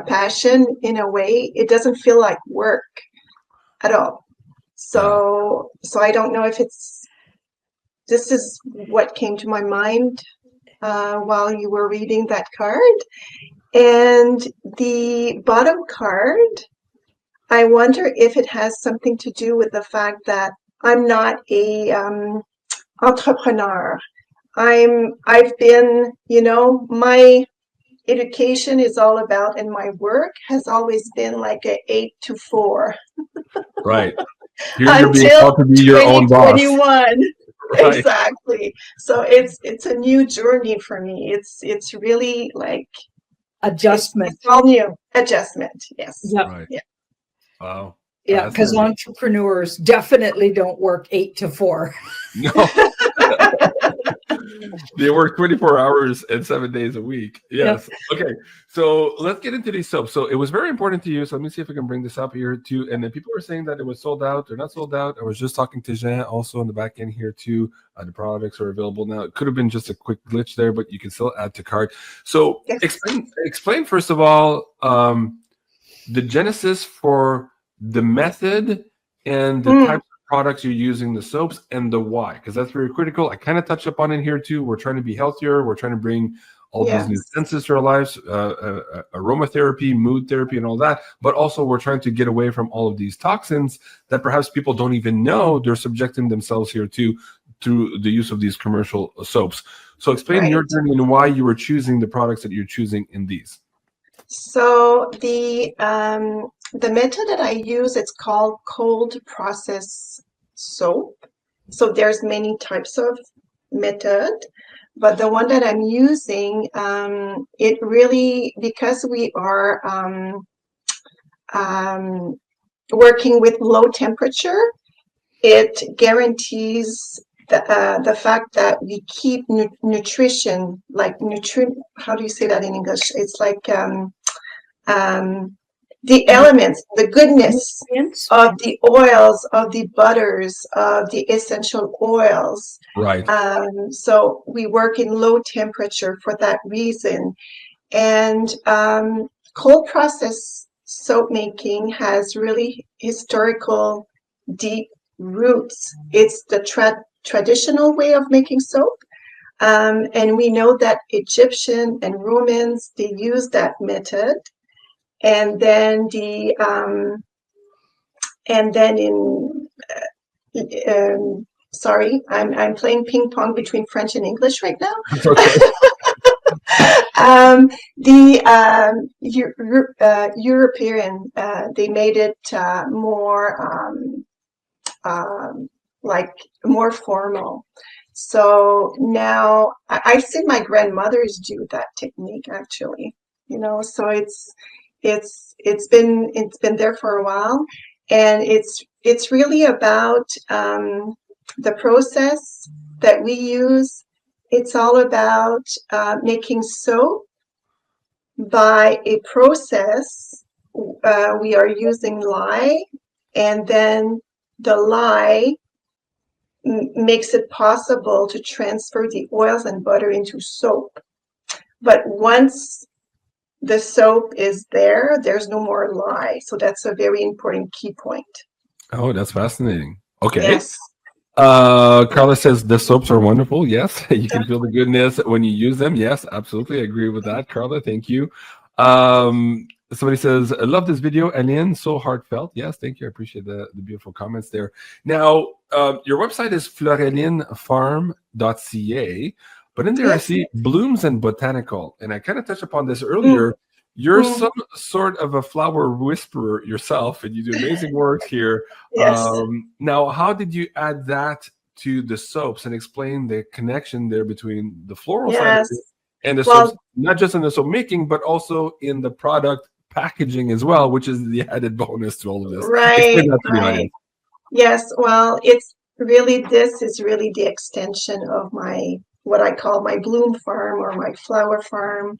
passion in a way. It doesn't feel like work at all. So I don't know if this is what came to my mind while you were reading that card. And the bottom card, I wonder if it has something to do with the fact that I'm not a entrepreneur. I've been, my education is all about, and my work has always been like a 8 to 4.
Right. Here you're being taught to be your own boss.
2021.
Right.
Exactly. So it's a new journey for me. It's really like
adjustment.
It's all new. Adjustment. Yes.
Yep.
Right.
Yeah.
Wow.
Yeah, because entrepreneurs definitely don't work 8 to 4.
No. They work 24 hours and 7 days a week. Yes. Yep. Okay. So let's get into these soaps. So it was very important to you. So let me see if I can bring this up here too. And then people were saying that it was sold out. They're not sold out. I was just talking to Jean also in the back end here too. The products are available now. It could have been just a quick glitch there, but you can still add to cart. So explain first of all the genesis for the method and the types of products you're using, the soaps, and the why, because that's very critical. I kind of touched upon it here too. We're trying to be healthier. We're trying to bring all these new senses to our lives, aromatherapy, mood therapy, and all that. But also we're trying to get away from all of these toxins that perhaps people don't even know they're subjecting themselves here to through the use of these commercial soaps. So explain your journey and why you were choosing the products that you're choosing in these.
So the method that I use, it's called cold process soap. So there's many types of method, but the one that I'm using, it really, because we are working with low temperature, it guarantees the fact that we keep nutrition, like how do you say that in English? It's like the elements, the goodness
Nutrients?
of the oils, of the butters, of the essential oils.
Right.
So we work in low temperature for that reason. And cold process soap making has really historical, deep roots. It's the traditional way of making soap. And we know that Egyptian and Romans, they used that method. And then sorry, I'm playing ping pong between French and English right now.
That's okay.
European, they made it more like more formal. So now I've seen my grandmothers do that technique actually, so it's been there for a while, and it's really about the process that we use. It's all about making soap by a process. We are using lye, and then the lye makes it possible to transfer the oils and butter into soap. But once the soap is there, there's no more lye. So that's a very important key point.
Oh, that's fascinating. Okay.
Yes.
Carla says the soaps are wonderful. Yes, you can feel the goodness when you use them. Yes, absolutely, I agree with that, Carla. Thank you. Somebody says, I love this video, Aline, so heartfelt. Yes, thank you. I appreciate the beautiful comments there. Now, your website is florelinfarm.ca, but in there I see blooms and botanical, and I kind of touched upon this earlier. You're some sort of a flower whisperer yourself, and you do amazing work here.
Yes.
Now, how did you add that to the soaps, and explain the connection there between the floral side of it and the soaps, not just in the soap making, but also in the product packaging as well, which is the added bonus to all of this.
Right. Right. Yes. Well, this is really the extension of what I call my bloom farm or my flower farm.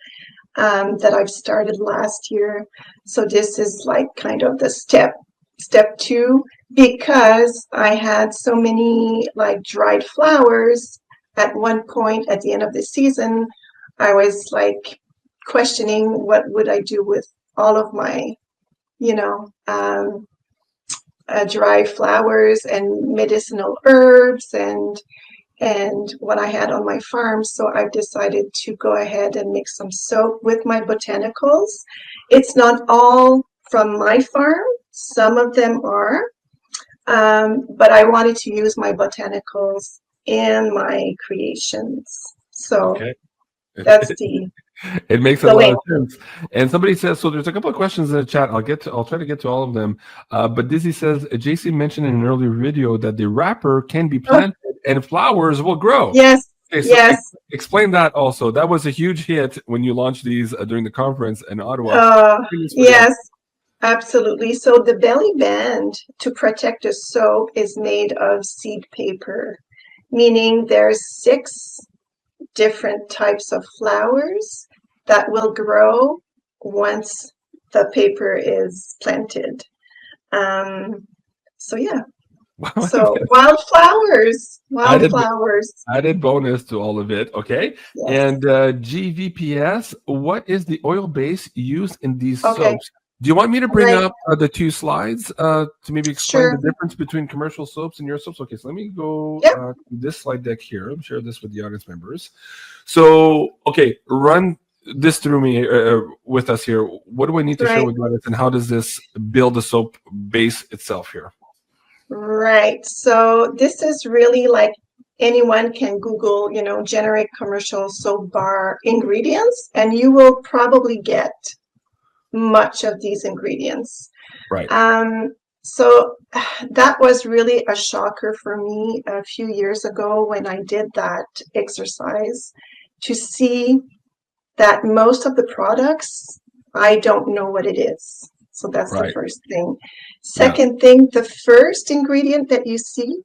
That I've started last year. So this is like kind of the step 2, because I had so many like dried flowers at one point at the end of the season. I was like questioning what would I do with all of my, dry flowers and medicinal herbs and what I had on my farm. So I've decided to go ahead and make some soap with my botanicals. It's not all from my farm. Some of them are, but I wanted to use my botanicals in my creations. So that's
it makes a lot of sense. And somebody says, so there's a couple of questions in the chat. I'll try to get to all of them. But Dizzy says, JC mentioned in an earlier video that the wrapper can be planted and flowers will grow.
Yes.
Okay, so explain that also. That was a huge hit when you launched these during the conference in Ottawa.
Yes, absolutely. So the belly band to protect the soap is made of seed paper, meaning there's 6 different types of flowers that will grow once the paper is planted. So yeah. So wildflowers.
Added bonus to all of it. Okay. Yes. And GVPS, what is the oil base used in these soaps? Do you want me to bring up the 2 slides to maybe explain the difference between commercial soaps and your soaps? Okay, so let me go to this slide deck here. I'll share this with the audience members. So, okay, run this through me with us here. What do I need to share with the audience, and how does this build the soap base itself here?
Right. So this is really like anyone can Google, generate commercial soap bar ingredients, and you will probably get much of these ingredients.
Right.
So that was really a shocker for me a few years ago when I did that exercise, to see that most of the products, I don't know what it is. So that's the
Right.
first thing. Second thing, the first ingredient that you see,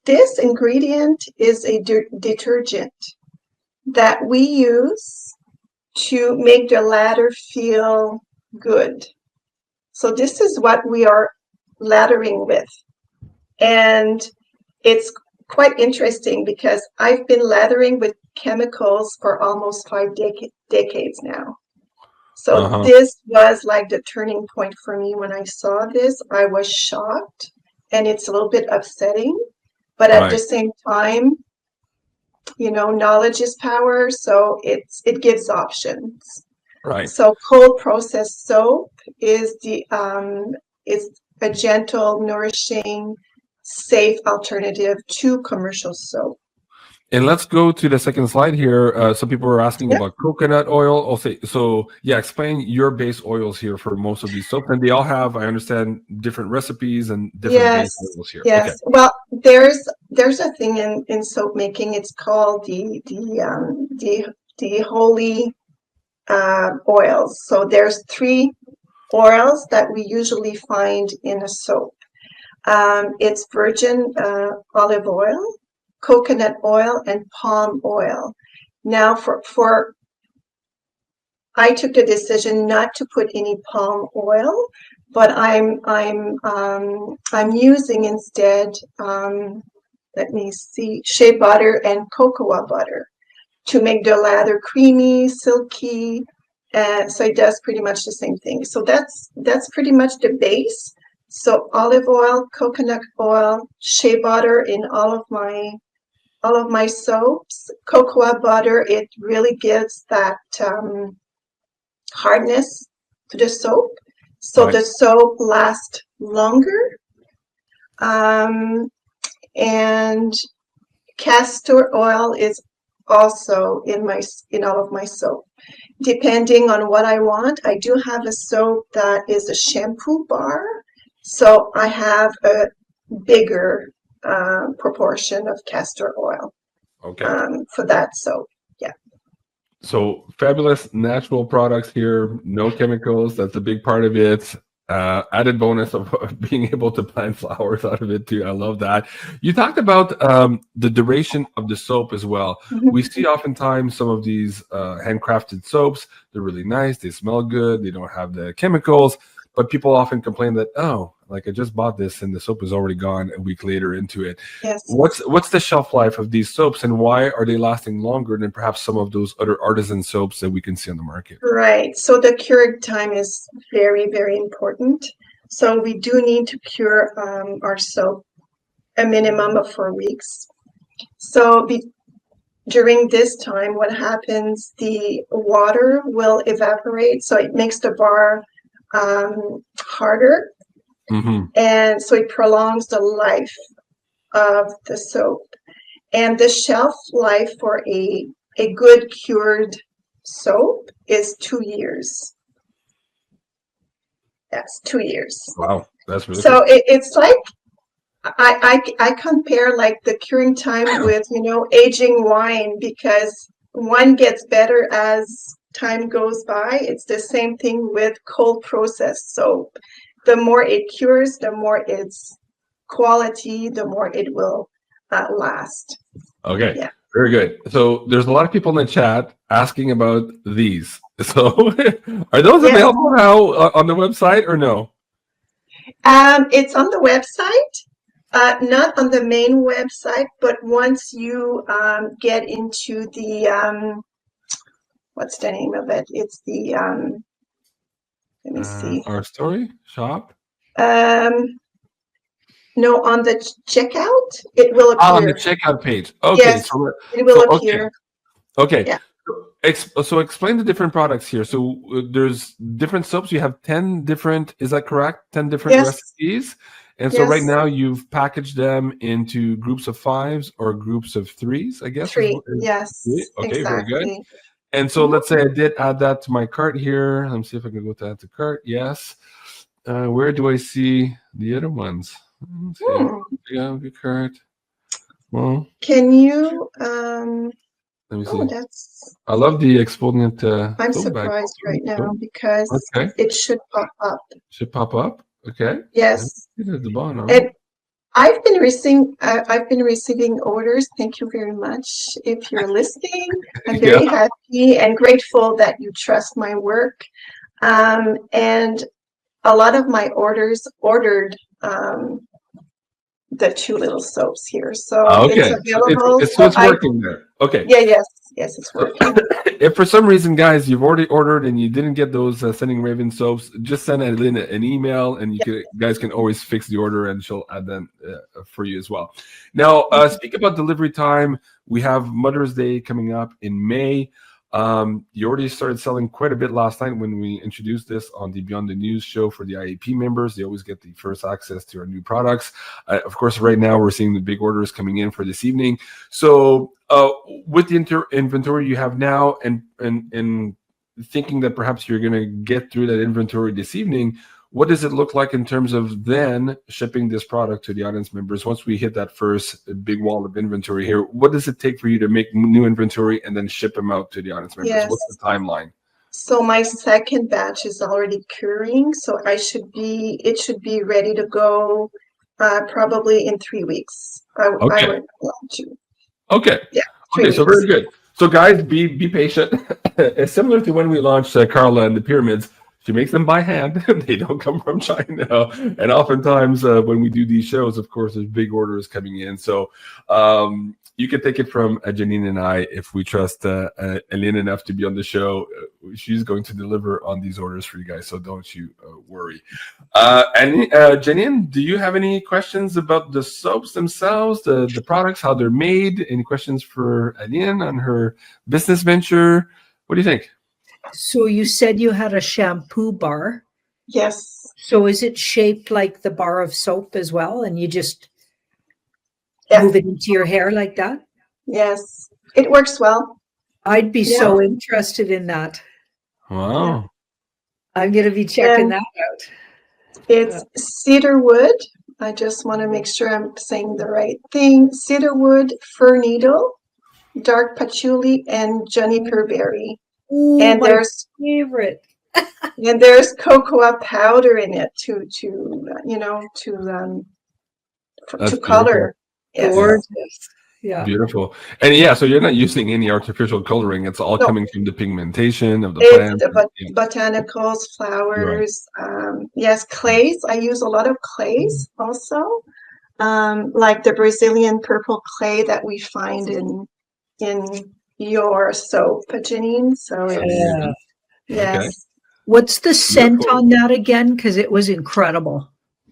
this ingredient is a detergent that we use to make the lather feel good. So this is what we are lathering with. And it's quite interesting because I've been lathering with chemicals for almost 5 decades now. So this was like the turning point for me. When I saw this, I was shocked, and it's a little bit upsetting, but at the same time, you know, knowledge is power, so it gives options.
Right.
So cold processed soap is a gentle, nourishing, safe alternative to commercial soap.
And let's go to the second slide here. Some people were asking about coconut oil. So yeah, explain your base oils here for most of these soaps. And they all have, I understand, different recipes and different base oils here.
Yes.
Okay.
Well, there's a thing in soap making. It's called the holy oils. So there's 3 oils that we usually find in a soap. It's virgin olive oil, coconut oil, and palm oil. Now, for I took the decision not to put any palm oil, but I'm using instead, let me see, shea butter and cocoa butter to make the lather creamy, silky. So it does pretty much the same thing. So that's pretty much the base. So olive oil, coconut oil, shea butter in all of my soaps. Cocoa butter, it really gives that hardness to the soap, so the soap lasts longer. And castor oil is also in all of my soap. Depending on what I want, I do have a soap that is a shampoo bar, so I have a bigger proportion of castor oil for that soap. Yeah.
So fabulous natural products here, no chemicals. That's a big part of it. Added bonus of being able to plant flowers out of it too. I love that. You talked about the duration of the soap as well. We see oftentimes some of these handcrafted soaps. They're really nice. They smell good. They don't have the chemicals. But people often complain that, oh, like I just bought this and the soap is already gone a week later into it.
Yes.
What's the shelf life of these soaps, and why are they lasting longer than perhaps some of those other artisan soaps that we can see on the market?
Right. So the curing time is very, very important. So we do need to cure our soap a minimum of 4 weeks. So during this time, what happens, the water will evaporate, so it makes the bar harder, and so it prolongs the life of the soap. And the shelf life for a good cured soap is 2 years. That's 2 years.
Wow, that's really
so
cool.
It's like I compare like the curing time with, you know, aging wine, because one gets better as time goes by. It's the same thing with cold processed soap. The more it cures, the more its quality, the more it will last.
Okay,
yeah.
Very good. So there's a lot of people in the chat asking about these. So are those available now on the website or no?
It's on the website, not on the main website, but once you get into the what's the name of it? It's the let me see.
Our story shop.
No, on the checkout, it will appear.
On the checkout page. Okay,
yes, it will appear.
Okay.
Yeah.
So explain the different products here. So there's different soaps. You have 10 different, is that correct? 10 different recipes. And so right now you've packaged them into groups of 5s or groups of 3s, I guess.
3, yes.
Okay,
exactly.
Very good. And so let's say I did add that to my cart here. Let me see if I can go to add to cart. Yes. Where do I see the other ones? Let's see. Yeah, the cart. Well,
Can you?
let me see.
Oh, that's.
I love the exfoliant.
I'm
soap bag.
surprised right now because
Okay.
it should pop up.
Should pop up. Okay.
Yes.
It's at the bottom.
And I've been receiving orders. Thank you very much. If you're listening, I'm very happy and grateful that you trust my work. And a lot of my orders ordered the 2 little soaps here, so
okay.
it's available.
So it's working there. Okay.
Yeah, yes, it's working.
If for some reason, guys, you've already ordered and you didn't get those Sending Raven soaps, just send Lynn an email, and guys can always fix the order, and she'll add them for you as well. Now, speak about delivery time. We have Mother's Day coming up in May. You already started selling quite a bit last night when we introduced this on the Beyond the News show for the IAP members. They always get the first access to our new products. Of course, right now we're seeing the big orders coming in for this evening. So with the inventory you have now, and thinking that perhaps you're going to get through that inventory this evening, what does it look like in terms of then shipping this product to the audience members? Once we hit that first big wall of inventory here, what does it take for you to make new inventory and then ship them out to the audience members?
Yes.
What's the timeline?
So my second batch is already curing, so it should be ready to go probably in 3 weeks. I would want to.
Okay.
Yeah.
Okay, so very good. So guys, be patient. It's similar to when we launched Carla and the pyramids. She makes them by hand. They don't come from China. And oftentimes when we do these shows, of course, there's big orders coming in. So you can take it from Janine and I. If we trust Aline enough to be on the show, she's going to deliver on these orders for you guys. So don't you worry. And Janine, do you have any questions about the soaps themselves, the products, how they're made? Any questions for Aline on her business venture? What do you think?
So you said you had a shampoo bar.
Yes.
So is it shaped like the bar of soap as well? And you just move it into your hair like that?
Yes. It works well.
I'd be so interested in that.
Wow.
Yeah. I'm going to be checking that out.
It's cedar wood. I just want to make sure I'm saying the right thing. Cedar wood, fir needle, dark patchouli, and juniper berry.
Ooh,
and
my
there's
favorite.
And there's cocoa powder in it to color.
Yes. Gorgeous. Yeah.
Beautiful. And so you're not using any artificial coloring. It's all coming from the pigmentation of the plant.
Botanicals, flowers. Right. Yes, clays. I use a lot of clays also, like the Brazilian purple clay that we find in your soap, Janine. So yes.
Okay.
What's the scent on that again? Because it was incredible.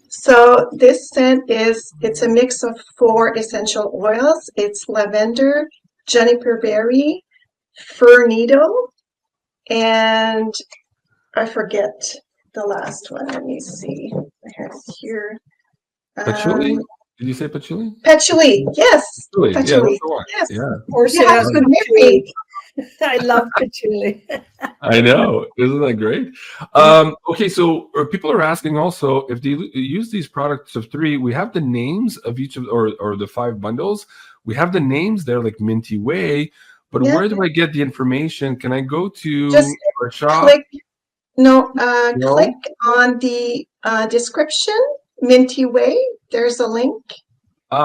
So this scent it's a mix of 4 essential oils. It's lavender, juniper berry, fir needle, and I forget the last one. Let me see. I have it here.
Patchouli? Did you say patchouli?
Patchouli, yes.
Patchouli.
Yes.
Yeah.
Of course, you have good memory. I love patchouli.
I know. Isn't that great? Okay, so people are asking also if they use these products of 3. We have the names of each of or the 5 bundles. We have the names there, like Minty Way. But where do I get the information? Can I go to our shop?
Click on the description. Minty Way. There's a link.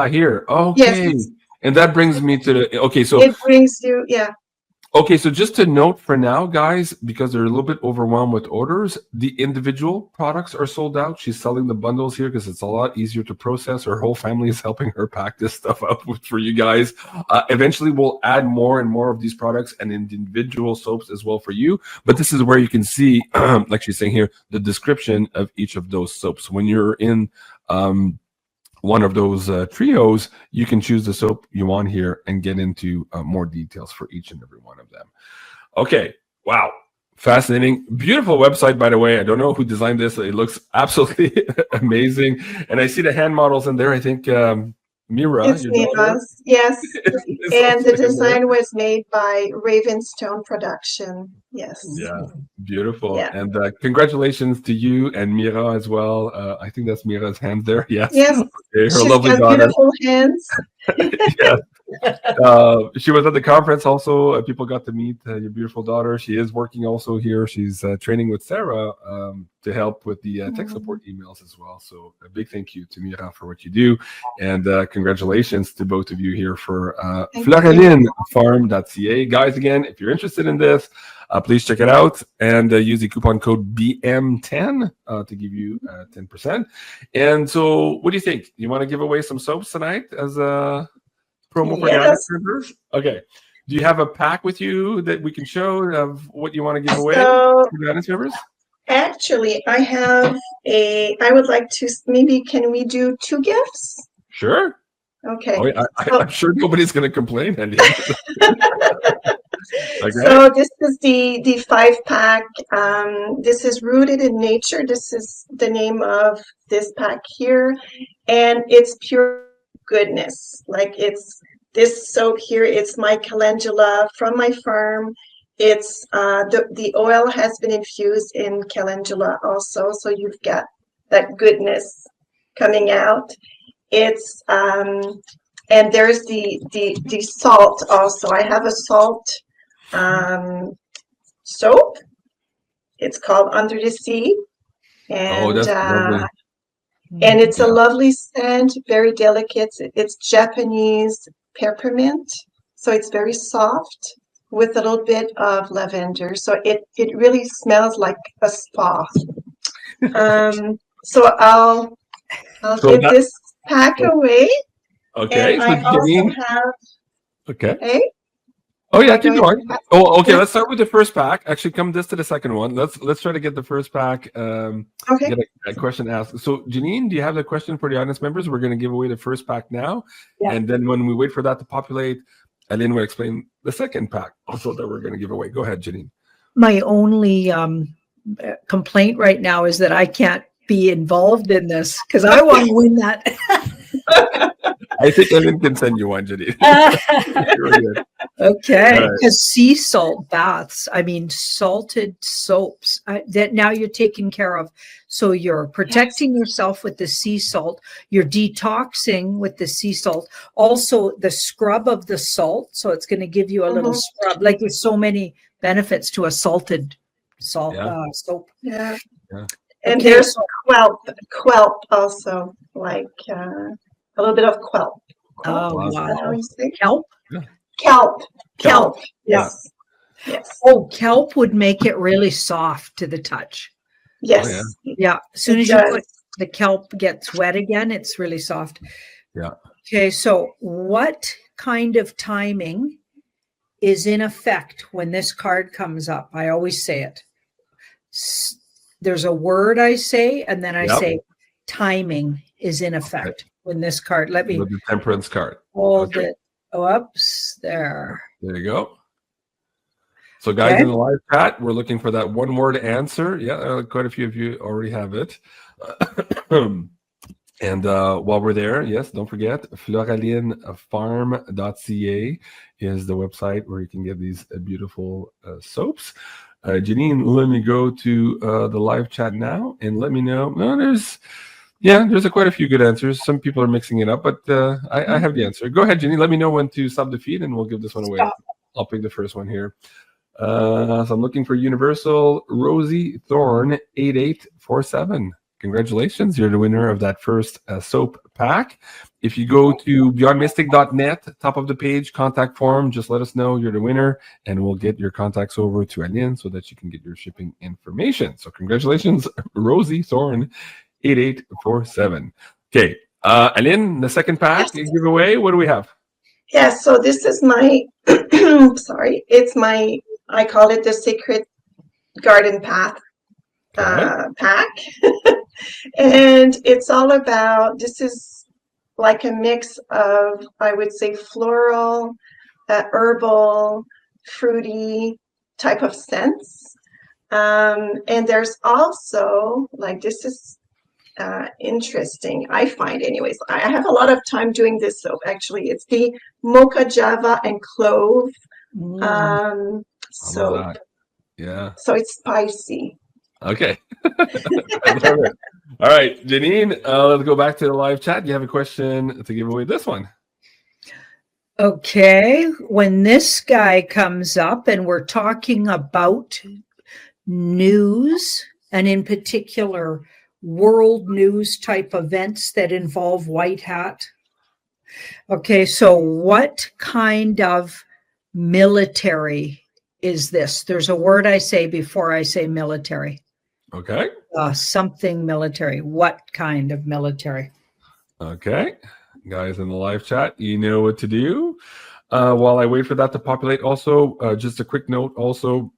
Here. Okay. Yes. And that brings me to the so
it brings you
Okay, so just to note for now, guys, because they're a little bit overwhelmed with orders, the individual products are sold out. She's selling the bundles here because it's a lot easier to process. Her whole family is helping her pack this stuff up for you guys. Eventually, we'll add more and more of these products and individual soaps as well for you. But this is where you can see, like she's saying here, the description of each of those soaps. When you're in one of those trios, you can choose the soap you want here and get into more details for each and every one of them. Okay, wow, fascinating, beautiful website, by the way. I don't know who designed this. It looks absolutely amazing, and I see the hand models in there. I think Mira,
It's
your daughter.
Mira's, yes.
It's
And
also
the
in there.
design was made by Ravenstone Production. Yes.
Yeah, beautiful.
Yeah.
And congratulations to you and Mira as well. I think that's Mira's hand there. Yes.
Yes.
Okay, her
She's
lovely
got
daughter.
beautiful hands.
Yes. She was at the conference also. People got to meet your beautiful daughter. She is working also here. She's training with Sarah to help with the tech support emails as well. So a big thank you to Mira for what you do. And congratulations to both of you here for FleurilinFarm.ca. Guys, again, if you're interested in this, please check it out and use the coupon code BM10 to give you 10%. And so what do you think? You want to give away some soaps tonight as a promo for the audience members? Okay. Do you have a pack with you that we can show of what you want to give away
So
to the audience members?
actually, I would like to, maybe can we do 2 gifts?
Sure.
Okay.
Oh, yeah, I'm sure nobody's going to complain. Okay.
So this is the 5-pack. This is Rooted in Nature. This is the name of this pack here. And it's pure goodness. Like it's this soap here. It's my calendula from my farm. It's the oil has been infused in calendula also. So you've got that goodness coming out. It's and there's the salt also. I have a salt soap. It's called Under the Sea, and
that's lovely.
And it's a lovely scent, very delicate. It's Japanese peppermint, so it's very soft with a little bit of lavender. So it really smells like a spa. So I'll give this pack away.
Okay.
And
So
I also
Janine,
have.
okay.
Hey.
Oh yeah, keep going. Oh, okay. Let's start with the first pack. Actually, come this to the second one. Let's try to get the first pack.
Okay.
Get a question asked. So, Janine, do you have the question for the audience members? We're going to give away the first pack now, and then when we wait for that to populate, Aline will explain the second pack also that we're going to give away. Go ahead, Janine.
My only complaint right now is that I can't be involved in this because I want to win that.
I think Aline can send you one, Janine.
Okay, because sea salt baths, I mean, salted soaps that now you're taking care of. So you're protecting yourself with the sea salt. You're detoxing with the sea salt. Also, the scrub of the salt. So it's going to give you a little scrub. Like there's so many benefits to a salted soap.
Yeah. And there's quelp also, like a little bit of quelp.
Oh, wow.
Kelp?
Yeah.
Kelp. Yes. Yes.
Oh, kelp would make it really soft to the touch.
Yes.
Yeah. As soon as you put the kelp gets wet again, it's really soft.
Yeah.
Okay. So what kind of timing is in effect when this card comes up? I always say it. There's a word I say, and then I say timing is in effect when this card. Let me.
With the temperance card.
Hold it. Whoops, there.
There you go. So, guys, in the live chat, we're looking for that one-word answer. Yeah, quite a few of you already have it. And while we're there, yes, don't forget, FleurilinFarm.ca is the website where you can get these beautiful soaps. Janine, let me go to the live chat now and let me know. No, there's quite a few good answers. Some people are mixing it up, but I have the answer. Go ahead, Janine. Let me know when to stop the feed, and we'll give this one away. I'll pick the first one here. So I'm looking for Universal Rosie Thorn 8847. Congratulations, you're the winner of that first soap pack. If you go to beyondmystic.net, top of the page, contact form, just let us know you're the winner, and we'll get your contacts over to Aline so that you can get your shipping information. So congratulations, Rosie Thorn 8847. Okay, Aline, the second pack giveaway. What do we have?
Yeah, so this is my sorry, it's my, I call it the Secret Garden Path pack. And it's all about, this is like a mix of, I would say, floral, herbal, fruity type of scents. And there's also, like, this is interesting. I find, anyways. I have a lot of time doing this soap. Actually, it's the mocha java and clove
I love
soap.
that. Yeah.
So it's spicy.
Okay. I love it. All right, Janine, let's go back to the live chat. You have a question to give away this one.
Okay, when this guy comes up and we're talking about news, and in particular world news type events that involve white hat. Okay, so what kind of military is this? There's a word I say before I say military.
Okay.
Something military. What kind of military?
Okay. Guys in the live chat, you know what to do. While I wait for that to populate, also, just a quick note also,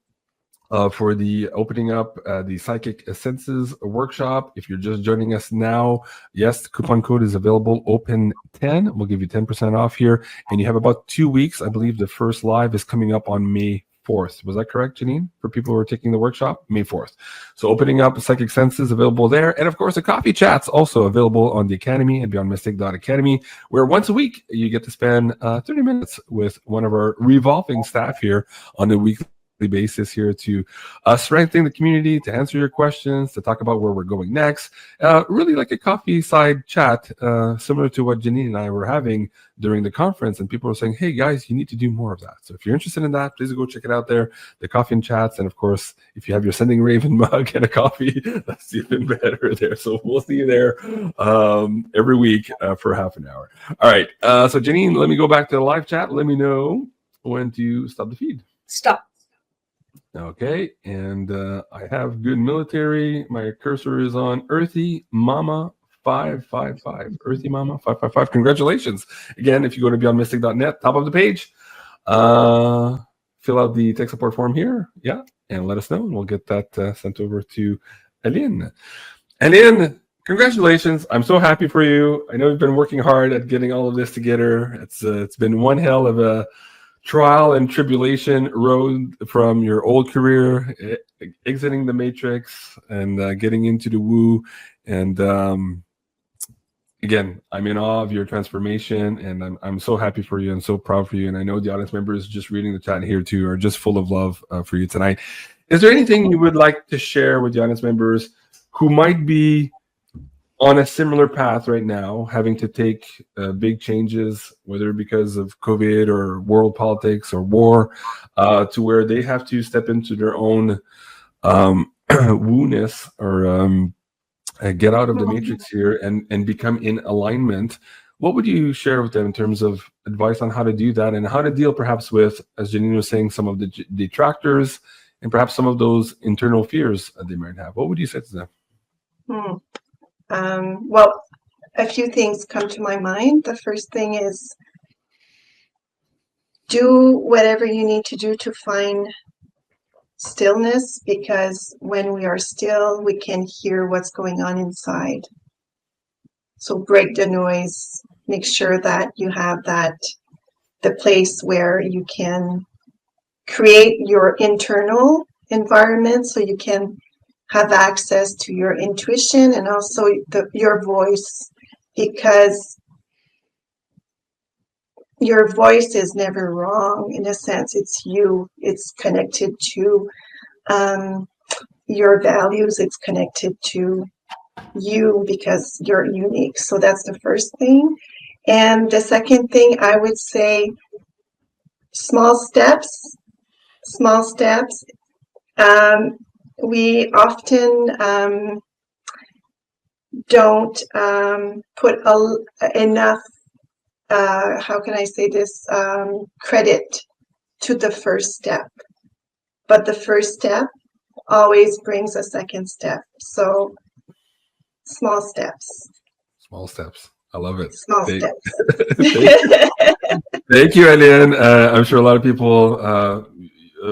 for the opening up the Psychic Senses workshop. If you're just joining us now, yes, the coupon code is available, OPEN10. We'll give you 10% off here. And you have about 2 weeks. I believe the first live is coming up on May 4th. Was that correct, Janine? For people who are taking the workshop, May 4th. So opening up Psychic Senses available there. And of course, the coffee chats also available on the Academy and BeyondMystic.Academy, where once a week you get to spend 30 minutes with one of our revolving staff here on a weekly basis here to strengthen the community, to answer your questions, to talk about where we're going next. Really like a coffee side chat, similar to what Janine and I were having during the conference. And people were saying, hey guys, you need to do more of that. So if you're interested in that, please go check it out there, the coffee and chats. And of course, if you have your Sending Raven mug and a coffee, that's even better there. So we'll see you there every week for half an hour. All right. So Janine, let me go back to the live chat. Let me know when to stop the feed.
Stop.
Okay, and I have good military. My cursor is on Earthy Mama 555. Earthy Mama 555. Congratulations. Again, if you go to beyondmystic.net, top of the page, fill out the tech support form here. Yeah, and let us know, and we'll get that sent over to Aline. Aline, congratulations. I'm so happy for you. I know you've been working hard at getting all of this together. It's been one hell of a trial and tribulation road from your old career, exiting the matrix and getting into the woo. And again, I'm in awe of your transformation, and I'm so happy for you and so proud for you. And I know the audience members just reading the chat here too are just full of love for you tonight. Is there anything you would like to share with the audience members who might be on a similar path right now, having to take big changes, whether because of COVID or world politics or war, to where they have to step into their own woo-ness or get out of the matrix here and become in alignment? What would you share with them in terms of advice on how to do that and how to deal perhaps with, as Janine was saying, some of the detractors and perhaps some of those internal fears that they might have? What would you say to them?
Well, a few things come to my mind. The first thing is do whatever you need to do to find stillness, because when we are still, we can hear what's going on inside. So break the noise. Make sure that you have the place where you can create your internal environment so you can have access to your intuition and also your voice, because your voice is never wrong. In a sense, it's you. It's connected to your values. It's connected to you because you're unique. So that's the first thing. And the second thing, I would say small steps. Small steps. We often don't put enough, how can I say this, credit to the first step. But the first step always brings a second step. So small steps.
Small steps. I love it.
Small steps.
Thank you, Aline. I'm sure a lot of people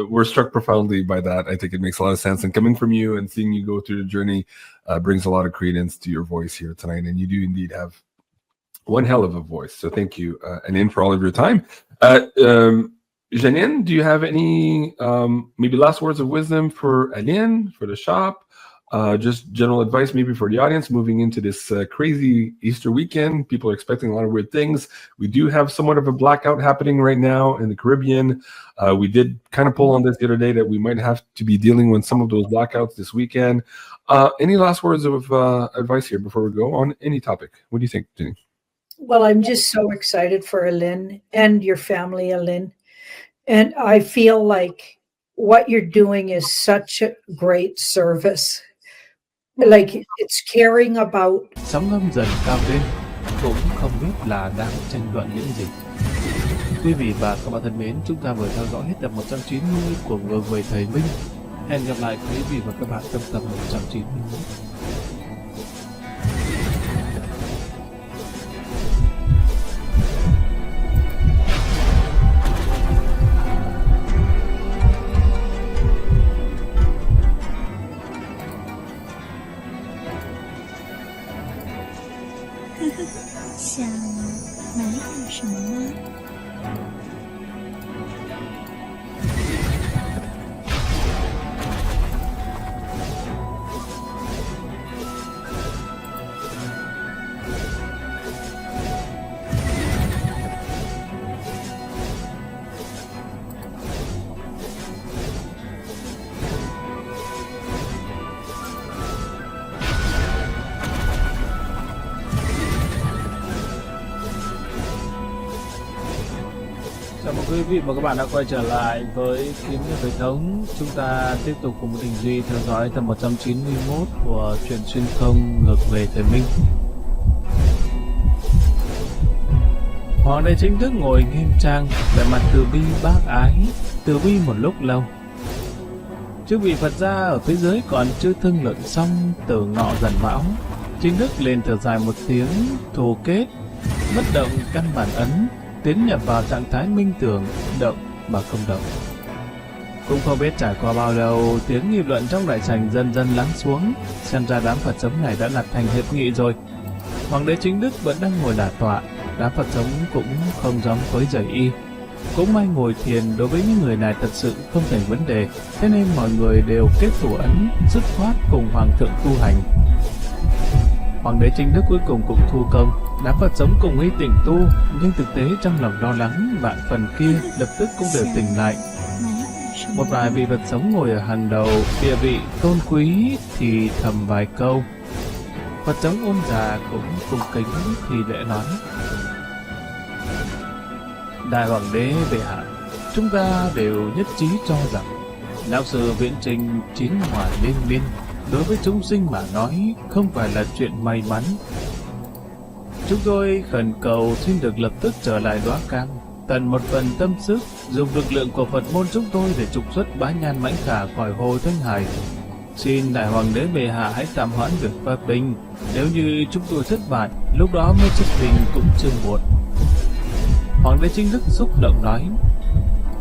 were struck profoundly by that. I think it makes a lot of sense. And coming from you and seeing you go through the journey brings a lot of credence to your voice here tonight. And you do indeed have one hell of a voice. So thank you, Aline, for all of your time. Janine, do you have any maybe last words of wisdom for Aline, for the shop? Just general advice maybe for the audience moving into this crazy Easter weekend. People are expecting a lot of weird things. We do have somewhat of a blackout happening right now in the Caribbean. We did kind of pull on this the other day that we might have to be dealing with some of those blackouts this weekend. Any last words of advice here before we go on any topic? What do you think, Janine?
Well, I'm just so excited for Alin and your family, Alin. And I feel like what you're doing is such a great service. Like it's caring about.
Sóng ngâm dần cao lên, cũng không biết là đang tranh luận những gì. Quý vị và các bạn thân mến, chúng ta vừa theo dõi hết tập 190 của Ngược về Thầy Minh. Hẹn gặp lại quý vị và các bạn trong tập 191. Chào mừng quý vị và các bạn đã quay trở lại với Kiếm Hiệp Hệ Thống. Chúng ta tiếp tục cùng Đình Duy theo dõi tập 191 của truyện xuyên không Ngược về Thầy Minh. Hoàng đế chính thức ngồi nghiêm trang, vẻ mặt từ bi bác ái, từ bi một lúc lâu. Chư vị Phật gia ở phía dưới còn chưa thương lượng xong từ ngọ dần mão. Chính thức lên thở dài một tiếng, thù kết, bất động căn bản ấn, tiến nhập vào trạng thái minh tưởng, động mà không động. Cũng không biết trải qua bao lâu, tiếng nghị luận trong đại sảnh dần dần lắng xuống. Xem ra đám Phật sống này đã lập thành hiệp nghị rồi. Hoàng đế chính đức vẫn đang ngồi đả tọa, đám Phật sống cũng không dám quấy rầy y. Cũng may ngồi thiền đối với những người này thật sự không thành vấn đề, thế nên mọi người đều kết thủ ấn, dứt khoát cùng Hoàng thượng tu hành. Hoàng đế chính đức cuối cùng cũng thu công, đám Phật sống cùng y tỉnh tu, nhưng thực tế trong lòng lo lắng vạn phần kia lập tức cũng đều tỉnh lại. Một vài vị Phật sống ngồi ở hàng đầu, địa vị tôn quý thì thầm vài câu. Phật sống ôn già cũng cung kính thì lễ nói: Đại Hoàng đế bệ hạ, chúng ta đều nhất trí cho rằng lão sư viễn trình chín hỏa liên miên đối với chúng sinh mà nói không phải là chuyện may mắn. Chúng tôi khẩn cầu xin được lập tức trở lại Đóa Cam, tận một phần tâm sức, dùng lực lượng của Phật môn chúng tôi để trục xuất Bá Nhan Mãnh Khả khỏi Hồ Thanh Hải. Xin Đại Hoàng đế bệ hạ hãy tạm hoãn việc phạt binh, nếu như chúng tôi thất bại, lúc đó mới xuất binh cũng chưa muộn. Hoàng đế chính đức xúc động nói: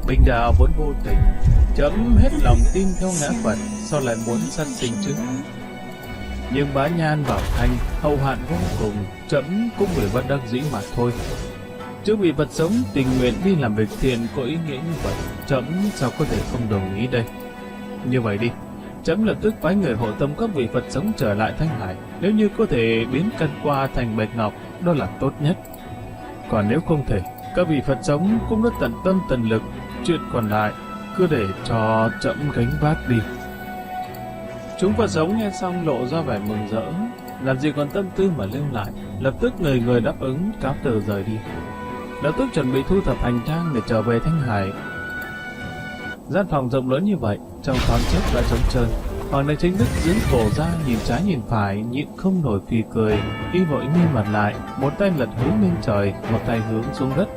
Binh đạo vốn vô tình, chấm hết lòng tin theo ngã Phật, sao lại muốn sát sinh chứ? Nhưng Bá Nhan Bảo Thanh hậu hạn vô cùng, chấm cũng bởi bất đắc dĩ mà thôi. Chứ bị Phật sống tình nguyện đi làm việc thiện có ý nghĩa như vậy, chấm sao có thể không đồng ý đây? Như vậy đi, chấm lập tức phái người hộ tống các vị Phật sống trở lại Thanh Hải, nếu như có thể biến căn qua thành Bạch Ngọc, đó là tốt nhất. Còn nếu không thể, các vị Phật sống cũng đã tận tâm tận lực, chuyện còn lại cứ để cho chấm gánh vác đi. Chúng Phật sống nghe xong lộ ra vẻ mừng rỡ, làm gì còn tâm tư mà lưu lại, lập tức người người đáp ứng cáo từ rời đi. Lập tức chuẩn bị thu thập hành trang để trở về Thanh Hải. Gian phòng rộng lớn như vậy, trong thoáng chốc đã trống trơn. Hoàng đế chính đức giữ cổ ra, nhìn trái nhìn phải, nhịn không nổi phì cười. Y vội nghiêm mặt lại, một tay lật hướng lên trời, một tay hướng xuống đất.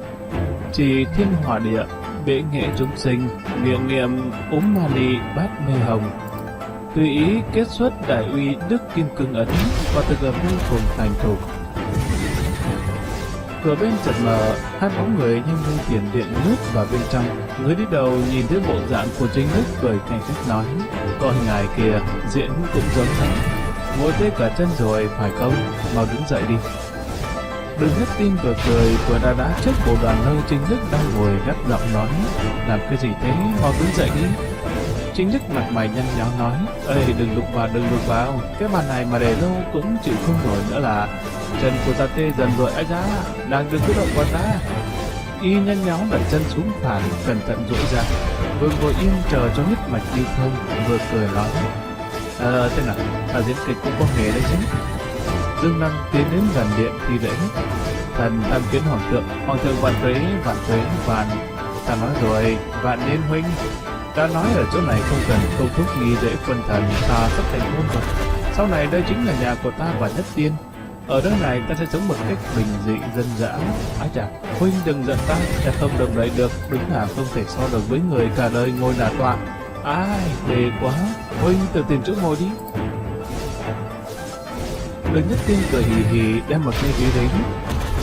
Chỉ thiên hỏa địa, bệ nghệ chúng sinh, miệng niệm Mani bát mê hồng. Tùy ý kết xuất đại uy đức kim cương ấn và thực hợp vô cùng thành thục. Cửa bên chợt mở, hai bóng người nhanh như tiền điện lướt vào bên trong. Người đi đầu nhìn thấy bộ dạng của chính đức cười khanh khách nói: Con ngài kìa, diễn cũng giống thật. Ngồi tê cả chân rồi, phải không? Mau đứng dậy đi. Đừng hết tin vừa cười vừa đá trước bộ đoàn nơi chính đức đang ngồi gắt giọng nói: Làm cái gì thế? Mau đứng dậy đi. Chính Đức mặt mày nhăn nhó nói: Ê, đừng đụng vào, cái bàn này mà để lâu cũng chịu không nổi nữa là. Chân của ta tê dần rồi, ai da, nàng đừng cứ động vào ta. Y nhăn nhó đặt chân xuống phản, cẩn thận duỗi ra. Vương ngồi yên chờ cho huyết mạch đi thông, vừa cười nói: thế nào, diễn kịch cũng có nghề đấy chứ. Dương Lăng tiến đến gần điện thì lễ: Thần tham kiến hoàng thượng vạn tuế vạn. Ta nói rồi, vạn niên huynh. Ta nói ở chỗ này không cần câu thúc nghi lễ quân thần, ta sắp thành hôn rồi. Sau này đây chính là nhà của ta và Nhất Tiên. Ở nơi này ta sẽ sống một cách bình dị dân dã. Ái chà, huynh đừng giận ta không đồng đậy được, đúng là không thể so được với người cả đời ngồi đả tọa. Ai, đề quá, huynh tự tìm chỗ ngồi đi. Đường Nhất Tiên cười hì hì đem một cái ghế đến.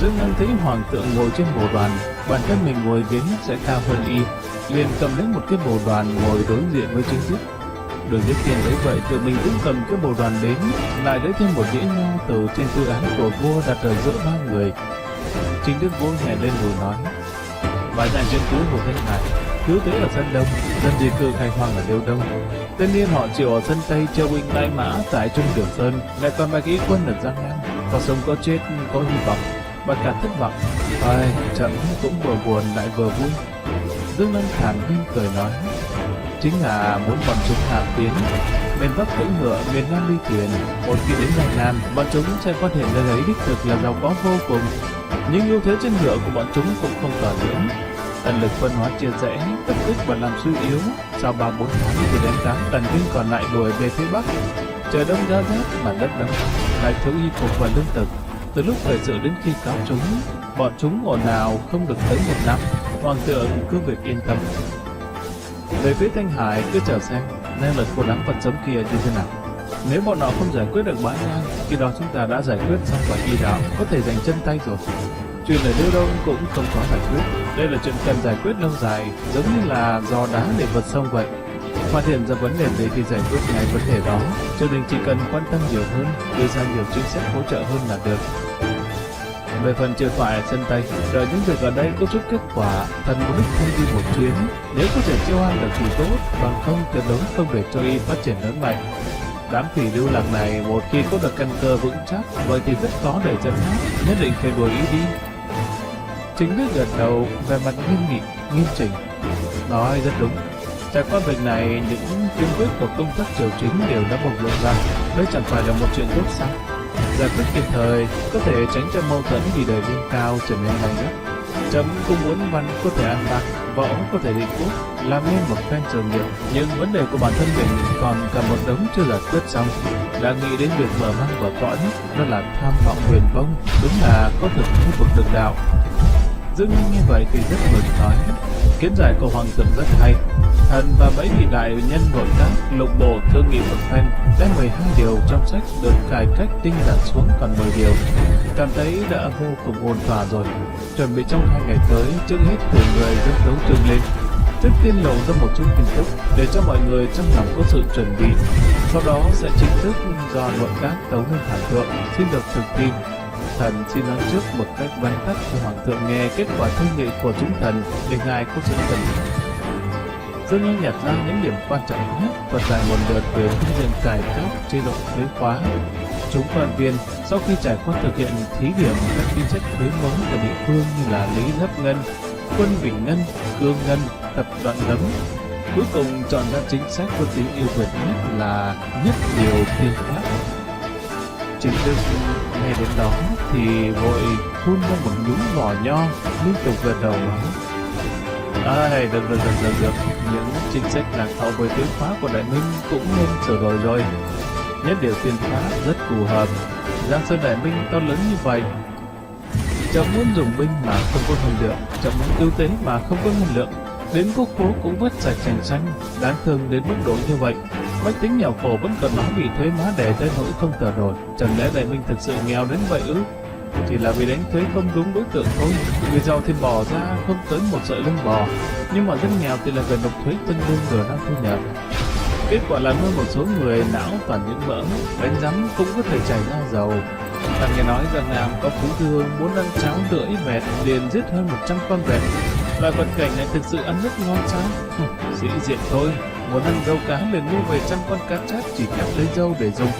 Dương Lăng thấy hoàng thượng ngồi trên bồ đoàn, bản thân mình ngồi ghế sẽ cao hơn y, liền cầm lấy một cái bồ đoàn ngồi đối diện với Chính Đức. Đường Nhất Tiên thấy vậy tự mình cũng cầm cái bồ đoàn đến, lại lấy thêm một đĩa nho từ trên tư án của vua đặt ở giữa ba người. Chính Đức vỗ nhẹ lên đùi nói: Và nhà dân cứu của Thanh Hải, cứu thế ở sân Đông, dân di cư khai hoang ở Liêu Đông. Tên niên họ Triệu ở sân Tây treo binh đại mã tại Trung Tiểu Sơn, lại còn bạch ý quân ở Giang Nam. Có sống có chết có hy vọng, và cả thất vọng. Ai, chậm cũng vừa buồn lại vừa vui. Dương Lăng thản nhiên cười nói: Chính là muốn bọn chúng hạ tiến, miền Bắc cưỡi ngựa, miền Nam đi thuyền. Một khi đến Giang Nam, bọn chúng sẽ phát hiện nơi ấy đích thực là giàu có vô cùng. Nhưng ưu thế trên ngựa của bọn chúng cũng không còn nữa. Tần lực phân hóa chia rẽ, tập kích và làm suy yếu. Sau 3-4 tháng thì đến 8 tần binh còn lại đuổi về phía Bắc. Trời đông giá rét, mặt đất nóng, lại thiếu y phục và lương thực. Từ lúc khởi sự đến khi cáo chúng, bọn chúng ồn ào không được tới 1 năm. Hoàng thượng cứ việc yên tâm. Về phía Thanh Hải cứ chờ xem năng lực của đám vật sống kia như thế nào. Nếu bọn họ không giải quyết được Bá Nhang, khi đó chúng ta đã giải quyết xong và y đạo có thể giành chân tay rồi. Chuyện ở Liêu Đông cũng không có giải quyết. Đây là chuyện cần giải quyết lâu dài, giống như là dò đá để vượt sông vậy. Phát hiện ra vấn đề gì thì giải quyết ngay vấn đề đó. Triều đình chỉ cần quan tâm nhiều hơn, đưa ra nhiều chính sách hỗ trợ hơn là được. Về phần chưa phải sân Tây, đợi những việc ở đây có chút kết quả, thần mục đích không đi một chuyến. Nếu có thể chiêu an được thì tốt, bằng không tuyệt đối không để cho y phát triển lớn mạnh. Đám thủy lưu lạc này một khi có được căn cơ vững chắc, vậy thì rất khó để dẫn áp, nhất định phải đuổi y đi. Chính Đức gật đầu, về mặt nghiêm nghị, nghiêm chỉnh. Nói rất đúng. Trải qua việc này, những kiên quyết của công tác triều chính đều đã bộc lộ ra. Đây chẳng phải là một chuyện tốt sao? Giải quyết kịp thời, có thể tránh cho mâu thuẫn vì đời lên cao trở nên gay gắt. Chấm cũng muốn văn có thể ăn bạc, võ có thể định quốc, làm nên một phen sự nghiệp. Nhưng vấn đề của bản thân mình còn cả một đống chưa giải quyết xong. Đã nghĩ đến việc mở mang vở cõi, đó là tham vọng huyền bông, đúng là có thực khu vực đường đạo. Dương Ninh nghe vậy thì rất mừng nói: Kiến giải của hoàng thượng rất hay. Thần và mấy vị đại nhân nội các lục bộ thương nghị một phen, đem 12 điều trong sách được cải cách tinh giản xuống còn 10 điều. Cảm thấy đã vô cùng ổn thỏa rồi. Chuẩn bị trong 2 ngày tới, trước hết cử người dẫn đấu trường lên. Trước tiên lộ ra một chút tin tức để cho mọi người trong lòng có sự chuẩn bị. Sau đó sẽ chính thức do nội các tấu lên hoàng thượng xin được thực thi. Thần xin nói trước một cách vắn tắt cho hoàng thượng nghe kết quả thương nghị của chúng thần để ngài có sự cân nhắc. Dương Lăng nhặt ra những điểm quan trọng nhất và giải một lượt về phương diện cải cách chế độ thuế khóa. Chúng quan viên sau khi trải qua thực hiện thí điểm các chính sách thuế mới của địa phương như là Lý Giáp Ngân, Quân Bình Ngân, Cương Ngân, Tập đoàn Nấm, cuối cùng chọn ra chính sách có tính ưu việt nhất là nhất điều tiên pháp. Chính Đức nghe đến đó thì vội phun ra một nhúm vỏ nho, liên tục gật đầu nói: được. Những chính sách lạc hậu với tiến hóa của Đại Minh cũng nên sửa đổi rồi. Nhất điều tiên pháp rất phù hợp. Giang Sơn Đại Minh to lớn như vậy, chậm muốn dùng binh mà không có nguyên lượng, chậm muốn cứu tế mà không có nguyên lượng, đến quốc phố cũng vứt sạch sành xanh, đáng thương đến mức độ như vậy. Bách tính nghèo khổ vẫn còn nói bị thuế má đè tới nỗi không thở nổi. Chẳng lẽ Đại Minh thực sự nghèo đến vậy ư? Chỉ là vì đánh thuế không đúng đối tượng thôi. Người giàu thì bỏ ra không tới một sợi lông bò, nhưng mà dân nghèo thì là phải nộp thuế tương đương nửa năm thu nhập. Kết quả là nuôi một số người não toàn những mỡ, đánh rắm cũng có thể chảy ra dầu. Ta nghe nói rằng Nam có phú thương muốn ăn cháo rưỡi vẹt liền giết hơn 100 con vẹt. Loại vật cảnh này thực sự ăn rất ngon sao? Sĩ diện thôi, muốn ăn dâu cá liền mua về trăm con cá chép chỉ kẹp lấy dâu để dùng.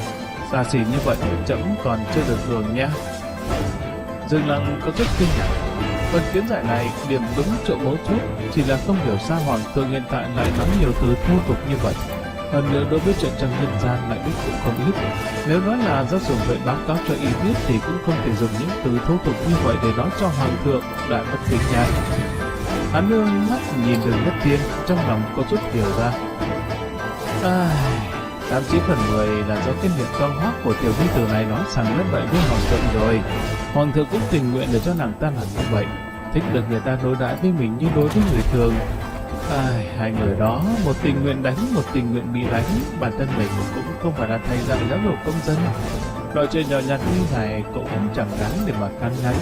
Xa xỉ như vậy, trẫm còn chưa được hưởng nha. Dương Lăng có chút kinh ngạc. Phần kiến giải này điểm đúng chỗ mấu chốt, chỉ là không hiểu sao Hoàng thượng hiện tại lại nói nhiều từ thô tục như vậy. Hơn nữa đối với chuyện trong nhân gian lại biết cũng không ít. Nếu nói là do dùng vậy báo cáo cho y biết thì cũng không thể dùng những từ thô tục như vậy để nói cho Hoàng thượng đại bất kính nha. Hắn nương mắt nhìn Đường Nhất Thiên, trong lòng có chút hiểu ra. 89/10 là do cái miệng to hoác của tiểu nhi tử này nói rằng lên vậy với Hoàng thượng rồi. Hoàng thượng cũng tình nguyện để cho nàng ta làm như vậy, thích được người ta đối đãi với mình như đối với người thường. Hai người đó, một tình nguyện đánh, một tình nguyện bị đánh, bản thân mình cũng không phải là thầy dạy giáo dục công dân. Loại chuyện nhỏ nhặt như này cũng chẳng đáng để mà can ngăn.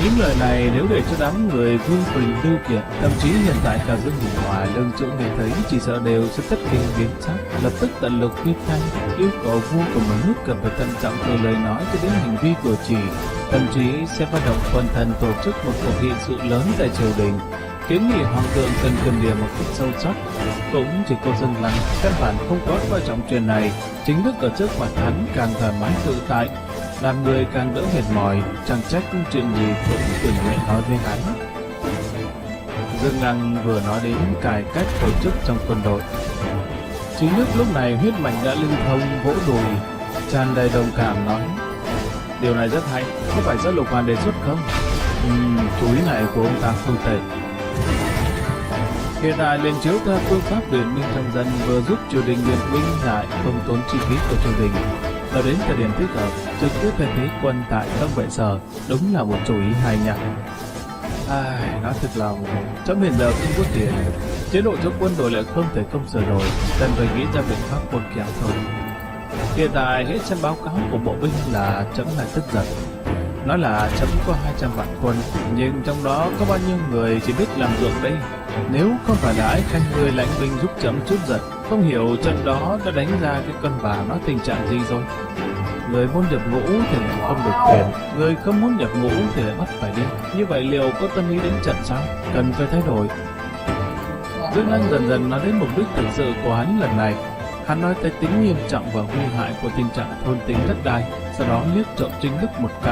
Những lời này nếu để cho đám người Vương Quỳnh Lưu Kiệt, thậm chí hiện tại cả Dương Hùng Hòa lương chỗ nghe thấy chỉ sợ đều sẽ tất kinh biến sắc, lập tức tận lực khuyên thanh, yêu cầu vua của một nước cần phải thận trọng từ lời nói cho đến hành vi cử chỉ, thậm chí sẽ phát động quần thần tổ chức một cuộc nghị sự lớn tại triều đình, kiến nghị hoàng thượng cần kiềm điểm một cách sâu sắc. Cũng chỉ cô Dương Lăng căn bản không có coi trọng chuyện này, chính thức ở trước mặt hắn càng thoải mái tự tại, làm người càng đỡ mệt mỏi, chẳng trách chuyện gì cũng tình nguyện nói với hắn. Dương Lăng vừa nói đến cải cách tổ chức trong quân đội. Chính lúc lúc này huyết mạch đã lưu thông, vỗ đùi, tràn đầy đồng cảm nói: điều này rất hay, có phải do Lục Hoàn đề xuất không? Chú ý này của ông ta không tệ. Hiện tại lên chiếu theo phương pháp luyện binh trong dân, vừa giúp triều đình luyện binh lại không tốn chi phí của triều đình.到đến thời điểm thích hợp, trực tiếp thay thế quân tại Đông Vệ Sở, đúng là một chủ ý hay nhỉ. Nói thật lòng, trẫm hiện giờ không có tiền, chế độ cho quân đội lại không thể không sửa đổi, cần phải nghĩ ra biện pháp quân kéo thôi. Hiện tại hết xem báo cáo của bộ binh là trẫm lại tức giận. Nói là trẫm có 200 vạn quân, nhưng trong đó có bao nhiêu người chỉ biết làm ruộng đây? Nếu không phải là Ái Khanh người lãnh binh giúp trẫm chút giận, không hiểu trận đó đã đánh ra cái con bà nó tình trạng gì rồi. Người muốn nhập ngũ thì lại không được tuyển, người không muốn nhập ngũ thì lại bắt phải đi. Như vậy liệu có tâm ý đến trận sao? Cần phải thay đổi. Dương Lăng dần dần nói đến mục đích thực sự của hắn lần này. Hắn nói tới tính nghiêm trọng và nguy hại của tình trạng thôn tính đất đai, sau đó liếc trộm chính đức một cái,